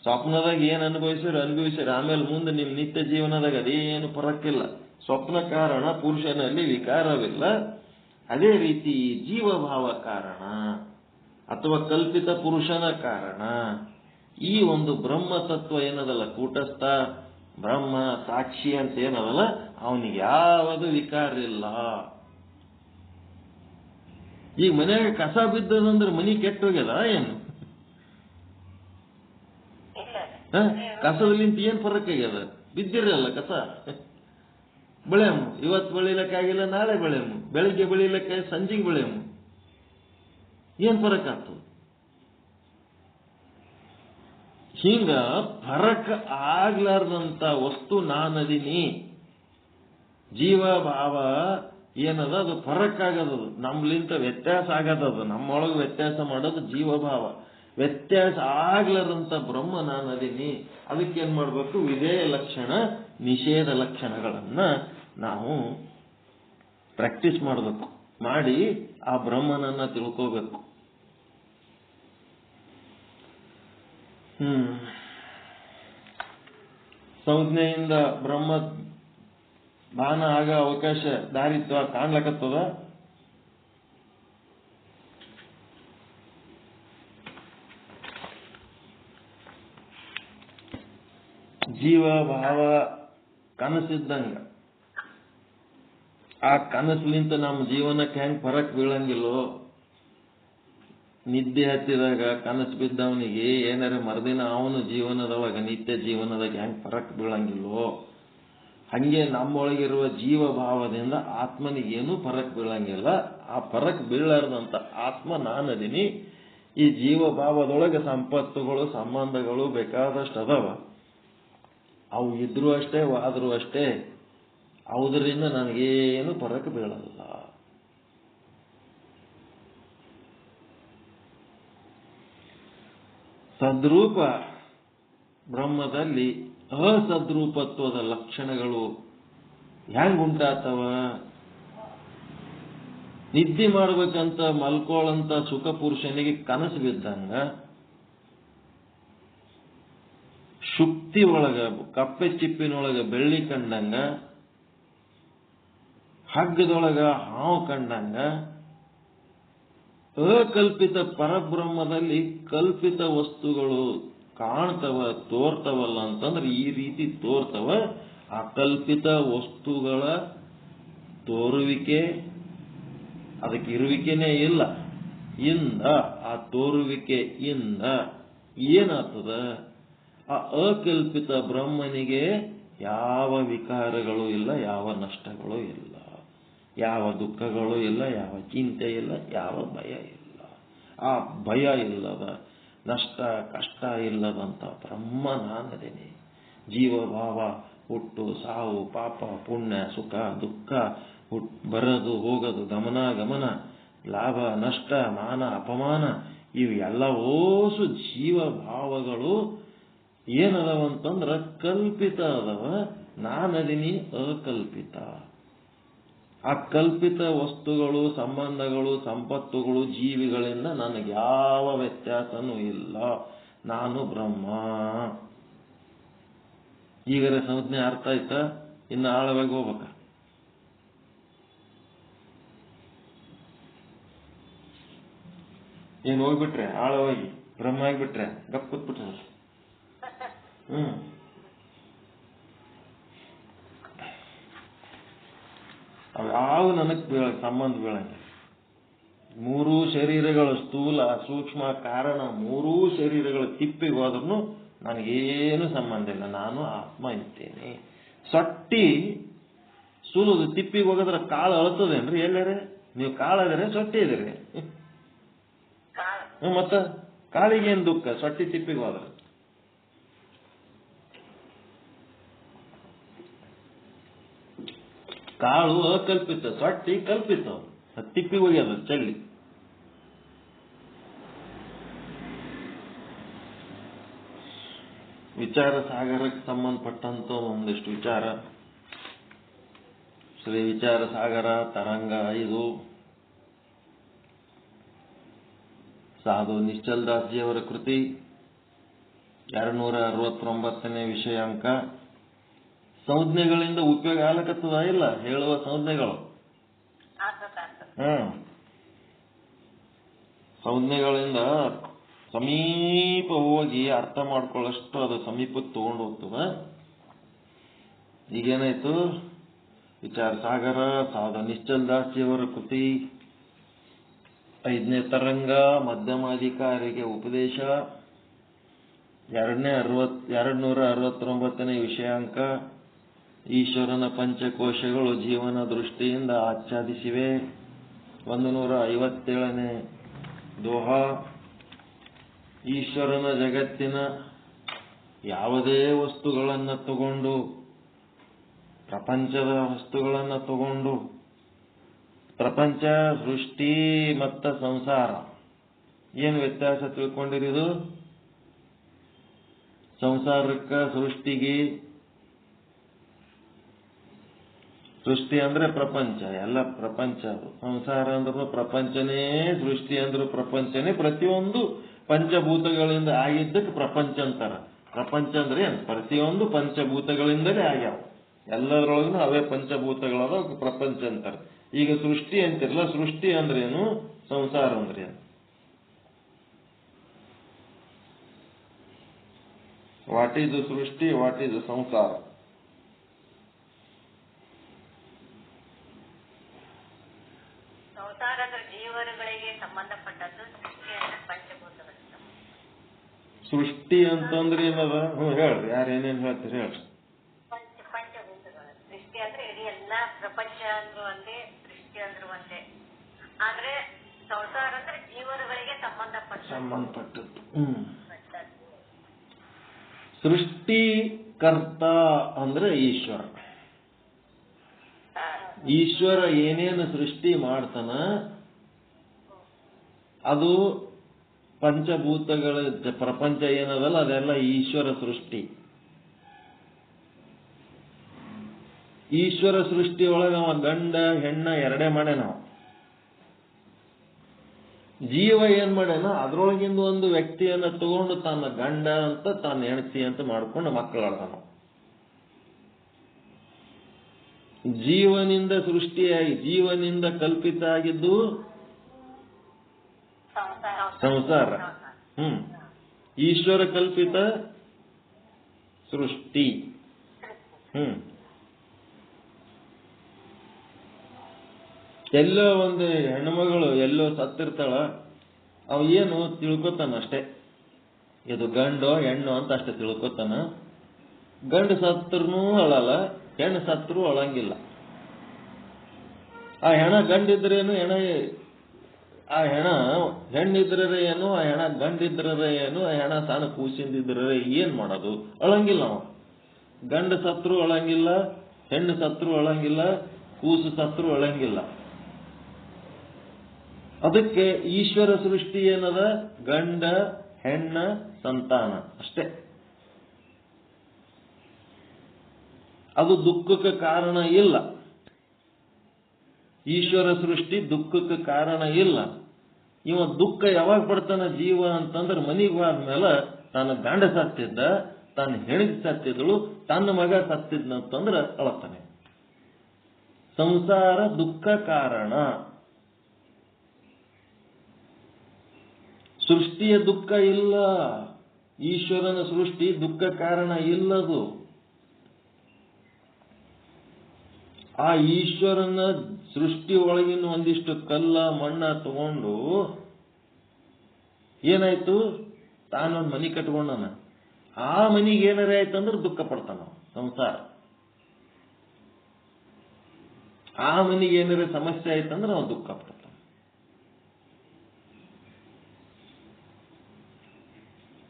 ಸ್ವಪ್ನದಾಗ ಏನ್ ಅನುಭವಿಸಿರ ಆಮೇಲೆ ಮುಂದೆ ನಿಮ್ ನಿತ್ಯ ಜೀವನದಾಗ ಅದೇನು ಫರಕ್ಕಿಲ್ಲ. ಸ್ವಪ್ನ ಕಾರಣ ಪುರುಷನಲ್ಲಿ ವಿಕಾರವಿಲ್ಲ. ಅದೇ ರೀತಿ ಜೀವಭಾವ ಕಾರಣ ಅಥವಾ ಕಲ್ಪಿತ ಪುರುಷನ ಕಾರಣ ಈ ಒಂದು ಬ್ರಹ್ಮ ತತ್ವ ಏನದಲ್ಲ, ಕೂಟಸ್ಥ ಬ್ರಹ್ಮ ಸಾಕ್ಷಿ ಅಂತ ಏನದಲ್ಲ, ಅವನಿಗೆ ಯಾವುದು ವಿಕಾರ ಇಲ್ಲ. ಈಗ ಮನ್ಯಾಗ ಕಸ ಬಿದ್ದದಂದ್ರೆ ಮನಿ ಕೆಟ್ಟೋಗ್ಯದ ಏನು? ಕಸದಲ್ಲಿಂತ ಏನ್ ಫರಕ್ ಆಗ್ಯದ? ಬಿದ್ದಿರಲ್ಲ ಕಸ, ಬೆಳೆಯಮ್ಮ. ಇವತ್ತು ಬೆಳಿಲಕ್ಕಾಗಿಲ್ಲ ನಾಳೆ ಬೆಳೆಯಮ್ಮ, ಬೆಳಿಗ್ಗೆ ಬೆಳಿಲಕ್ಕ ಸಂಜೆಗೆ ಬೆಳೆಯಮ್ಮ. ಏನ್ ಫರಕ್ ಆಗ್ತದ? ಹಿಂಗ ಫರಕ್ ಆಗ್ಲಾರ್ದಂತ ವಸ್ತು ನಾನದೀನಿ. ಜೀವ ಭಾವ ಏನದ ಅದು ಫರಕ್ ಆಗದದು, ನಮ್ಲಿಂತ ವ್ಯತ್ಯಾಸ ಆಗದದು. ನಮ್ಮೊಳಗೆ ವ್ಯತ್ಯಾಸ ಮಾಡೋದು ಜೀವಭಾವ. ವ್ಯತ್ಯಾಸ ಆಗ್ಲಾರಂತ ಬ್ರಹ್ಮ ನಾನದೀನಿ. ಅದಕ್ಕೇನ್ ಮಾಡ್ಬೇಕು? ವಿಧೇಯ ಲಕ್ಷಣ ನಿಷೇಧ ಲಕ್ಷಣಗಳನ್ನ ನಾವು ಪ್ರಾಕ್ಟೀಸ್ ಮಾಡಬೇಕು. ಮಾಡಿ ಆ ಬ್ರಹ್ಮನನ್ನ ತಿಳ್ಕೋಬೇಕು. ಸಂಜ್ಞೆಯಿಂದ ಬ್ರಹ್ಮ ಭಾನ ಆಗ ಅವಕಾಶ ದಾರಿತ್ವ ಕಾಣ್ಲಕತ್ತದ. ಜೀವ ಭಾವ ಕನಸಿದ್ದಂಗ ಆ ಕನಸ್ಲಿಂತ ನಮ್ಮ ಜೀವನಕ್ಕೆ ಹೆಂಗ್ ಫರಕ್ ಬೀಳಂಗಿಲ್ಲೋ, ನಿದ್ದೆ ಹತ್ತಿದಾಗ ಕನಸು ಬಿದ್ದವನಿಗೆ ಏನಾರ ಮರುದಿನ ಅವನು ಜೀವನದೊಳಗ ನಿತ್ಯ ಜೀವನದಾಗ ಹೆಂಗ್ ಫರಕ್ ಬೀಳಂಗಿಲ್ವೋ, ಹಂಗೆ ನಮ್ಮೊಳಗಿರುವ ಜೀವ ಭಾವದಿಂದ ಆತ್ಮನಿಗೇನು ಫರಕ್ ಬೀಳಂಗಿಲ್ಲ. ಆ ಫರಕ್ ಬೀಳಾರ್ದಂತ ಆತ್ಮ ನಾನದೀನಿ. ಈ ಜೀವ ಭಾವದೊಳಗೆ ಸಂಪತ್ತುಗಳು ಸಂಬಂಧಗಳು ಬೇಕಾದಷ್ಟು ಅದಾವ. ಅವು ಇದ್ರೂ ಅಷ್ಟೇ ಆದ್ರೂ ಅಷ್ಟೇ, ಅವುದರಿಂದ ನನಗೇನು ಫರಕ್ ಬೀಳಲ್ಲ. ಸದ್ರೂಪ ಬ್ರಹ್ಮದಲ್ಲಿ ಅಸದ್ರೂಪತ್ವದ ಲಕ್ಷಣಗಳು ಹೆಂಗ್ ಉಂಟಾತವ? ನಿದ್ದೆ ಮಾಡ್ಬೇಕಂತ ಮಲ್ಕೋಳಂತ ಸುಖ ಪುರುಷನಿಗೆ ಕನಸು ಬಿದ್ದಂಗ, ಶುಕ್ತಿ ಒಳಗ ಕಪ್ಪೆ ಚಿಪ್ಪಿನೊಳಗ ಬೆಳ್ಳಿ ಕಂಡಂಗ, ಹಗ್ಗದೊಳಗ ಹಾವು ಕಂಡಂಗ, ಅಕಲ್ಪಿತ ಪರಬ್ರಹ್ಮದಲ್ಲಿ ಕಲ್ಪಿತ ವಸ್ತುಗಳು ಕಾಣ್ತವ ತೋರ್ತವಲ್ಲ ಅಂತಂದ್ರೆ ಈ ರೀತಿ ತೋರ್ತವ. ಆ ಕಲ್ಪಿತ ವಸ್ತುಗಳ ತೋರುವಿಕೆ ಅದಕ್ಕೆ ಇರುವಿಕೆನೇ ಇಲ್ಲ. ಇಂದ ಆ ತೋರುವಿಕೆ ಇಂದ ಏನಾಗ್ತದ? ಆ ಅಕಲ್ಪಿತ ಬ್ರಹ್ಮನಿಗೆ ಯಾವ ವಿಕಾರಗಳು ಇಲ್ಲ, ಯಾವ ನಷ್ಟಗಳು ಇಲ್ಲ, ಯಾವ ದುಃಖಗಳು ಇಲ್ಲ, ಯಾವ ಚಿಂತೆ ಇಲ್ಲ, ಯಾವ ಭಯ ಇಲ್ಲ. ಆ ಭಯ ಇಲ್ಲದ ನಷ್ಟ ಕಷ್ಟ ಇಲ್ಲದಂತ ಬ್ರಹ್ಮ ನಾನದೇನೆ. ಜೀವಭಾವ ಹುಟ್ಟು ಸಾವು ಪಾಪ ಪುಣ್ಯ ಸುಖ ದುಃಖ ಬರದು ಹೋಗದು ಗಮನ ಗಮನ ಲಾಭ ನಷ್ಟ ಮಾನ ಅಪಮಾನ ಇವು ಎಲ್ಲ ಓಸು ಜೀವಭಾವಗಳು ಏನದವಂತಂದ್ರ ಕಲ್ಪಿತ ಅದಾವ. ನಾನದಿನಿ ಅಕಲ್ಪಿತ. ಆ ಕಲ್ಪಿತ ವಸ್ತುಗಳು, ಸಂಬಂಧಗಳು, ಸಂಪತ್ತುಗಳು, ಜೀವಿಗಳಿಂದ ನನಗೆ ಯಾವ ವ್ಯತ್ಯಾಸನೂ ಇಲ್ಲ. ನಾನು ಬ್ರಹ್ಮ. ಈಗರ ಸಂಜ್ಞೆ ಅರ್ಥ ಆಯ್ತಾ? ಇನ್ನು ಆಳವಾಗಿ ಹೋಗ್ಬೇಕ. ಏನು ಹೋಗ್ಬಿಟ್ರೆ ಆಳವಾಗಿ ಬ್ರಹ್ಮ ಆಗಿಬಿಟ್ರೆ ಗಪ್ ಕೂತ್ಬಿಟ್ರೆ ಅವು ನನಗ್ ಸಂಬಂಧ ಬೀಳಂಗೆ. ಮೂರೂ ಶರೀರಗಳು ಸ್ಥೂಲ ಸೂಕ್ಷ್ಮ ಕಾರಣ ಮೂರೂ ಶರೀರಗಳು ತಿಪ್ಪಿಗೆ ಹೋದ್ರೂ ನನಗೇನು ಸಂಬಂಧ ಇಲ್ಲ. ನಾನು ಆತ್ಮ ಇರ್ತೇನೆ. ಸೊಟ್ಟಿ ಸುಲಿದು ತಿಪ್ಪಿಗೆ ಹೋಗೋದ್ರ ಕಾಳು ಅಳ್ತದೇನ್ರಿ? ಎಲ್ಲರೇ ನೀವು ಕಾಳದರೆ ಸೊಟ್ಟಿ ಇದ್ರಿ. ಮತ್ತ ಕಾಳಿಗೇನು ದುಃಖ? ಸೊಟ್ಟಿ ತಿಪ್ಪಿಗೆ ಹೋದ್ರ ಕಾಳು ಅಕಲ್ಪಿತ, ಸೊಟ್ಟಿ ಕಲ್ಪಿತ. ತಿಪ್ಪಿಗೆ ಹೋಗ್ಯದ ಚಳ್ಳಿ. ವಿಚಾರ ಸಾಗರಕ್ಕೆ ಸಂಬಂಧಪಟ್ಟಂತ ಒಂದಿಷ್ಟು ವಿಚಾರ. ಶ್ರೀ ವಿಚಾರ ಸಾಗರ ತರಂಗ 5 ಸಾಧು ನಿಶ್ಚಲ್ ದಾಸ್ಜಿಯವರ ಕೃತಿ. 269ನೇ ವಿಷಯಾಂಕ. ಸಂಜ್ಞೆಗಳಿಂದ ಉಪಯೋಗ ಆಗ್ಲಕತ್ತದ ಇಲ್ಲ? ಹೇಳುವ ಸಂಜ್ಞೆಗಳು ಸಂಜ್ಞೆಗಳಿಂದ ಸಮೀಪ ಹೋಗಿ ಅರ್ಥ ಮಾಡ್ಕೊಳ್ಳಷ್ಟು ಅದು ಸಮೀಪಕ್ಕೆ ತಗೊಂಡು ಹೋಗ್ತದ. ಈಗೇನಾಯ್ತು? ವಿಚಾರ ಸಾಗರ ಸಾಧು ನಿಶ್ಚಲ್ ದಾಸ್ಜಿಯವರ ಕೃತಿ 5ನೇ ತರಂಗ ಮಧ್ಯಮಾಧಿಕಾರಿಗೆ ಉಪದೇಶ 269ನೇ ವಿಷಯಾಂಕ. ಈಶ್ವರನ ಪಂಚಕೋಶಗಳು ಜೀವನ ದೃಷ್ಟಿಯಿಂದ ಆಚ್ಛಾದಿಸಿವೆ. 157ನೇ ದೋಹ. ಈಶ್ವರನ ಜಗತ್ತಿನ ಯಾವುದೇ ವಸ್ತುಗಳನ್ನು ತಗೊಂಡು, ಪ್ರಪಂಚದ ವಸ್ತುಗಳನ್ನು ತಗೊಂಡು, ಪ್ರಪಂಚ ಸೃಷ್ಟಿ ಮತ್ತು ಸಂಸಾರ ಏನು ವ್ಯತ್ಯಾಸ ತಿಳ್ಕೊಂಡಿರೋದು? ಸಂಸಾರಕ್ಕ ಸೃಷ್ಟಿಗೆ, ಸೃಷ್ಟಿ ಅಂದ್ರೆ ಪ್ರಪಂಚ, ಎಲ್ಲ ಪ್ರಪಂಚ. ಸಂಸಾರ ಅಂದ್ರೂ ಪ್ರಪಂಚನೇ, ಸೃಷ್ಟಿ ಅಂದ್ರೂ ಪ್ರಪಂಚನೇ. ಪ್ರತಿಯೊಂದು ಪಂಚಭೂತಗಳಿಂದ ಆಗಿದ್ದಕ್ಕೆ ಪ್ರಪಂಚ ಅಂತಾರ. ಪ್ರಪಂಚ ಅಂದ್ರೆ ಏನು? ಪ್ರತಿಯೊಂದು ಪಂಚಭೂತಗಳಿಂದಲೇ ಆಗ್ಯಾವ. ಎಲ್ಲದರೊಳಗೂ ಅವೇ ಪಂಚಭೂತಗಳದ ಪ್ರಪಂಚ ಅಂತಾರ. ಈಗ ಸೃಷ್ಟಿ ಅಂತಿರಲ್ಲ, ಸೃಷ್ಟಿ ಅಂದ್ರೇನು, ಸಂಸಾರ ಅಂದ್ರೇನು? ವಾಟ್ ಈಸ್ ಸೃಷ್ಟಿ, ವಾಟ್ ಈಸ್ ಸಂಸಾರ? ಸೃಷ್ಟಿ ಅಂತಂದ್ರೆ ಏನದ? ಹೇಳ್ರಿ, ಯಾರೇನೇನ್ ಹೇಳ್ತೀರಿ ಹೇಳ್ರಿ. ಸೃಷ್ಟಿ ಅಂದ್ರೆ ಇಡೀ ಎಲ್ಲಾ ಪ್ರಪಂಚ ಅಂದ್ರು ಒಂದೇ, ಸೃಷ್ಟಿ ಅಂದ್ರು ಒಂದೇ. ಆದ್ರೆ ಸಂಸಾರ ಅಂದ್ರೆ ಜೀವನಗಳಿಗೆ ಸಂಬಂಧಪಟ್ಟದ್ದು. ಸೃಷ್ಟಿಕರ್ತ ಅಂದ್ರೆ ಈಶ್ವರ. ಈಶ್ವರ ಏನೇನು ಸೃಷ್ಟಿ ಮಾಡ್ತಾನ ಅದು ಪಂಚಭೂತಗಳ ಪ್ರಪಂಚ ಏನದಲ್ಲ ಅದೆಲ್ಲ ಈಶ್ವರ ಸೃಷ್ಟಿ. ಈಶ್ವರ ಸೃಷ್ಟಿಯೊಳಗೆ ಅವ ಗಂಡ ಹೆಣ್ಣ ಎರಡೇ ಮಾಡ್ಯಾನ. ಜೀವ ಏನ್ ಮಾಡ್ಯಾನ? ಅದ್ರೊಳಗಿಂದ ಒಂದು ವ್ಯಕ್ತಿಯನ್ನ ತಗೊಂಡು ತನ್ನ ಗಂಡ ಅಂತ, ತನ್ನ ಹೆಂಡತಿ ಅಂತ ಮಾಡ್ಕೊಂಡು ಮಕ್ಕಳಾಡ್ತಾನ. ಜೀವನಿಂದ ಸೃಷ್ಟಿಯಾಗಿ ಜೀವನಿಂದ ಕಲ್ಪಿತ ಆಗಿದ್ದು ಸಂಸಾರ. ಈಶ್ವರ ಕಲ್ಪಿತ ಸೃಷ್ಟಿ. ಎಲ್ಲೋ ಒಂದು ಹೆಣ್ಮಗಳು ಎಲ್ಲೋ ಸತ್ತಿರ್ತಾಳ, ಅವ ಏನು ತಿಳ್ಕೊತಾನ ಅಷ್ಟೇ, ಇದು ಗಂಡೋ ಹೆಣ್ಣು ಅಂತ ಅಷ್ಟೇ ತಿಳ್ಕೊತಾನ. ಗಂಡು ಸತ್ರೂ ಅಳಲ್ಲ, ಹೆಣ್ಣು ಸತ್ರು ಅಳಂಗಿಲ್ಲ. ಆ ಹೆಣ ಗಂಡಿದ್ರೇನು, ಆ ಹೆಣ ಹೆಣ್ಣಿದ್ರೆ ಏನು, ಆ ಹೆಣ ಗಂಡಿದ್ರೆ ಏನು, ಆ ಹೆಣ ಸಣ್ಣ ಕೂಸಿಂದಿದ್ರೆ ಏನ್ ಮಾಡೋದು? ಅಳಂಗಿಲ್ಲ. ಅವ ಗಂಡು ಸತ್ರು ಅಳಂಗಿಲ್ಲ, ಹೆಣ್ಣು ಸತ್ರು ಅಳಂಗಿಲ್ಲ, ಕೂಸು ಸತ್ರು ಅಳಂಗಿಲ್ಲ. ಅದಕ್ಕೆ ಈಶ್ವರ ಸೃಷ್ಟಿ ಏನದ? ಗಂಡ ಹೆಣ್ಣ ಸಂತಾನ ಅಷ್ಟೇ. ಅದು ದುಃಖಕ್ಕೆ ಕಾರಣ ಇಲ್ಲ. ಈಶ್ವರ ಸೃಷ್ಟಿ ದುಃಖಕ್ಕೆ ಕಾರಣ ಇಲ್ಲ. ಇವ ದುಃಖ ಯಾವಾಗ ಪಡ್ತಾನ ಜೀವ ಅಂತಂದ್ರೆ ಮನೆಗೆ ಹೋದ್ಮೇಲೆ ತಾನು ಗಂಡ ಸತ್ತಿದ್ದ, ತಾನು ಹೆಣಿಗೆ ಸತ್ತಿದ್ದಳು, ತನ್ನ ಮಗ ಸತ್ತಿದ್ನಂತಂದ್ರೆ ಅಳತಾನೆ. ಸಂಸಾರ ದುಃಖ ಕಾರಣ. ಸೃಷ್ಟಿಯ ದುಃಖ ಇಲ್ಲ. ಈಶ್ವರನ ಸೃಷ್ಟಿ ದುಃಖ ಕಾರಣ ಇಲ್ಲದು. ಆ ಈಶ್ವರನ ಸೃಷ್ಟಿ ಒಳಗಿನ ಒಂದಿಷ್ಟು ಕಲ್ಲ ಮಣ್ಣ ತಗೊಂಡು ಏನಾಯ್ತು, ತಾನೊಂದು ಮನಿ ಕಟ್ಕೊಂಡನ. ಆ ಮನಿಗೆ ಏನಾರ ಆಯ್ತಂದ್ರೆ ದುಃಖ ಪಡ್ತಾನ ಸಂಸಾರ. ಆ ಮನಿಗೆ ಏನಾರ ಸಮಸ್ಯೆ ಆಯ್ತಂದ್ರೆ ಅವನು ದುಃಖ ಪಡ್ತಾನ.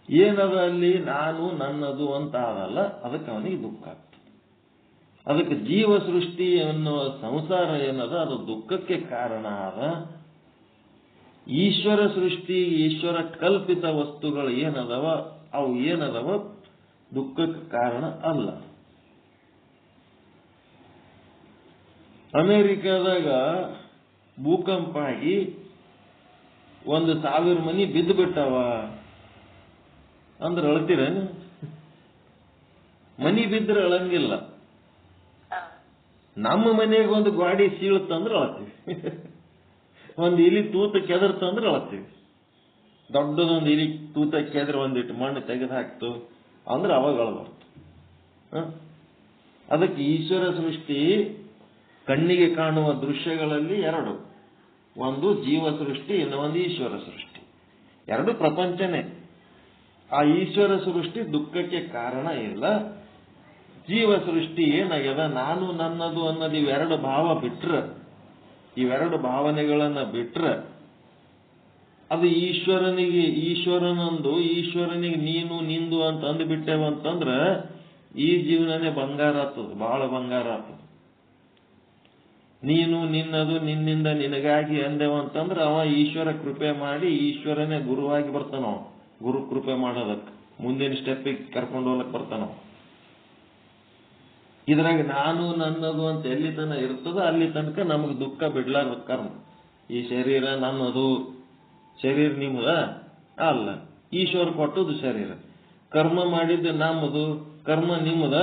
ಏನದ ಅಲ್ಲಿ ನಾನು ನನ್ನದು ಅಂತ ಅದಲ್ಲ, ಅದಕ್ಕೆ ಅವನಿಗೆ ದುಃಖ ಆಗ್ತದೆ. ಅದಕ್ಕೆ ಜೀವ ಸೃಷ್ಟಿ ಎನ್ನುವ ಸಂಸಾರ ಏನದ ಅದು ದುಃಖಕ್ಕೆ ಕಾರಣ ಅದ. ಈಶ್ವರ ಸೃಷ್ಟಿ, ಈಶ್ವರ ಕಲ್ಪಿತ ವಸ್ತುಗಳು ಏನದವ ಅವು ಏನದವ ದುಃಖಕ್ಕೆ ಕಾರಣ ಅಲ್ಲ. ಅಮೆರಿಕದಾಗ ಭೂಕಂಪ ಆಗಿ 1,000 ಮನಿ ಬಿದ್ದು ಬಿಟ್ಟವ ಅಂದ್ರೆ ಅಳ್ತೀರೇನು? ಮನಿ ಬಿದ್ದರೆ ಅಳಂಗಿಲ್ಲ. ನಮ್ಮ ಮನೆಗೆ ಒಂದು ಗಾಡಿ ಸೀಳುತ್ತಂದ್ರೆ ಅಳತೀವಿ. ಒಂದು ಇಲಿ ತೂತ ಕೆದರ್ತಂದ್ರೆ ಅಳತೀವಿ. ದೊಡ್ಡದೊಂದು ಇಲಿ ತೂತ ಕೆದ್ರೆ ಒಂದಿಟ್ಟು ಮಣ್ಣು ತೆಗೆದು ಹಾಕ್ತು ಅಂದ್ರೆ ಅವಾಗ ಅಳಬಾರ್ದು. ಅದಕ್ಕೆ ಈಶ್ವರ ಸೃಷ್ಟಿ ಕಣ್ಣಿಗೆ ಕಾಣುವ ದೃಶ್ಯಗಳಲ್ಲಿ ಎರಡು, ಒಂದು ಜೀವ ಸೃಷ್ಟಿ, ಇನ್ನೊಂದು ಈಶ್ವರ ಸೃಷ್ಟಿ. ಎರಡು ಪ್ರಪಂಚನೇ. ಆ ಈಶ್ವರ ಸೃಷ್ಟಿ ದುಃಖಕ್ಕೆ ಕಾರಣ ಇಲ್ಲ. ಜೀವ ಸೃಷ್ಟಿ ಏನಾಗ್ಯದ, ನಾನು ನನ್ನದು ಅನ್ನೋದು ಇವೆರಡು ಭಾವ ಬಿಟ್ರ, ಇವೆರಡು ಭಾವನೆಗಳನ್ನ ಬಿಟ್ರ ಅದು ಈಶ್ವರನಿಗೆ ನೀನು ನಿಂದು ಅಂತ ಅಂದ್ಬಿಟ್ಟೇವಂತಂದ್ರ ಈ ಜೀವನನೇ ಬಂಗಾರ ಆಗ್ತದ, ಬಹಳ ಬಂಗಾರ ಆಗ್ತದ. ನೀನು ನಿನ್ನದು ನಿನ್ನಿಂದ ನಿನಗಾಗಿ ಅಂದೇವಂತಂದ್ರ ಅವ ಈಶ್ವರ ಕೃಪೆ ಮಾಡಿ ಈಶ್ವರನೇ ಗುರುವಾಗಿ ಬರ್ತಾನವ. ಗುರು ಕೃಪೆ ಮಾಡೋದಕ್ಕೆ ಮುಂದಿನ ಸ್ಟೆಪ್ಪಿಗೆ ಕರ್ಕೊಂಡು ಹೋಗ್ಲಕ್ ಬರ್ತಾನವ. ಇದ್ರಾಗ ನಾನು ನನ್ನದು ಅಂತ ಎಲ್ಲಿ ತನಕ ಇರ್ತದ ಅಲ್ಲಿ ತನಕ ನಮಗೆ ದುಃಖ ಬಿಡ್ಲಾರ್ದ ಕರ್ಮ. ಈ ಶರೀರ ನನ್ನದು, ಶರೀರ ನಿಮ್ಮದ ಅಲ್ಲ, ಈಶ್ವರ ಕೊಟ್ಟದು ಶರೀರ. ಕರ್ಮ ಮಾಡಿದ್ದು ನಮ್ಮದು, ಕರ್ಮ ನಿಮ್ಮದ.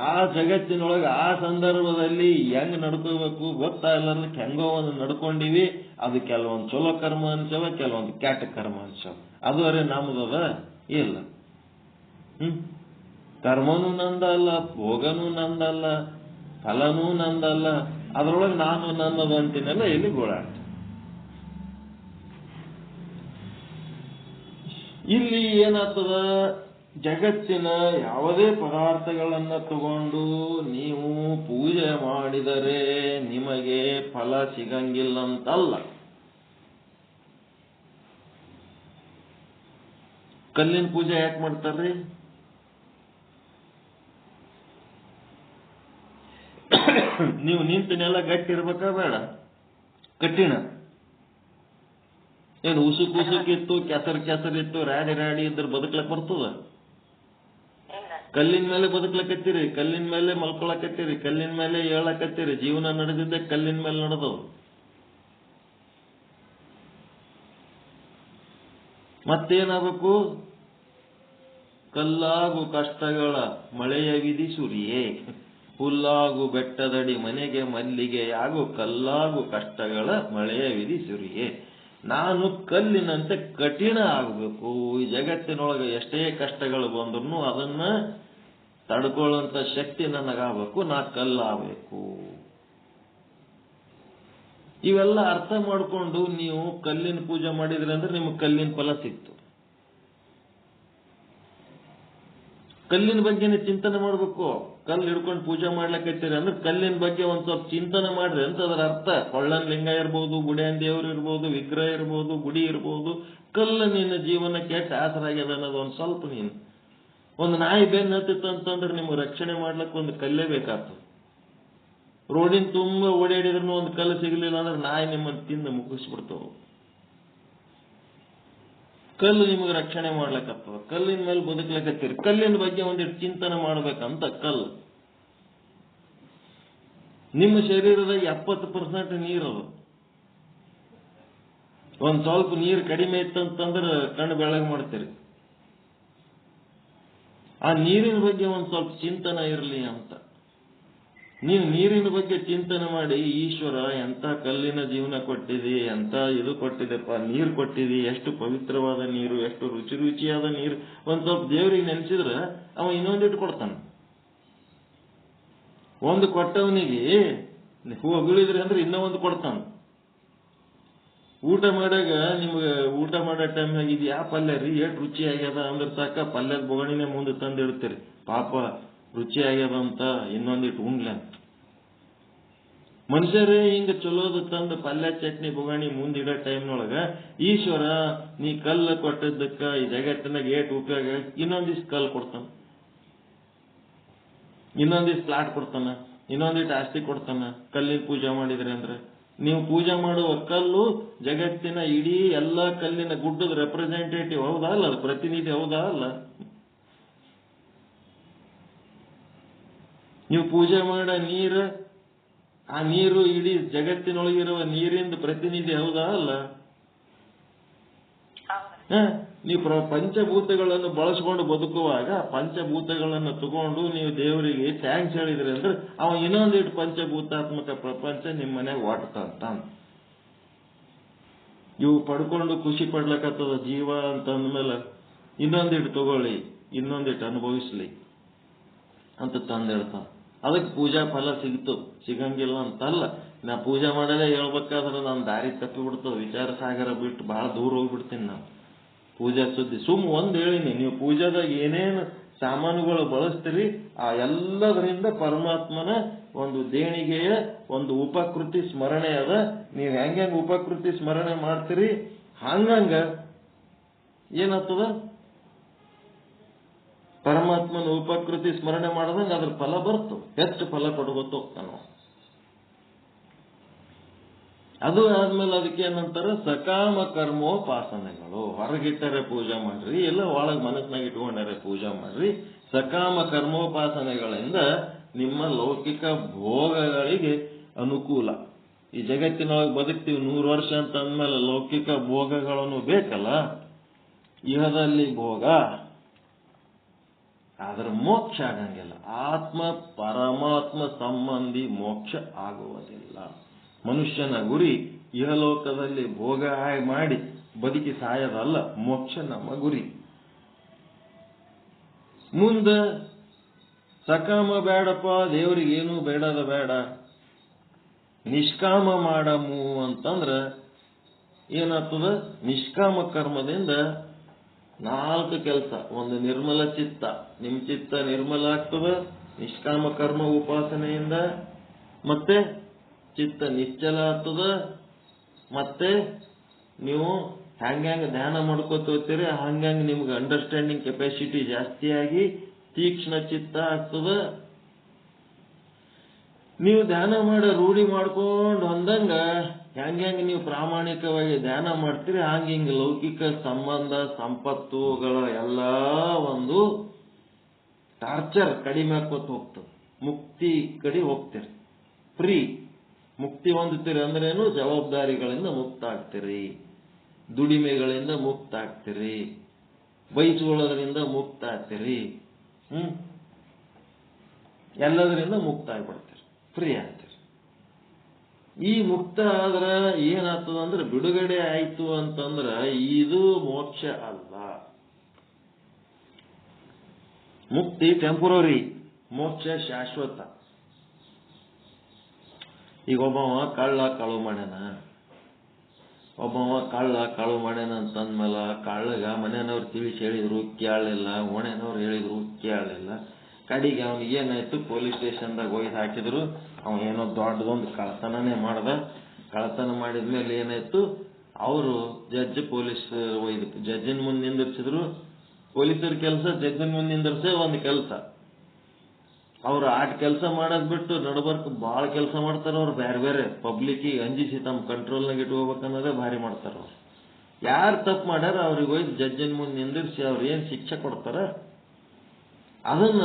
ಆ ಜಗತ್ತಿನೊಳಗೆ ಆ ಸಂದರ್ಭದಲ್ಲಿ ಹೆಂಗ್ ನಡ್ಕೋಬೇಕು ಗೊತ್ತಾಗಲಾರ್ದಕ್ಕೆ ಹೆಂಗೋ ಒಂದು ನಡ್ಕೊಂಡಿವಿ. ಅದು ಕೆಲವೊಂದು ಚಲೋ ಕರ್ಮ ಅನ್ಸವ, ಕೆಲವೊಂದು ಕೆಟ್ಟ ಕರ್ಮ ಅನ್ಸವ. ಅದು ಅರೆ ನಮ್ಮದದ ಇಲ್ಲ. ಕರ್ಮನೂ ನಂದಲ್ಲ, ಭೋಗನೂ ನಂದಲ್ಲ, ಫಲನೂ ನಂದಲ್ಲ. ಅದ್ರೊಳಗೆ ನಾನು ನನ್ನದು ಅಂತೀನಲ್ಲ, ಇಲ್ಲಿ ಗೋಳಾಟ. ಇಲ್ಲಿ ಏನಾಗ್ತದ, ಜಗತ್ತಿನ ಯಾವುದೇ ಪದಾರ್ಥಗಳನ್ನ ತಗೊಂಡು ನೀವು ಪೂಜೆ ಮಾಡಿದರೆ ನಿಮಗೆ ಫಲ ಸಿಗಂಗಿಲ್ಲಂತಲ್ಲ. ಕಲ್ಲಿನ ಪೂಜೆ ಯಾಕೆ ಮಾಡ್ತಾರ್ರಿ? ನೀವು ನಿಂತನೆಲ್ಲ ಗಟ್ಟಿ ಇರ್ಬೇಕಾ ಬೇಡ? ಕಠಿಣ ಏನು ಉಸುಕಿತ್ತು, ಕೆಸರಿತ್ತು, ರಾಡಿ ಇದ್ರ ಬದುಕ್ಲಕ್ ಬರ್ತದ? ಕಲ್ಲಿನ ಮೇಲೆ ಬದುಕ್ಲಕತ್ತೀರಿ, ಕಲ್ಲಿನ ಮೇಲೆ ಮಲ್ಕೊಳಕತ್ತೀರಿ, ಕಲ್ಲಿನ ಮೇಲೆ ಹೇಳಕತ್ತೀರಿ. ಜೀವನ ನಡೆದಿದ್ದೆ ಕಲ್ಲಿನ ಮೇಲೆ ನಡೆದವು. ಮತ್ತೇನಾಗಬೇಕು? ಕಲ್ಲಾಗು ಕಷ್ಟಗಳ ಮಳೆಯ ವಿಧಿ ಸುರಿಯೇ, ಹುಲ್ಲಾಗು ಬೆಟ್ಟದಡಿ ಮನೆಗೆ ಮಲ್ಲಿಗೆಯಾಗು, ಕಲ್ಲಾಗು ಕಷ್ಟಗಳ ಮಳೆಯ ವಿಧಿ ಸುರಿಯೇ. ನಾನು ಕಲ್ಲಿನಂತೆ ಕಠಿಣ ಆಗಬೇಕು. ಈ ಜಗತ್ತಿನೊಳಗೆ ಎಷ್ಟೇ ಕಷ್ಟಗಳು ಬಂದ್ರು ಅದನ್ನ ತಡ್ಕೊಳ್ಳುವಂತ ಶಕ್ತಿ ನನಗಾಗಬೇಕು. ನಾ ಕಲ್ಲಾಗಬೇಕು. ಇವೆಲ್ಲ ಅರ್ಥ ಮಾಡಿಕೊಂಡು ನೀವು ಕಲ್ಲಿನ ಪೂಜೆ ಮಾಡಿದ್ರಿ ಅಂದ್ರೆ ನಿಮ್ಗೆ ಕಲ್ಲಿನ ಫಲ ಸಿಕ್ತು. ಕಲ್ಲಿನ ಬಗ್ಗೆನೇ ಚಿಂತನೆ ಮಾಡ್ಬೇಕು. ಕಲ್ಲು ಹಿಡ್ಕೊಂಡು ಪೂಜೆ ಮಾಡ್ಲಕತ್ತೀರಿ ಅಂದ್ರೆ ಕಲ್ಲಿನ ಬಗ್ಗೆ ಒಂದ್ ಸ್ವಲ್ಪ ಚಿಂತನೆ ಮಾಡ್ರಿ ಅಂತ ಅದರ ಅರ್ಥ. ಕೊಳ್ಳನ್ ಲಿಂಗ ಇರ್ಬೋದು, ಗುಡಿಯನ್ ದೇವ್ರು ಇರ್ಬೋದು, ವಿಗ್ರಹ ಇರ್ಬೋದು, ಗುಡಿ ಇರ್ಬೋದು. ಕಲ್ಲು ನಿನ್ನ ಜೀವನಕ್ಕೆ ಎಷ್ಟು ಆಸರ ಆಗ್ಯದ ಅನ್ನೋದು ಒಂದ್ ಸ್ವಲ್ಪ ನೀನು. ಒಂದು ನಾಯಿ ಬೆನ್ನು ಹತ್ತಿತ್ತಂತಂದ್ರೆ ನಿಮ್ಗೆ ರಕ್ಷಣೆ ಮಾಡ್ಲಿಕ್ಕೆ ಒಂದು ಕಲ್ಲೇ ಬೇಕಾಗ್ತದೆ. ರೋಡಿನ ತುಂಬಾ ಓಡಾಡಿದ್ರು ಒಂದು ಕಲ್ಲು ಸಿಗಲಿಲ್ಲ ಅಂದ್ರೆ ನಾಯಿ ನಿಮ್ಮನ್ನು ತಿಂದು ಮುಗಿಸ್ಬಿಡ್ತಾವ. ಕಲ್ಲು ನಿಮಗೆ ರಕ್ಷಣೆ ಮಾಡ್ಲಕತ್ತದ. ಕಲ್ಲಿನ ಮೇಲೆ ಬದುಕ್ಲಕತ್ತೀರಿ. ಕಲ್ಲಿನ ಬಗ್ಗೆ ಒಂದಿಟ್ಟು ಚಿಂತನೆ ಮಾಡ್ಬೇಕಂತ ಕಲ್ಲು. ನಿಮ್ಮ ಶರೀರದಾಗ 70% ನೀರದು. ಒಂದ್ ಸ್ವಲ್ಪ ನೀರು ಕಡಿಮೆ ಇತ್ತಂತಂದ್ರೆ ಕಣ್ಣು ಬೆಳಗ್ಗೆ ಮಾಡ್ತೀರಿ. ಆ ನೀರಿನ ಬಗ್ಗೆ ಒಂದ್ ಸ್ವಲ್ಪ ಚಿಂತನೆ ಇರಲಿ ಅಂತ. ನೀವು ನೀರಿನ ಬಗ್ಗೆ ಚಿಂತನೆ ಮಾಡಿ, ಈಶ್ವರ ಎಂತ ಕಲ್ಲಿನ ಜೀವನ ಕೊಟ್ಟಿದೆ, ಎಂತ ಇದು ಕೊಟ್ಟಿದೆಪ್ಪ, ನೀರು ಕೊಟ್ಟಿದೆ, ಎಷ್ಟು ಪವಿತ್ರವಾದ ನೀರು, ಎಷ್ಟು ರುಚಿ ರುಚಿಯಾದ ನೀರು. ಒಂದ್ ಸ್ವಲ್ಪ ದೇವರಿಗೆ ನೆನೆಸಿದ್ರೆ ಅವ ಇನ್ನೊಂದಿಟ್ಟು ಕೊಡ್ತಾನೆ. ಒಂದು ಕೊಟ್ಟವನಿಗೆ ಹೊಗಳಿದ್ರಿ ಅಂದ್ರೆ ಇನ್ನೂ ಒಂದು ಕೊಡ್ತಾನೆ. ಊಟ ಮಾಡಾಗ ನಿಮ್ಗೆ ಊಟ ಮಾಡೋ ಟೈಮ್ನಾಗ ಇದು ಯಾವ ಪಲ್ಯ ರೀ, ಎಷ್ಟು ರುಚಿ ಆಗ್ಯದ ಅಂದ್ರೆ ಸಾಕ ಪಲ್ಯದ ಬೊಗಣಿನೇ ಮುಂದೆ ತಂದು ಇಡ್ತೀರಿ. ಪಾಪ ರುಚಿ ಆಗ್ಯದ ಅಂತ ಇನ್ನೊಂದಿಟ್ಟು ಉಣ್ಲ ಅಂತ. ಮನುಷ್ಯರೇ ಹಿಂಗ ಚಲೋದು ತಂದು ಪಲ್ಯ ಚಟ್ನಿ ಬೊಗಣಿ ಮುಂದಿಡೋ ಟೈಮ್ನೊಳಗ ಈಶ್ವರ ನೀ ಕಲ್ಲು ಕೊಟ್ಟಿದ್ದಕ್ಕ ಈ ಜಗತ್ತಿನಾಗ ಏಟ್ ಉಪಯೋಗ, ಇನ್ನೊಂದಿಷ್ಟು ಕಲ್ಲು ಕೊಡ್ತಾನ, ಇನ್ನೊಂದಿಷ್ಟು ಪ್ಲಾಟ್ ಕೊಡ್ತಾನ, ಇನ್ನೊಂದಿಟ್ಟು ಆಸ್ತಿ ಕೊಡ್ತಾನ. ಕಲ್ಲಿನ ಪೂಜೆ ಮಾಡಿದ್ರಿ ಅಂದ್ರೆ ನೀವು ಪೂಜೆ ಮಾಡುವ ಕಲ್ಲು ಜಗತ್ತಿನ ಇಡೀ ಎಲ್ಲಾ ಕಲ್ಲಿನ ಗುಡ್ಡದ ರೆಪ್ರೆಸೆಂಟೇಟಿವ್ ಹೌದಾ ಅಲ್ಲ, ಅದು ಪ್ರತಿನಿಧಿ ಹೌದಾ ಅಲ್ಲ. ನೀವು ಪೂಜೆ ಮಾಡೋ ನೀರು, ಆ ನೀರು ಇಡೀ ಜಗತ್ತಿನೊಳಗಿರುವ ನೀರಿಂದ ಪ್ರತಿನಿಧಿ ಹೌದಾ ಅಲ್ಲ. ನೀವು ಪಂಚಭೂತಗಳನ್ನು ಬಳಸ್ಕೊಂಡು ಬದುಕುವಾಗ ಪಂಚಭೂತಗಳನ್ನು ತಗೊಂಡು ನೀವು ದೇವರಿಗೆ ಥ್ಯಾಂಕ್ಸ್ ಹೇಳಿದ್ರಿ ಅಂದ್ರೆ ಅವ ಇನ್ನೊಂದಿಟ್ಟು ಪಂಚಭೂತಾತ್ಮಕ ಪ್ರಪಂಚ ನಿಮ್ಮ ಮನೆಗೆ ವಾಟ್ತಂತ. ಇವು ಪಡ್ಕೊಂಡು ಖುಷಿ ಪಡ್ಲಕತ್ತದ ಜೀವ ಅಂತ ಅಂದ್ಮೇಲೆ ಇನ್ನೊಂದಿಟ್ಟು ತಗೊಳ್ಳಿ, ಇನ್ನೊಂದಿಟ್ಟು ಅನುಭವಿಸ್ಲಿ ಅಂತ ತಂದಿಡ್ತಾನ. ಅದಕ್ಕೆ ಪೂಜಾ ಫಲ ಸಿಗ್ತು, ಸಿಗಂಗಿಲ್ಲ ಅಂತಲ್ಲ. ನಾ ಪೂಜೆ ಮಾಡೋದೇ ಹೇಳ್ಬೇಕಾದ್ರೆ ನಾನು ದಾರಿ ತಪ್ಪಿ ಬಿಡ್ತದ, ವಿಚಾರ ಸಾಗರ ಬಿಟ್ಟು ಬಹಳ ದೂರ ಹೋಗ್ಬಿಡ್ತೀನಿ ನಾನು. ಪೂಜಾ ಸುದ್ದಿ ಒಂದ್ ಹೇಳಿನಿ, ನೀವು ಪೂಜಾದಾಗ ಏನೇನು ಸಾಮಾನುಗಳು ಬಳಸ್ತೀರಿ ಆ ಎಲ್ಲದರಿಂದ ಪರಮಾತ್ಮನ ಒಂದು ದೇಣಿಗೆಯ ಒಂದು ಉಪಕೃತಿ ಸ್ಮರಣೆ ಅದ. ನೀವು ಹೆಂಗ ಉಪಕೃತಿ ಸ್ಮರಣೆ ಮಾಡ್ತೀರಿ ಹಂಗಂಗ ಏನಾಗ್ತದ, ಪರಮಾತ್ಮನ ಉಪಕೃತಿ ಸ್ಮರಣೆ ಮಾಡಿದಂಗ ಅದ್ರ ಫಲ ಬರ್ತು, ಹೆಚ್ಚು ಫಲ ಕೊಡ್ಬೋದು ಹೋಗ್ತಾನ. ಅದು ಆದ್ಮೇಲೆ ಅದಕ್ಕೆ ಏನಂತಾರೆ, ಸಕಾಮ ಕರ್ಮೋಪಾಸನೆಗಳು. ಹೊರಗಿಟ್ಟರೆ ಪೂಜೆ ಮಾಡ್ರಿ, ಎಲ್ಲ ಒಳಗ್ ಮನಸ್ಸಿನಾಗ ಇಟ್ಕೊಂಡರೆ ಪೂಜೆ ಮಾಡ್ರಿ. ಸಕಾಮ ಕರ್ಮೋಪಾಸನೆಗಳಿಂದ ನಿಮ್ಮ ಲೌಕಿಕ ಭೋಗಗಳಿಗೆ ಅನುಕೂಲ. ಈ ಜಗತ್ತಿನೊಳಗೆ ಬದುಕ್ತೀವಿ 100 ವರ್ಷ ಅಂತ ಅಂದ್ಮೇಲೆ ಲೌಕಿಕ ಭೋಗಗಳನ್ನು ಬೇಕಲ್ಲ. ಇಹದಲ್ಲಿ ಭೋಗ, ಆದ್ರೆ ಮೋಕ್ಷ ಆಗಂಗಿಲ್ಲ. ಆತ್ಮ ಪರಮಾತ್ಮ ಸಂಬಂಧಿ ಮೋಕ್ಷ ಆಗುವುದಿಲ್ಲ. ಮನುಷ್ಯನ ಗುರಿ ಇಹಲೋಕದಲ್ಲಿ ಭೋಗ ಮಾಡಿ ಬದುಕಿ ಸಾಯದಲ್ಲ, ಮೋಕ್ಷ ನಮ್ಮ ಗುರಿ. ಮುಂದೆ ಸಕಾಮ ಬೇಡಪ್ಪ, ದೇವರಿಗೆ ಏನೂ ಬೇಡದ ಬೇಡ, ನಿಷ್ಕಾಮ ಮಾಡಮು ಅಂತಂದ್ರ ಏನಾಗ್ತದ, ನಿಷ್ಕಾಮ ಕರ್ಮದಿಂದ 4 ಕೆಲಸ. ಒಂದು ನಿರ್ಮಲ ಚಿತ್ತ, ನಿಮ್ ಚಿತ್ತ ನಿರ್ಮಲ ಆಗ್ತದ ನಿಷ್ಕಾಮ ಕರ್ಮ ಉಪಾಸನೆಯಿಂದ. ಮತ್ತೆ ಚಿತ್ತ ನಿಶ್ಚಲ ಆಗ್ತದ. ಮತ್ತೆ ನೀವು ಹ್ಯಾಂಗ ಧ್ಯಾನ ಮಾಡ್ಕೋತೀರಿ ಹಂಗಂಗ ನಿಮ್ಗೆ ಅಂಡರ್ಸ್ಟ್ಯಾಂಡಿಂಗ್ ಕೆಪಾಸಿಟಿ ಜಾಸ್ತಿ ಆಗಿ ತೀಕ್ಷ್ಣ ಚಿತ್ತ ಆಗ್ತದ. ನೀವು ಧ್ಯಾನ ಮಾಡೋ ರೂಢಿ ಮಾಡ್ಕೊಂಡು ಹೊಂದಂಗ ಹೆಂಗ ನೀವು ಪ್ರಾಮಾಣಿಕವಾಗಿ ಧ್ಯಾನ ಮಾಡ್ತೀರಿ ಹಂಗ ಲೌಕಿಕ ಸಂಬಂಧ ಸಂಪತ್ತುಗಳ ಎಲ್ಲ ಒಂದು ಟಾರ್ಚರ್ ಕಡಿಮೆ ಹಾಕೋತ ಹೋಗ್ತದೆ. ಮುಕ್ತಿ ಕಡೆ ಹೋಗ್ತೀರಿ, ಫ್ರೀ ಮುಕ್ತಿ ಹೊಂದುತ್ತೀರಿ. ಅಂದ್ರೇನು, ಜವಾಬ್ದಾರಿಗಳಿಂದ ಮುಕ್ತ ಆಗ್ತೀರಿ, ದುಡಿಮೆಗಳಿಂದ ಮುಕ್ತ ಆಗ್ತೀರಿ, ಬಯಸುವುದರಿಂದ ಮುಕ್ತ ಆಗ್ತೀರಿ, ಎಲ್ಲದರಿಂದ ಮುಕ್ತ ಆಗ್ಬಿಡ್ತೀರಿ, ಫ್ರೀ ಆಗ್ತೀರಿ. ಈ ಮುಕ್ತ ಆದ್ರ ಏನಾಗ್ತದ ಅಂದ್ರೆ ಬಿಡುಗಡೆ ಆಯ್ತು ಅಂತಂದ್ರ ಇದು ಮೋಕ್ಷ ಅಲ್ಲ. ಮುಕ್ತಿ ಟೆಂಪರರಿ, ಮೋಕ್ಷ ಶಾಶ್ವತ. ಈಗ ಒಬ್ಬವ ಕಳ್ಳ ಕಳು ಮಾಡ್ಯಾನ ಅಂತಂದ್ಮೇಲೆ ಕಳ್ಳಗ ಮನೆಯವ್ರು ತಿಳಿಸಿ ಹೇಳಿದ್ರು ಕೇಳಲಿಲ್ಲ, ಓಣೆನವ್ರು ಹೇಳಿದ್ರು ಕೇಳಲಿಲ್ಲ. ಕಡೆಗೆ ಅವನಿಗೆ ಏನಾಯ್ತು, ಪೊಲೀಸ್ ಸ್ಟೇಷನ್ದಾಗ ಒಯ್ದು ಹಾಕಿದ್ರು. ಏನೋ ದೊಡ್ಡದೊಂದು ಕಳ್ಳತನನೇ ಮಾಡ್ದ. ಕಳ್ಳತನ ಮಾಡಿದ್ಮೇಲೆ ಏನಾಯ್ತು, ಅವರು ಪೊಲೀಸ್ ಒಯ್ದು ಜಡ್ಜಿನ ಮುಂದೆ ನಿಂದಿರ್ಸಿದ್ರು. ಪೊಲೀಸರ ಕೆಲಸ ಜಡ್ಜಿನ ಮುಂದೆ ನಿಂದಿರ್ಸೇ ಒಂದು ಕೆಲಸ. ಅವ್ರು ಆಟ ಕೆಲಸ ಮಾಡೋದ್ ಬಿಟ್ಟು ನಡ್ಬರ್ಕ್ ಭಾಳ ಕೆಲಸ ಮಾಡ್ತಾರ. ಅವ್ರು ಬೇರೆ ಬೇರೆ ಪಬ್ಲಿಕ್ಕಿಗೆ ಅಂಜಿಸಿ ತಮ್ಮ ಕಂಟ್ರೋಲ್ನಾಗ ಇಟ್ಕೋಬೇಕನ್ನೋದೇ ಭಾರಿ ಮಾಡ್ತಾರ. ಅವ್ರು ಯಾರು ತಪ್ಪು ಮಾಡ್ಯಾರ ಅವ್ರಿಗೆ ಹೋಯ್ತು ಜಡ್ಜಿನ ಮುಂದೆ ನಿಂದಿರ್ಸಿ ಅವ್ರು ಏನ್ ಶಿಕ್ಷೆ ಕೊಡ್ತಾರ ಅದನ್ನ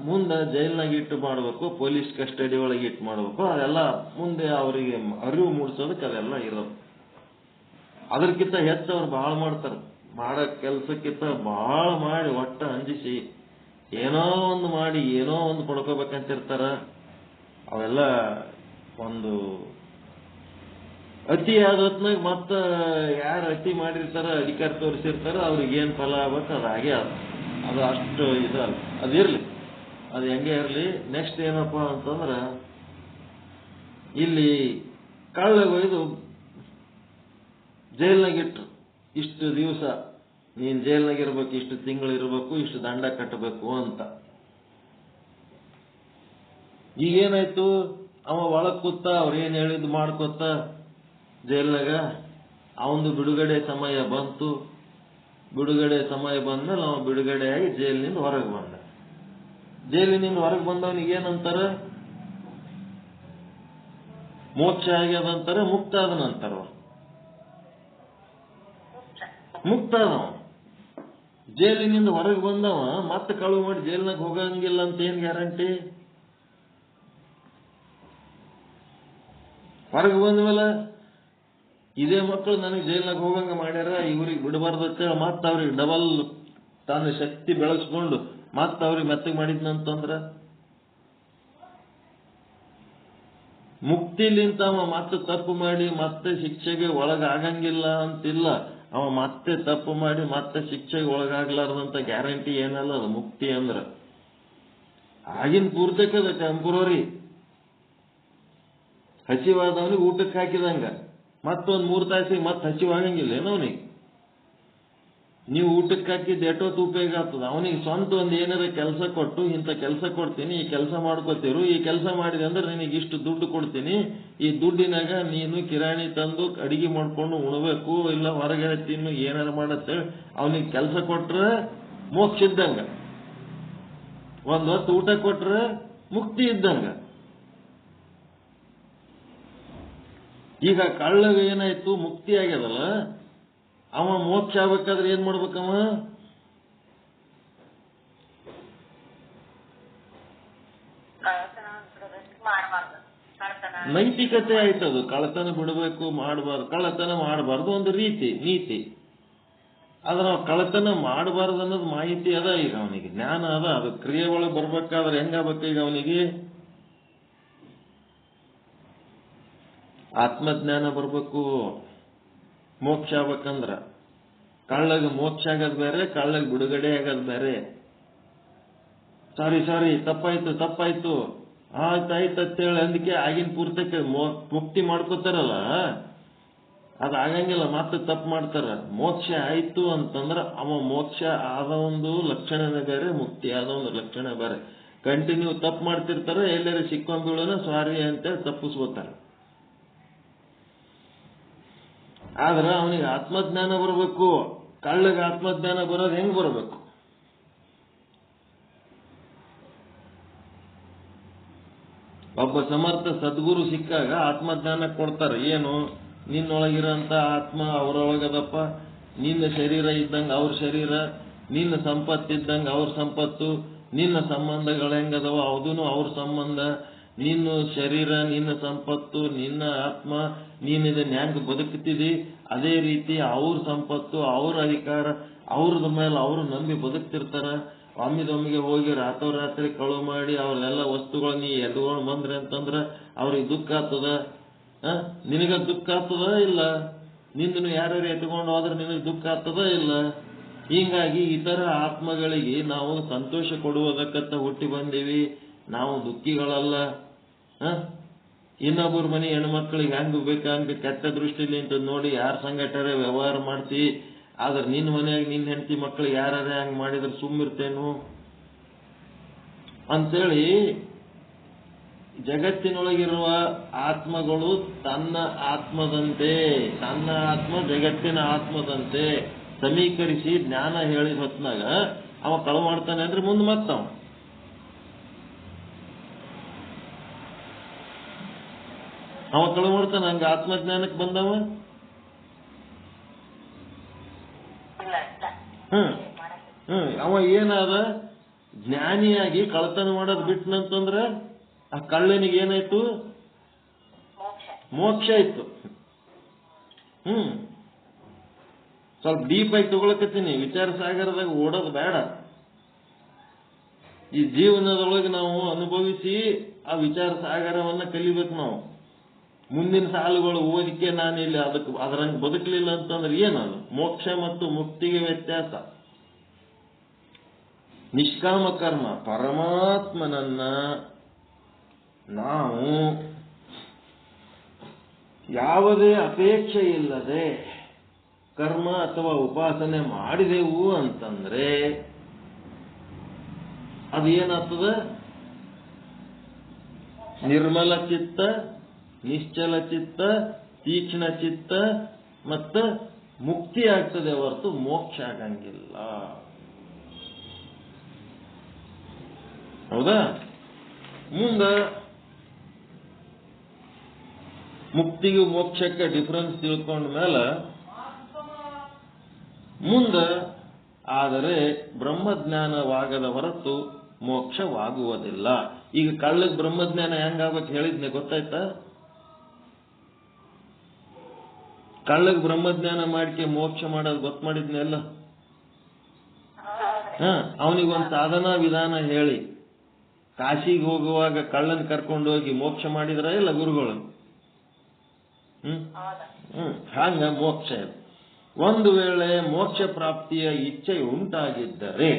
ಮುಂದೆ ಜೈಲ್ನಾಗ ಇಟ್ಟು ಮಾಡಬೇಕು, ಪೊಲೀಸ್ ಕಸ್ಟಡಿ ಒಳಗೆ ಇಟ್ಟು ಮಾಡಬೇಕು. ಅದೆಲ್ಲ ಮುಂದೆ ಅವರಿಗೆ ಅರಿವು ಮೂಡಿಸೋದಕ್ಕೆ ಅದೆಲ್ಲ ಇರೋದು. ಅದಕ್ಕಿಂತ ಹೆಚ್ಚು ಅವ್ರು ಬಹಳ ಮಾಡ್ತಾರೆ. ಮಾಡೋ ಕೆಲಸಕ್ಕಿಂತ ಬಹಳ ಮಾಡಿ ಒಟ್ಟ ಅಂಜಿಸಿ ಏನೋ ಒಂದು ಮಾಡಿ ಏನೋ ಒಂದು ಪಡ್ಕೋಬೇಕಂತಿರ್ತಾರ. ಅವೆಲ್ಲ ಒಂದು ಅತಿ ಆದ ಹೊತ್ನಾಗ ಮತ್ತ ಯಾರು ಅತಿ ಮಾಡಿರ್ತಾರ, ಅಧಿಕಾರ ತೋರಿಸಿರ್ತಾರ, ಅವ್ರಿಗೆ ಏನ್ ಫಲ ಆಗ್ಬೇಕು ಅದು ಹಾಗೆ ಅದು ಅಷ್ಟು ಇದಲ್ಲ. ಅದಿರ್ಲಿ, ಅದು ಹೆಂಗೆ ಇರಲಿ. ನೆಕ್ಸ್ಟ್ ಏನಪ್ಪಾ ಅಂತಂದ್ರ, ಇಲ್ಲಿ ಕಳ್ಳಗೊಯ್ದು ಜೈಲ್ನಾಗ ಇಟ್ರು. ಇಷ್ಟು ದಿವಸ ನೀನ್ ಜೈಲ್ನಾಗ ಇರ್ಬೇಕು, ಇಷ್ಟು ತಿಂಗಳು ಇರ್ಬೇಕು, ಇಷ್ಟು ದಂಡ ಕಟ್ಟಬೇಕು ಅಂತ. ಈಗೇನಾಯ್ತು, ಅವ ಒಳಗ್ ಕೂತ ಅವ್ರೇನ್ ಹೇಳಿದ್ ಮಾಡ್ಕೊತ ಜೈಲ್ನಾಗ ಅವಂದು ಬಿಡುಗಡೆ ಸಮಯ ಬಂತು. ಬಿಡುಗಡೆ ಸಮಯ ಬಂದ್ಮೇಲೆ ಅವ ಬಿಡುಗಡೆಯಾಗಿ ಜೈಲಿನಿಂದ ಹೊರಗೆ ಬಂದ. ಜೈಲಿನಿಂದ ಹೊರಗೆ ಬಂದವನಿಗೆ ಏನಂತಾರ? ಮೋಕ್ಷ ಆಗ್ಯದಂತಾರ, ಮುಕ್ತ ಆದನಂತಾರ. ಮುಕ್ತ ಆದವ. ಜೈಲಿನಿಂದ ಹೊರಗೆ ಬಂದವ ಮತ್ತೆ ಕಳು ಮಾಡಿ ಜೈಲಿನಾಗ ಹೋಗಂಗಿಲ್ಲ ಅಂತ ಏನ್ ಗ್ಯಾರಂಟಿ? ಹೊರಗೆ ಬಂದ್ಮೇಲೆ ಇದೇ ಮಕ್ಕಳು ನನಗೆ ಜೈಲ್ನಾಗ ಹೋಗಂಗ ಮಾಡ್ಯಾರ, ಇವ್ರಿಗೆ ಬಿಡಬಾರ್ದಂತೇಳಿ ಮತ್ತೆ ಅವ್ರಿಗೆ ಡಬಲ್ ತನ್ನ ಶಕ್ತಿ ಬೆಳೆಸ್ಕೊಂಡು ಮತ್ತೆ ಅವ್ರಿಗೆ ಮೆತ್ತಗೆ ಮಾಡಿದ್ನಂತಂದ್ರ ಮುಕ್ತಿಲಿಂತ ಅವ ಮತ್ತೆ ತಪ್ಪು ಮಾಡಿ ಮತ್ತೆ ಶಿಕ್ಷೆಗೆ ಒಳಗಾಗಂಗಿಲ್ಲ ಅಂತಿಲ್ಲ. ಅವ ಮತ್ತೆ ತಪ್ಪು ಮಾಡಿ ಮತ್ತೆ ಶಿಕ್ಷೆಗೆ ಒಳಗಾಗ್ಲಾರ್ದಂತ ಗ್ಯಾರಂಟಿ ಏನಲ್ಲ ಅದು ಮುಕ್ತಿ ಅಂದ್ರ. ಆಗಿನ ಪೂರ್ತಕದ ಟೆಂಪರರಿ. ಹಸಿವಾದವನಿಗೆ ಊಟಕ್ಕೆ ಹಾಕಿದಂಗ ಮತ್ತೊಂದು 3 ತಾಸಿಗೆ ಮತ್ತೆ ಹಸಿವಾಗಂಗಿಲ್ಲ ಏನವನಿಗೆ. ನೀವು ಊಟಕ್ಕೆ ಹಾಕಿದ್ದು ಎಷ್ಟೊತ್ತು ಉಪಯೋಗ ಆಗ್ತದ? ಅವನಿಗೆ ಸ್ವಂತ ಒಂದು ಏನಾರ ಕೆಲಸ ಕೊಟ್ಟು, ಇಂಥ ಕೆಲಸ ಕೊಡ್ತೀನಿ, ಈ ಕೆಲಸ ಮಾಡ್ಕೋತಿರು, ಈ ಕೆಲಸ ಮಾಡಿದೆ ಅಂದ್ರೆ ನಿನಗೆ ಇಷ್ಟು ದುಡ್ಡು ಕೊಡ್ತೀನಿ, ಈ ದುಡ್ಡಿನಾಗ ನೀನು ಕಿರಾಣಿ ತಂದು ಅಡಿಗೆ ಮಾಡ್ಕೊಂಡು ಉಣಬೇಕು, ಇಲ್ಲ ಹೊರಗಡೆ ತಿನ್ನು, ಏನಾರ ಮಾಡತ್ತೇಳಿ ಅವನಿಗೆ ಕೆಲಸ ಕೊಟ್ರೆ ಮೋಕ್ಷ ಇದ್ದಂಗ. ಒಂದ್ ಹೊತ್ತು ಊಟ ಕೊಟ್ರೆ ಮುಕ್ತಿ ಇದ್ದಂಗ. ಈಗ ಕಳ್ಳಗ ಏನಾಯ್ತು, ಮುಕ್ತಿ ಆಗ್ಯದಲ್ಲ, ಅವ ಮೋಕ್ಷ ಆಗ್ಬೇಕಾದ್ರೆ ಏನ್ ಮಾಡ್ಬೇಕವ? ನೈತಿಕತೆ ಆಯ್ತದು. ಕಳ್ಳತನ ಬಿಡಬೇಕು, ಮಾಡಬಾರ್ದು. ಕಳ್ಳತನ ಮಾಡಬಾರ್ದು ಒಂದು ರೀತಿ ನೀತಿ. ಆದ್ರೆ ನಾವು ಕಳ್ಳತನ ಮಾಡಬಾರ್ದು ಅನ್ನೋದು ಮಾಹಿತಿ ಅದ. ಈಗ ಅವನಿಗೆ ಜ್ಞಾನ ಅದ. ಅದು ಕ್ರಿಯೆ ಒಳಗೆ ಬರ್ಬೇಕಾದ್ರೆ ಹೆಂಗಾಗಬೇಕು? ಈಗ ಅವನಿಗೆ ಆತ್ಮಜ್ಞಾನ ಬರ್ಬೇಕು. ಮೋಕ್ಷ ಆಗ್ಬೇಕಂದ್ರ ಕಳ್ಳಗ ಮೋಕ್ಷ ಆಗೋದು ಬೇರೆ, ಕಳ್ಳಗ ಬಿಡುಗಡೆ ಆಗೋದು ಬೇರೆ. ಸಾರಿ ತಪ್ಪಾಯ್ತು ಆಯ್ತಾಯ್ತು ಅಂತೇಳಿ ಅಂದಕ್ಕೆ ಆಗಿನ ಪೂರ್ತಕ್ಕೆ ಮುಕ್ತಿ ಮಾಡ್ಕೋತಾರಲ್ಲ, ಅದು ಆಗಂಗಿಲ್ಲ. ಮತ್ತೆ ತಪ್ಪು ಮಾಡ್ತಾರ. ಮೋಕ್ಷ ಆಯ್ತು ಅಂತಂದ್ರ ಅವ ಮೋಕ್ಷ ಆದ ಒಂದು ಲಕ್ಷಣನೇ ಬೇರೆ, ಮುಕ್ತಿ ಆದ ಒಂದು ಲಕ್ಷಣ ಬೇರೆ. ಕಂಟಿನ್ಯೂ ತಪ್ಪು ಮಾಡ್ತಿರ್ತಾರ, ಎಲ್ಲರೂ ಸಿಕ್ಕೊಂಡ್ಬೀಳೋಣ ಸಾರಿ ಅಂತೇಳಿ ತಪ್ಪಿಸ್ಬೋತಾರ. ಆದ್ರ ಅವನಿಗೆ ಆತ್ಮಜ್ಞಾನ ಬರಬೇಕು. ಕಳ್ಳಗೆ ಆತ್ಮಜ್ಞಾನ ಬರೋದು ಹೆಂಗ್ ಬರಬೇಕು? ಒಬ್ಬ ಸಮರ್ಥ ಸದ್ಗುರು ಸಿಕ್ಕಾಗ ಆತ್ಮಜ್ಞಾನ ಕೊಡ್ತಾರೆ. ಏನು? ನಿನ್ನೊಳಗಿರಂತ ಆತ್ಮ ಅವರೊಳಗದಪ್ಪ, ನಿನ್ನ ಶರೀರ ಇದ್ದಂಗ ಅವ್ರ ಶರೀರ, ನಿನ್ನ ಸಂಪತ್ತಿದ್ದಂಗ ಅವ್ರ ಸಂಪತ್ತು, ನಿನ್ನ ಸಂಬಂಧಗಳು ಹೆಂಗದವ ಅದೂನು ಅವ್ರ ಸಂಬಂಧ, ನಿನ್ನ ಶರೀರ, ನಿನ್ನ ಸಂಪತ್ತು, ನಿನ್ನ ಆತ್ಮ, ನೀನ್ ಇದನ್ನ ಹೆಂಗ್ ಬದುಕ್ತಿದಿ ಅದೇ ರೀತಿ ಅವ್ರ ಸಂಪತ್ತು, ಅವ್ರ ಅಧಿಕಾರ, ಅವ್ರದ ಮೇಲೆ ಅವರು ನಂಬಿ ಬದುಕ್ತಿರ್ತಾರ. ಒಮ್ಮಿದೊಮ್ಮಿಗೆ ಹೋಗಿ ರಾತ್ರೋರಾತ್ರಿ ಕಳು ಮಾಡಿ ಅವ್ರೆಲ್ಲ ವಸ್ತುಗಳು ನೀ ಎದ್ಕೊಂಡು ಬಂದ್ರಿ ಅಂತಂದ್ರ ಅವ್ರಿಗೆ ದುಃಖ ಆಗ್ತದ. ನಿನಗ ದುಃಖ ಆಗ್ತದ ಇಲ್ಲ? ನಿಂದನು ಯಾರ್ಯಾರು ಎತ್ಕೊಂಡು ಹೋದ್ರೆ ನಿನಗೆ ದುಃಖ ಆಗ್ತದ ಇಲ್ಲ? ಹೀಗಾಗಿ ಇತರ ಆತ್ಮಗಳಿಗೆ ನಾವು ಸಂತೋಷ ಕೊಡುವುದಕ್ಕಂತ ಹುಟ್ಟಿ ಬಂದೀವಿ. ನಾವು ದುಃಖಿಗಳಲ್ಲ. ಇನ್ನೊಬ್ಬರ ಮನೆ ಹೆಣ್ಮಕ್ಳಿಗೆ ಹೆಂಗ್ ಬೇಕಂಗ ಕೆಟ್ಟ ದೃಷ್ಟಿಲಿ ಅಂತ ನೋಡಿ ಯಾರ ಸಂಗಟರೆ ವ್ಯವಹಾರ ಮಾಡ್ತಿ. ಆದ್ರೆ ನಿನ್ನ ಮನೆಯಾಗ ನಿನ್ನ ಹೆಂಡತಿ ಮಕ್ಳಿಗೆ ಯಾರ್ಯಾರ ಹಂಗ್ ಮಾಡಿದ್ರೆ ಸುಮ್ಮಿರ್ತೇನು ಅಂತೇಳಿ ಜಗತ್ತಿನೊಳಗಿರುವ ಆತ್ಮಗಳು ತನ್ನ ಆತ್ಮದಂತೆ, ತನ್ನ ಆತ್ಮ ಜಗತ್ತಿನ ಆತ್ಮದಂತೆ ಸಮೀಕರಿಸಿ ಜ್ಞಾನ ಹೇಳಿದ ಹೊತ್ನಾಗ ಅವ ಕಳು ಮಾಡ್ತಾನೆ ಅಂದ್ರೆ ಮುಂದೆ ಮತ್ತವ ಕಳು ಮಾಡ್ತಾನೆ. ಹಂಗ ಆತ್ಮಜ್ಞಾನಕ್ಕೆ ಬಂದವ ಅವ ಏನಾದ? ಜ್ಞಾನಿಯಾಗಿ ಕಳ್ತನ ಮಾಡೋದು ಬಿಟ್ಟನಂತಂದ್ರೆ ಆ ಕಳ್ಳನಿಗೆ ಏನಾಯ್ತು? ಮೋಕ್ಷ ಆಯ್ತು. ಸ್ವಲ್ಪ ಡೀಪ್ ಆಗಿ ತಗೊಳಕತ್ತೀನಿ, ವಿಚಾರ ಸಾಗರದಾಗ ಓಡೋದು ಬೇಡ. ಈ ಜೀವನದೊಳಗೆ ನಾವು ಅನುಭವಿಸಿ ಆ ವಿಚಾರ ಸಾಗರವನ್ನ ಕಲಿಬೇಕು ನಾವು. ಮುಂದಿನ ಸಾಲುಗಳು ಓದಿಕೆ ನಾನಿಲ್ಲಿ ಅದರಂಗೆ ಬದುಕಲಿಲ್ಲ ಅಂತಂದ್ರೆ ಏನದು? ಮೋಕ್ಷ ಮತ್ತು ಮುಕ್ತಿಗೆ ವ್ಯತ್ಯಾಸ. ನಿಷ್ಕಾಮ ಕರ್ಮ, ಪರಮಾತ್ಮನನ್ನ ನಾವು ಯಾವುದೇ ಅಪೇಕ್ಷೆ ಇಲ್ಲದೆ ಕರ್ಮ ಅಥವಾ ಉಪಾಸನೆ ಮಾಡಿದೆವು ಅಂತಂದ್ರೆ ಅದು ಏನಾಗ್ತದ? ನಿರ್ಮಲ ಚಿತ್ತ, ನಿಶ್ಚಲ ಚಿತ್ತ, ತೀಕ್ಷ್ಣ ಚಿತ್ತ ಮತ್ತು ಮುಕ್ತಿ ಆಗ್ತದೆ ಹೊರತು ಮೋಕ್ಷ ಆಗಂಗಿಲ್ಲ. ಹೌದಾ? ಮುಂದೆ ಮುಕ್ತಿಗೂ ಮೋಕ್ಷಕ್ಕೆ ಡಿಫರೆನ್ಸ್ ತಿಳ್ಕೊಂಡ ಮೇಲೆ ಮುಂದೆ ಆದರೆ ಬ್ರಹ್ಮಜ್ಞಾನವಾಗದ ಹೊರತು ಮೋಕ್ಷವಾಗುವುದಿಲ್ಲ. ಈಗ ಕಳ್ಳಗ್ ಬ್ರಹ್ಮಜ್ಞಾನ ಹೆಂಗಾಗ್ಬೇಕು ಹೇಳಿದ್ನೆ ಗೊತ್ತಾಯ್ತಾ? ಕಳ್ಳಗ್ ಬ್ರಹ್ಮಜ್ಞಾನ ಮಾಡಿಕೆ ಮೋಕ್ಷ ಮಾಡೋದು ಗೊತ್ತು ಮಾಡಿದ್ನೆ ಎಲ್ಲ. ಅವನಿಗೊಂದು ಸಾಧನಾ ವಿಧಾನ ಹೇಳಿ ಕಾಶಿಗೆ ಹೋಗುವಾಗ ಕಳ್ಳನ್ ಕರ್ಕೊಂಡು ಹೋಗಿ ಮೋಕ್ಷ ಮಾಡಿದ್ರ ಇಲ್ಲ ಗುರುಗಳು? ಹಂಗ ಮೋಕ್ಷ. ಒಂದು ವೇಳೆ ಮೋಕ್ಷ ಪ್ರಾಪ್ತಿಯ ಇಚ್ಛೆ ಉಂಟಾಗಿದ್ದರೆ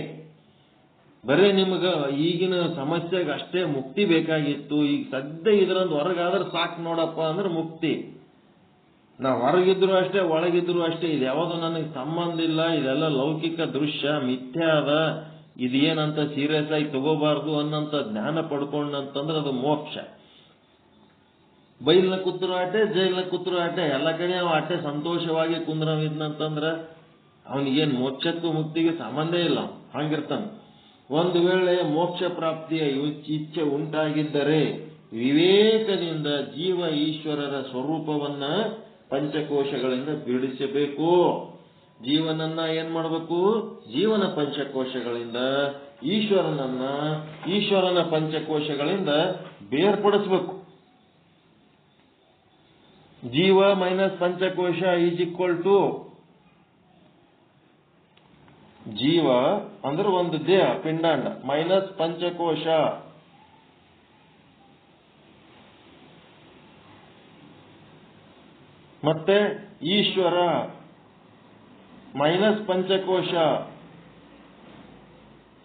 ಬರೇ ನಿಮ್ಗ ಈಗಿನ ಸಮಸ್ಯೆಗೆ ಅಷ್ಟೇ ಮುಕ್ತಿ ಬೇಕಾಗಿತ್ತು, ಈಗ ಸದ್ಯ ಇದರೊಂದು ಹೊರಗಾದ್ರೆ ಸಾಕು ನೋಡಪ್ಪ ಅಂದ್ರೆ ಮುಕ್ತಿ. ನಾ ಹೊರಗಿದ್ರು ಅಷ್ಟೇ ಒಳಗಿದ್ರು ಅಷ್ಟೇ, ಇದು ಯಾವುದು ನನಗೆ ಸಂಬಂಧ ಇಲ್ಲ, ಇದೆಲ್ಲ ಲೌಕಿಕ ದೃಶ್ಯ ಮಿಥ್ಯ ಅದ, ಇದೇನಂತ ಸೀರಿಯಸ್ ಆಗಿ ತಗೋಬಾರ್ದು ಅನ್ನಂತ ಜ್ಞಾನ ಪಡ್ಕೊಂಡಂತಂದ್ರೆ ಅದು ಮೋಕ್ಷ. ಬೈಲ್ನ ಕೂತ್ರು ಆಟೆ, ಜೈಲ್ನ ಕೂತ್ರು ಆಟೆ, ಎಲ್ಲ ಕಡೆ ಅವ ಆಟೆ ಸಂತೋಷವಾಗಿ ಕುಂದ್ರವಿದ್ನಂತಂದ್ರ ಅವನಿಗೇನು ಮೋಕ್ಷಕ್ಕೂ ಮುಕ್ತಿಗೆ ಸಂಬಂಧ ಇಲ್ಲ, ಹಂಗಿರ್ತಾನೆ. ಒಂದು ವೇಳೆ ಮೋಕ್ಷ ಪ್ರಾಪ್ತಿಯ ಇಚ್ಛೆ ಉಂಟಾಗಿದ್ದರೆ ವಿವೇಕದಿಂದ ಜೀವ ಈಶ್ವರರ ಸ್ವರೂಪವನ್ನ ಪಂಚಕೋಶಗಳಿಂದ ಬಿಡಿಸಬೇಕು. ಜೀವನನ್ನ ಏನ್ ಮಾಡಬೇಕು? ಜೀವನ ಪಂಚಕೋಶಗಳಿಂದ ಈಶ್ವರನ ಪಂಚಕೋಶಗಳಿಂದ ಬೇರ್ಪಡಿಸಬೇಕು. ಜೀವ ಮೈನಸ್ ಪಂಚಕೋಶ ಈಸ್ ಈಕ್ವಲ್ ಟು ಜೀವ ಅಂದ್ರೆ ಒಂದು ದೇಹ ಪಿಂಡಾಂಡ ಮೈನಸ್ ಪಂಚಕೋಶ ಮತ್ತೆ ಈಶ್ವರ ಮೈನಸ್ ಪಂಚಕೋಶ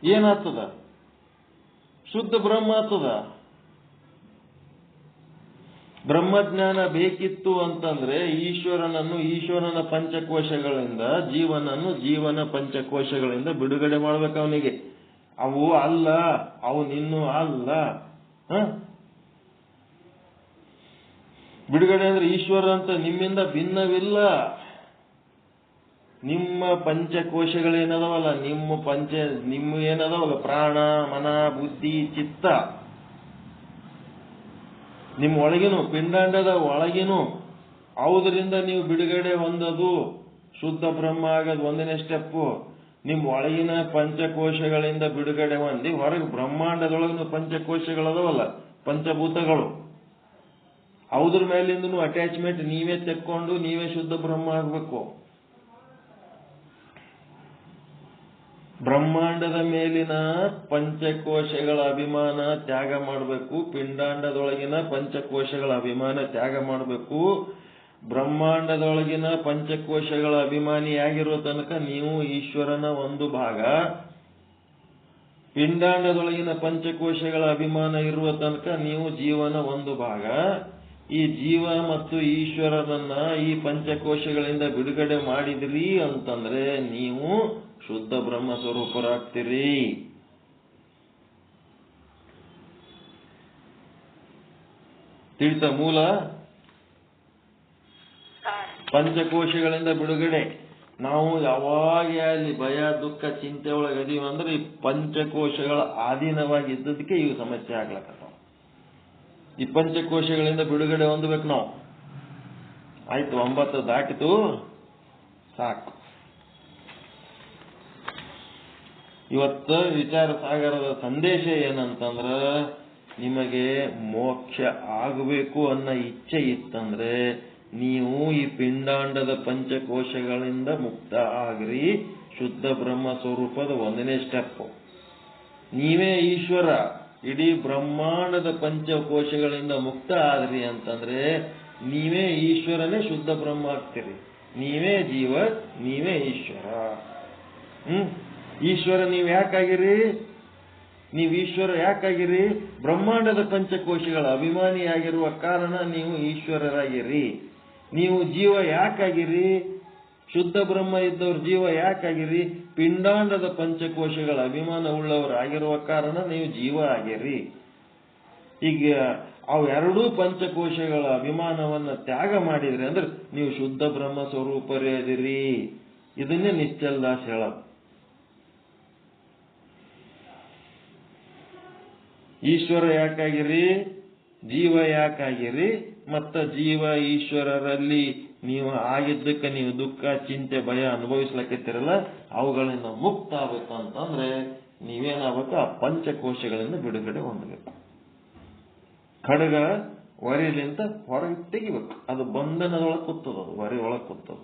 ಏನಾಗ್ತದ? ಶುದ್ಧ ಬ್ರಹ್ಮ ಆಗ್ತದ. ಬ್ರಹ್ಮಜ್ಞಾನ ಬೇಕಿತ್ತು ಅಂತಂದ್ರೆ ಈಶ್ವರನ ಪಂಚಕೋಶಗಳಿಂದ ಜೀವನ ಪಂಚಕೋಶಗಳಿಂದ ಬಿಡುಗಡೆ ಮಾಡ್ಬೇಕು ಅವನಿಗೆ. ಅವು ಅಲ್ಲ, ಅವನಿನ್ನೂ ಅಲ್ಲ. ಬಿಡುಗಡೆ ಅಂದ್ರೆ ಈಶ್ವರ ಅಂತ ನಿಮ್ಮಿಂದ ಭಿನ್ನವಿಲ್ಲ. ನಿಮ್ಮ ಪಂಚಕೋಶಗಳೇನದವಲ್ಲ, ನಿಮ್ಮ ಏನದವಲ್ಲ, ಪ್ರಾಣ ಮನ ಬುದ್ಧಿ ಚಿತ್ತ, ನಿಮ್ಮ ಒಳಗಿನ ಪಿಂಡಾಂಡದ ಒಳಗಿನ ಯಾವುದರಿಂದ ನೀವು ಬಿಡುಗಡೆ ಹೊಂದದು ಶುದ್ಧ ಬ್ರಹ್ಮ ಆಗೋದು ಒಂದನೇ ಸ್ಟೆಪ್ಪು. ನಿಮ್ಮ ಒಳಗಿನ ಪಂಚಕೋಶಗಳಿಂದ ಬಿಡುಗಡೆ ಹೊಂದಿ ಹೊರಗೆ ಬ್ರಹ್ಮಾಂಡದೊಳಗಿನ ಪಂಚಕೋಶಗಳದವಲ್ಲ, ಪಂಚಭೂತಗಳು, ಅವ್ರ ಮೇಲಿಂದನೂ ಅಟ್ಯಾಚ್ಮೆಂಟ್ ನೀವೇ ತೆಕ್ಕೊಂಡು ನೀವೇ ಶುದ್ಧ ಬ್ರಹ್ಮ ಆಗಬೇಕು. ಬ್ರಹ್ಮಾಂಡದ ಮೇಲಿನ ಪಂಚಕೋಶಗಳ ಅಭಿಮಾನ ತ್ಯಾಗ ಮಾಡಬೇಕು. ಪಿಂಡಾಂಡದೊಳಗಿನ ಪಂಚಕೋಶಗಳ ಅಭಿಮಾನ ತ್ಯಾಗ ಮಾಡಬೇಕು. ಬ್ರಹ್ಮಾಂಡದೊಳಗಿನ ಪಂಚಕೋಶಗಳ ಅಭಿಮಾನಿಯಾಗಿರೋ ತನಕ ನೀವು ಈಶ್ವರನ ಒಂದು ಭಾಗ, ಪಿಂಡಾಂಡದೊಳಗಿನ ಪಂಚಕೋಶಗಳ ಅಭಿಮಾನ ಇರುವ ತನಕ ನೀವು ಜೀವನ ಒಂದು ಭಾಗ. ಈ ಜೀವ ಮತ್ತು ಈಶ್ವರನನ್ನ ಈ ಪಂಚಕೋಶಗಳಿಂದ ಬಿಡುಗಡೆ ಮಾಡಿದ್ರಿ ಅಂತಂದ್ರೆ ನೀವು ಶುದ್ಧ ಬ್ರಹ್ಮ ಸ್ವರೂಪರಾಗ್ತೀರಿ. ತಿಳಿತ ಮೂಲ ಪಂಚಕೋಶಗಳಿಂದ ಬಿಡುಗಡೆ. ನಾವು ಯಾವಾಗ ಅಲ್ಲಿ ಭಯ ದುಃಖ ಚಿಂತೆ ಒಳಗೆ ಅದೀವಿ ಅಂದ್ರೆ ಈ ಪಂಚಕೋಶಗಳ ಆಧೀನವಾಗಿ ಇದ್ದದಕ್ಕೆ ಇವು ಸಮಸ್ಯೆ ಆಗ್ಲಕ್ಕತ್ತಾವ. ಈ ಪಂಚಕೋಶಗಳಿಂದ ಬಿಡುಗಡೆ ಹೊಂದಬೇಕು ನಾವು. ಆಯ್ತು, 9 ದಾಟಿತು, ಸಾಕು. ಇವತ್ತು ವಿಚಾರ ಸಾಗರದ ಸಂದೇಶ ಏನಂತಂದ್ರ, ನಿಮಗೆ ಮೋಕ್ಷ ಆಗಬೇಕು ಅನ್ನೋ ಇಚ್ಛೆ ಇತ್ತಂದ್ರೆ ನೀವು ಈ ಪಿಂಡಾಂಡದ ಪಂಚಕೋಶಗಳಿಂದ ಮುಕ್ತ ಆಗ್ರಿ. ಶುದ್ಧ ಬ್ರಹ್ಮ ಸ್ವರೂಪದ 1ನೇ ಸ್ಟೆಪ್. ನೀವೇ ಈಶ್ವರ, ಇಡೀ ಬ್ರಹ್ಮಾಂಡದ ಪಂಚಕೋಶಗಳಿಂದ ಮುಕ್ತ ಆದ್ರಿ ಅಂತಂದ್ರೆ ನೀವೇ ಈಶ್ವರನೇ ಶುದ್ಧ ಬ್ರಹ್ಮ ಆಗ್ತೀರಿ. ನೀವೇ ಜೀವ, ನೀವೇ ಈಶ್ವರ. ಈಶ್ವರ ನೀವು ಯಾಕಾಗಿರಿ? ನೀವು ಈಶ್ವರ ಯಾಕಾಗಿರಿ? ಬ್ರಹ್ಮಾಂಡದ ಪಂಚಕೋಶಗಳ ಅಭಿಮಾನಿಯಾಗಿರುವ ಕಾರಣ ನೀವು ಈಶ್ವರರಾಗಿರಿ. ನೀವು ಜೀವ ಯಾಕಾಗಿರಿ? ಶುದ್ಧ ಬ್ರಹ್ಮ ಇದ್ದವ್ರ ಜೀವ ಯಾಕಾಗಿರಿ? ಪಿಂಡಾಂಡದ ಪಂಚಕೋಶಗಳ ಅಭಿಮಾನ ಉಳ್ಳವರಾಗಿರುವ ಕಾರಣ ನೀವು ಜೀವ ಆಗಿರಿ. ಈಗ ಅವೆರಡೂ ಪಂಚಕೋಶಗಳ ಅಭಿಮಾನವನ್ನ ತ್ಯಾಗ ಮಾಡಿದ್ರಿ ಅಂದ್ರೆ ನೀವು ಶುದ್ಧ ಬ್ರಹ್ಮ ಸ್ವರೂಪರೇ ಅದಿರಿ. ಇದನ್ನೇ ನಿಶ್ಚಲ್ ದಾಸ್ ಹೇಳೋದು. ಈಶ್ವರ ಯಾಕಾಗಿರಿ? ಜೀವ ಯಾಕಾಗಿರಿ? ಮತ್ತ ಜೀವ ಈಶ್ವರರಲ್ಲಿ ನೀವು ಆಗಿದ್ದಕ್ಕೆ ನೀವು ದುಃಖ, ಚಿಂತೆ, ಭಯ ಅನುಭವಿಸ್ಲಕತ್ತಿರಲ್ಲ, ಅವುಗಳಿಂದ ಮುಕ್ತ ಆಗ್ಬೇಕಂತಂದ್ರೆ ನೀವೇನಾಗಬೇಕು? ಆ ಪಂಚಕೋಶಗಳಿಂದ ಬಿಡುಗಡೆ ಹೊಂದಬೇಕು. ಖಡ್ಗ ವರಿಲಿಂತ ಹೊರಗೆ ತೆಗಿಬೇಕು. ಅದು ಬಂಧನದೊಳಗೆ ಕೂತದ, ಅದು ವರಿ ಒಳಗೆ ಕೂತದ.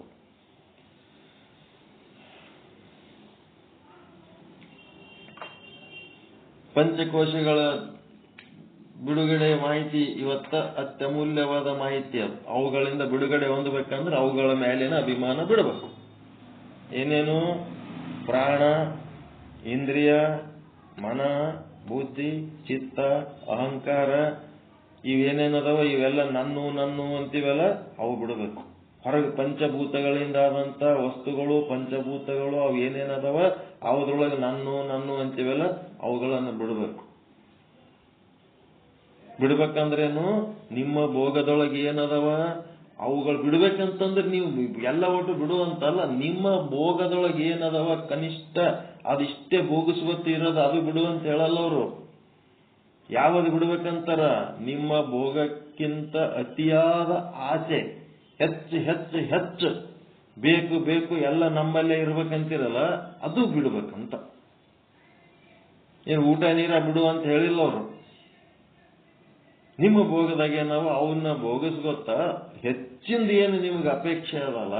ಪಂಚಕೋಶಗಳ ಬಿಡುಗಡೆ ಮಾಹಿತಿ ಇವತ್ತ ಅತ್ಯಮೂಲ್ಯವಾದ ಮಾಹಿತಿ. ಅದು ಅವುಗಳಿಂದ ಬಿಡುಗಡೆ ಹೊಂದಬೇಕಂದ್ರೆ ಅವುಗಳ ಮೇಲಿನ ಅಭಿಮಾನ ಬಿಡಬೇಕು. ಏನೇನು? ಪ್ರಾಣ, ಇಂದ್ರಿಯ, ಮನ, ಬುದ್ಧಿ, ಚಿತ್ತ, ಅಹಂಕಾರ, ಇವೇನೇನದವ ಇವೆಲ್ಲ ನನ್ನು ಅಂತೀವಲ್ಲ, ಅವು ಬಿಡಬೇಕು. ಹೊರಗೆ ಪಂಚಭೂತಗಳಿಂದ ಆದಂತ ವಸ್ತುಗಳು, ಪಂಚಭೂತಗಳು ಅವು ಏನೇನದವ ಅವದ್ರೊಳಗೆ ನನ್ನು ಅಂತೀವಲ್ಲ, ಅವುಗಳನ್ನು ಬಿಡಬೇಕು. ಬಿಡ್ಬೇಕಂದ್ರೇನು? ನಿಮ್ಮ ಭೋಗದೊಳಗೆ ಏನದವ ಅವುಗಳು ಬಿಡ್ಬೇಕಂತಂದ್ರೆ ನೀವು ಎಲ್ಲ ಒಟ್ಟು ಬಿಡುವಂತಲ್ಲ, ನಿಮ್ಮ ಭೋಗದೊಳಗೆ ಏನದವ ಕನಿಷ್ಠ ಅದಿಷ್ಟೇ ಭೋಗಿಸ್ಕೊತ ಇರೋದು ಅದು ಬಿಡುವಂತ ಹೇಳಲ್ಲ ಅವರು. ಯಾವುದು ಬಿಡ್ಬೇಕಂತಾರ? ನಿಮ್ಮ ಭೋಗಕ್ಕಿಂತ ಅತಿಯಾದ ಆಸೆ, ಹೆಚ್ಚು ಬೇಕು ಎಲ್ಲ ನಮ್ಮಲ್ಲೇ ಇರ್ಬೇಕಂತಿರಲ್ಲ, ಅದು ಬಿಡ್ಬೇಕಂತ. ಏನು ಊಟ ನೀರ ಬಿಡು ಅಂತ ಹೇಳಿಲ್ಲ ಅವರು. ನಿಮ್ಮ ಭೋಗದಾಗೆ ನಾವು ಅವನ್ನ ಭೋಗಿಸ್ಕೊತ ಹೆಚ್ಚಿಂದ ಏನು ನಿಮ್ಗೆ ಅಪೇಕ್ಷೆ ಅದಲ್ಲ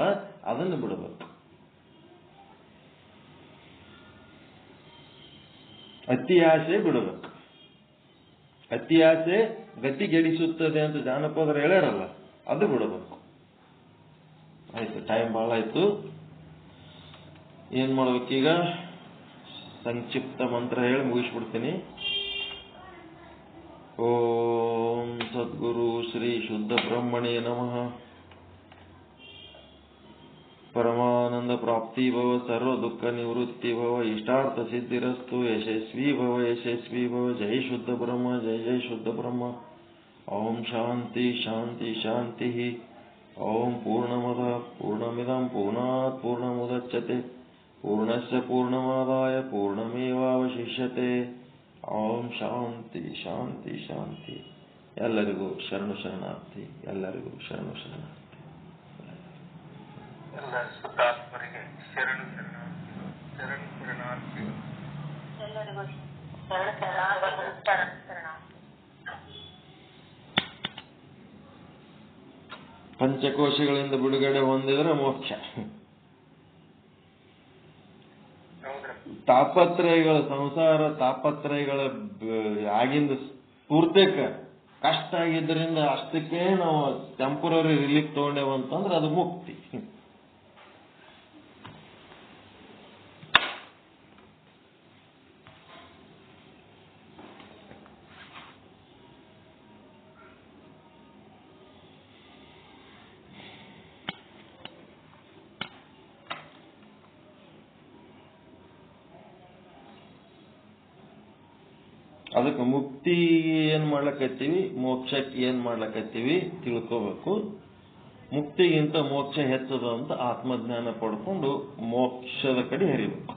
ಅದನ್ನು ಬಿಡಬೇಕು. ಅತಿ ಆಸೆ ಬಿಡಬೇಕು. ಅತಿ ಆಸೆ ಗತಿಗೆಡಿಸುತ್ತದೆ ಅಂತ ಜಾನಪದರು ಹೇಳ್ಯಾರಲ್ಲ, ಅದು ಬಿಡಬೇಕು. ಆಯ್ತು, ಟೈಮ್ ಬಹಳ ಆಯ್ತು. ಏನ್ ಮಾಡ್ಬೇಕೀಗ? ಸಂಕ್ಷಿಪ್ತ ಮಂತ್ರ ಹೇಳಿ ಮುಗಿಸ್ಬಿಡ್ತೀನಿ. ಓಂ ಸದ್ಗುರು ಶ್ರೀ ಶುದ್ಧ ಬ್ರಹ್ಮಣೇ ನಮಃ. ಪರಮಾನಂದ ಪ್ರಾಪ್ತಿ ಭವ, ಸರ್ವ ದುಃಖ ನಿವೃತ್ತಿ ಭವ, ಇಷ್ಟಾರ್ಥ ಸಿದ್ಧಿರಸ್ತು, ಯಶಸ್ವಿ ಭವ. ಜೈ ಶುದ್ಧ ಬ್ರಹ್ಮ, ಜೈ ಶುದ್ಧ ಬ್ರಹ್ಮ. ಓಂ ಶಾಂತಿ ಶಾಂತಿ ಶಾಂತಿ. ಓಂ ಪೂರ್ಣಮದ ಪೂರ್ಣಮಿದಂ ಪೂರ್ಣಾತ್ ಪೂರ್ಣಮುದಚ್ಯತೆ ಪೂರ್ಣಸ್ಯ ಪೂರ್ಣಮಾದಾಯ ಪೂರ್ಣಮೇವಾವಶಿಷ್ಯತೆ. ಓಂ ಶಾಂತಿ ಶಾಂತಿ ಶಾಂತಿ. ಎಲ್ಲರಿಗೂ ಶರಣಾರ್ಥಿ. ಎಲ್ಲರಿಗೂ ಶರಣಾರ್ಥಿ. ಎಲ್ಲ ಶುದ್ಧಾತ್ಮರಿಗೆ ಶರಣಾರ್ಥಿ. ಎಲ್ಲರಿಗೂ ಪಂಚಕೋಶಗಳಿಂದ ಬಿಡುಗಡೆ ಹೊಂದಿದ್ರೆ ಮೋಕ್ಷ. ತಾಪತ್ರಯಗಳ ಸಂಸಾರ ತಾಪತ್ರಯಗಳ ಆಗಿಂದ ಪೂರ್ತಕ ಕಷ್ಟ ಆಗಿದ್ದರಿಂದ ಅಷ್ಟಕ್ಕೆ ನಾವು ಟೆಂಪರರಿ ರಿಲೀಫ್ ತಗೊಂಡೇವಂತಂದ್ರೆ ಅದು ಮುಕ್ತಿ. ಅದಕ್ಕೆ ಮುಕ್ತಿ ಏನ್ ಮಾಡ್ಲಕತ್ತೀವಿ, ಮೋಕ್ಷಕ್ಕೆ ಏನ್ ಮಾಡ್ಲಕತ್ತೀವಿ ತಿಳ್ಕೋಬೇಕು. ಮುಕ್ತಿಗಿಂತ ಮೋಕ್ಷ ಹೆಚ್ಚದ ಅಂತ ಆತ್ಮಜ್ಞಾನ ಪಡ್ಕೊಂಡು ಮೋಕ್ಷದ ಕಡೆ ಹರಿಬೇಕು.